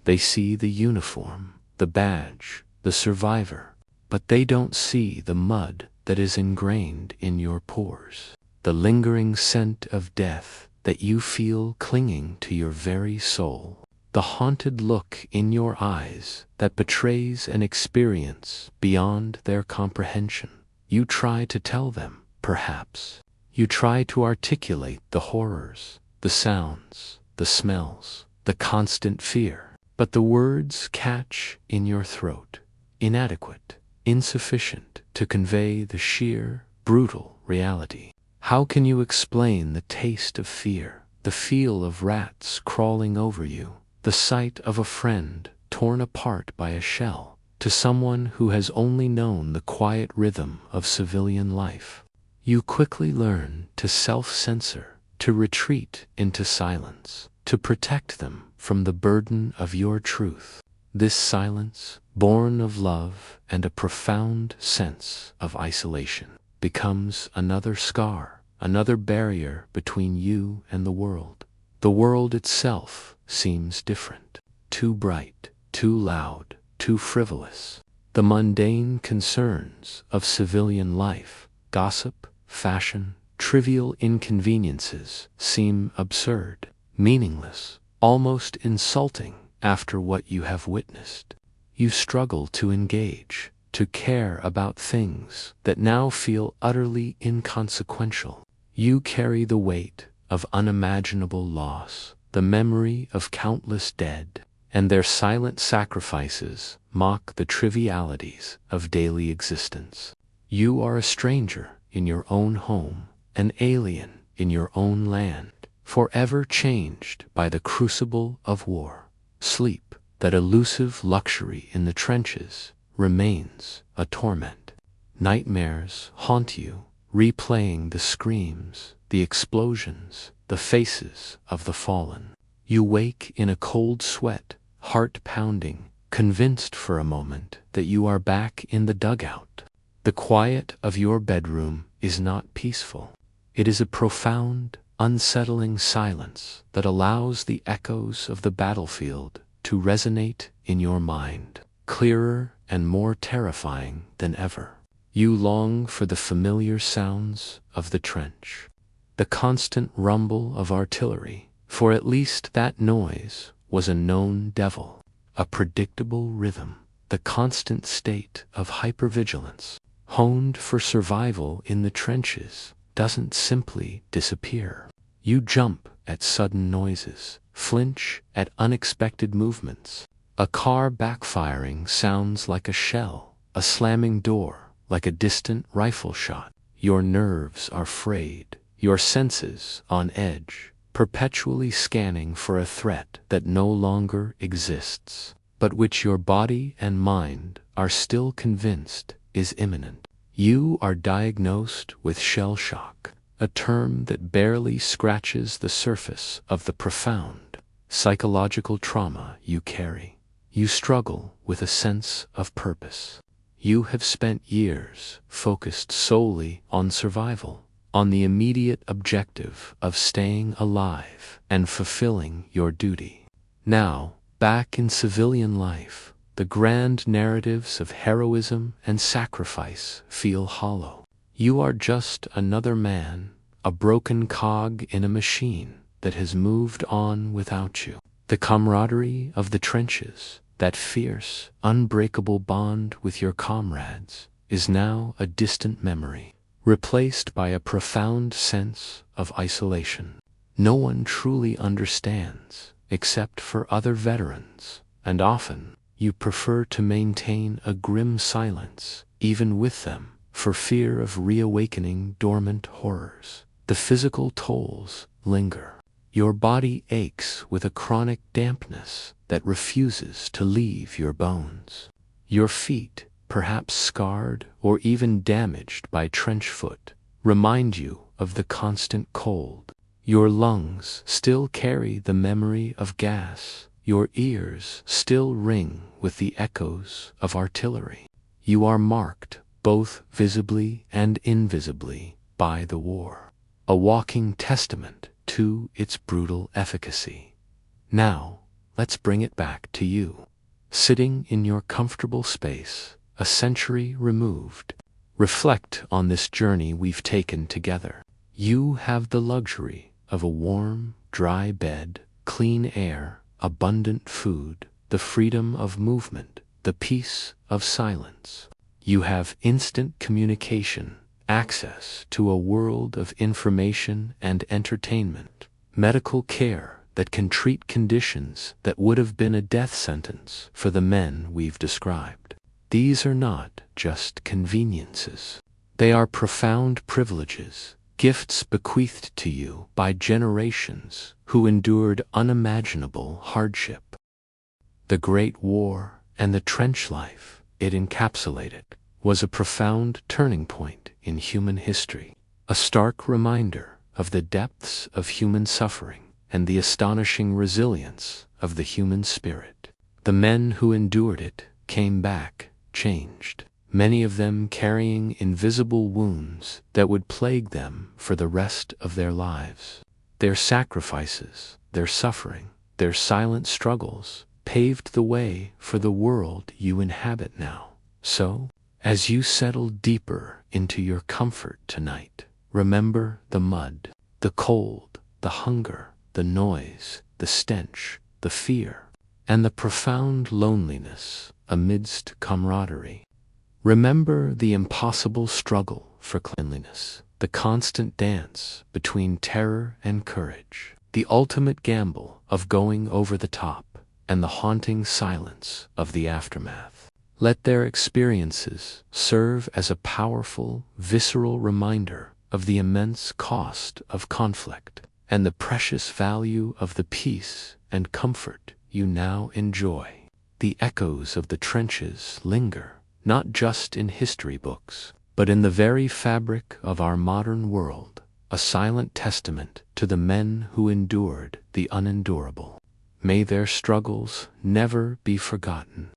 They see the uniform, the badge, the survivor, but they don't see the mud that is ingrained in your pores, the lingering scent of death that you feel clinging to your very soul, the haunted look in your eyes that betrays an experience beyond their comprehension. You try to tell them, perhaps. You try to articulate the horrors, the sounds, the smells, the constant fear, but the words catch in your throat, inadequate, insufficient to convey the sheer, brutal reality. How can you explain the taste of fear, the feel of rats crawling over you, the sight of a friend torn apart by a shell, to someone who has only known the quiet rhythm of civilian life? You quickly learn to self-censor, to retreat into silence, to protect them from the burden of your truth. This silence, born of love and a profound sense of isolation, becomes another scar, another barrier between you and the world. The world itself seems different, too bright, too loud, too frivolous. The mundane concerns of civilian life, gossip, fashion, trivial inconveniences seem absurd, meaningless, almost insulting after what you have witnessed. You struggle to engage, to care about things that now feel utterly inconsequential. You carry the weight of unimaginable loss, the memory of countless dead, and their silent sacrifices mock the trivialities of daily existence. You are a stranger in your own home, an alien in your own land, forever changed by the crucible of war. Sleep, that elusive luxury in the trenches, remains a torment. Nightmares haunt you, replaying the screams, the explosions, the faces of the fallen. You wake in a cold sweat, heart pounding, convinced for a moment that you are back in the dugout. The quiet of your bedroom is not peaceful. It is a profound, unsettling silence that allows the echoes of the battlefield to resonate in your mind, clearer and more terrifying than ever. You long for the familiar sounds of the trench, the constant rumble of artillery, for at least that noise was a known devil, a predictable rhythm, the constant state of hypervigilance, honed for survival in the trenches, doesn't simply disappear. You jump at sudden noises, flinch at unexpected movements. A car backfiring sounds like a shell, a slamming door like a distant rifle shot. Your nerves are frayed, your senses on edge, perpetually scanning for a threat that no longer exists, but which your body and mind are still convinced is imminent. You are diagnosed with shell shock, a term that barely scratches the surface of the profound psychological trauma you carry. You struggle with a sense of purpose. You have spent years focused solely on survival, on the immediate objective of staying alive and fulfilling your duty. Now, back in civilian life, the grand narratives of heroism and sacrifice feel hollow. You are just another man, a broken cog in a machine that has moved on without you. The camaraderie of the trenches, that fierce, unbreakable bond with your comrades, is now a distant memory, replaced by a profound sense of isolation. No one truly understands, except for other veterans, and often you prefer to maintain a grim silence, even with them, for fear of reawakening dormant horrors. The physical tolls linger. Your body aches with a chronic dampness that refuses to leave your bones. Your feet, perhaps scarred or even damaged by trench foot, remind you of the constant cold. Your lungs still carry the memory of gas. Your ears still ring with the echoes of artillery. You are marked, both visibly and invisibly, by the war, a walking testament to its brutal efficacy. Now, let's bring it back to you, sitting in your comfortable space, a century removed. Reflect on this journey we've taken together. You have the luxury of a warm, dry bed, clean air, abundant food, the freedom of movement, the peace of silence. You have instant communication, access to a world of information and entertainment, medical care that can treat conditions that would have been a death sentence for the men we've described. These are not just conveniences. They are profound privileges, gifts bequeathed to you by generations who endured unimaginable hardship. The Great War and the trench life it encapsulated was a profound turning point in human history, a stark reminder of the depths of human suffering and the astonishing resilience of the human spirit. The men who endured it came back changed, many of them carrying invisible wounds that would plague them for the rest of their lives. Their sacrifices, their suffering, their silent struggles paved the way for the world you inhabit now. So, as you settle deeper into your comfort tonight, remember the mud, the cold, the hunger, the noise, the stench, the fear, and the profound loneliness amidst camaraderie. Remember the impossible struggle for cleanliness, the constant dance between terror and courage, the ultimate gamble of going over the top, and the haunting silence of the aftermath. Let their experiences serve as a powerful, visceral reminder of the immense cost of conflict and the precious value of the peace and comfort you now enjoy. The echoes of the trenches linger, not just in history books, but in the very fabric of our modern world, a silent testament to the men who endured the unendurable. May their struggles never be forgotten.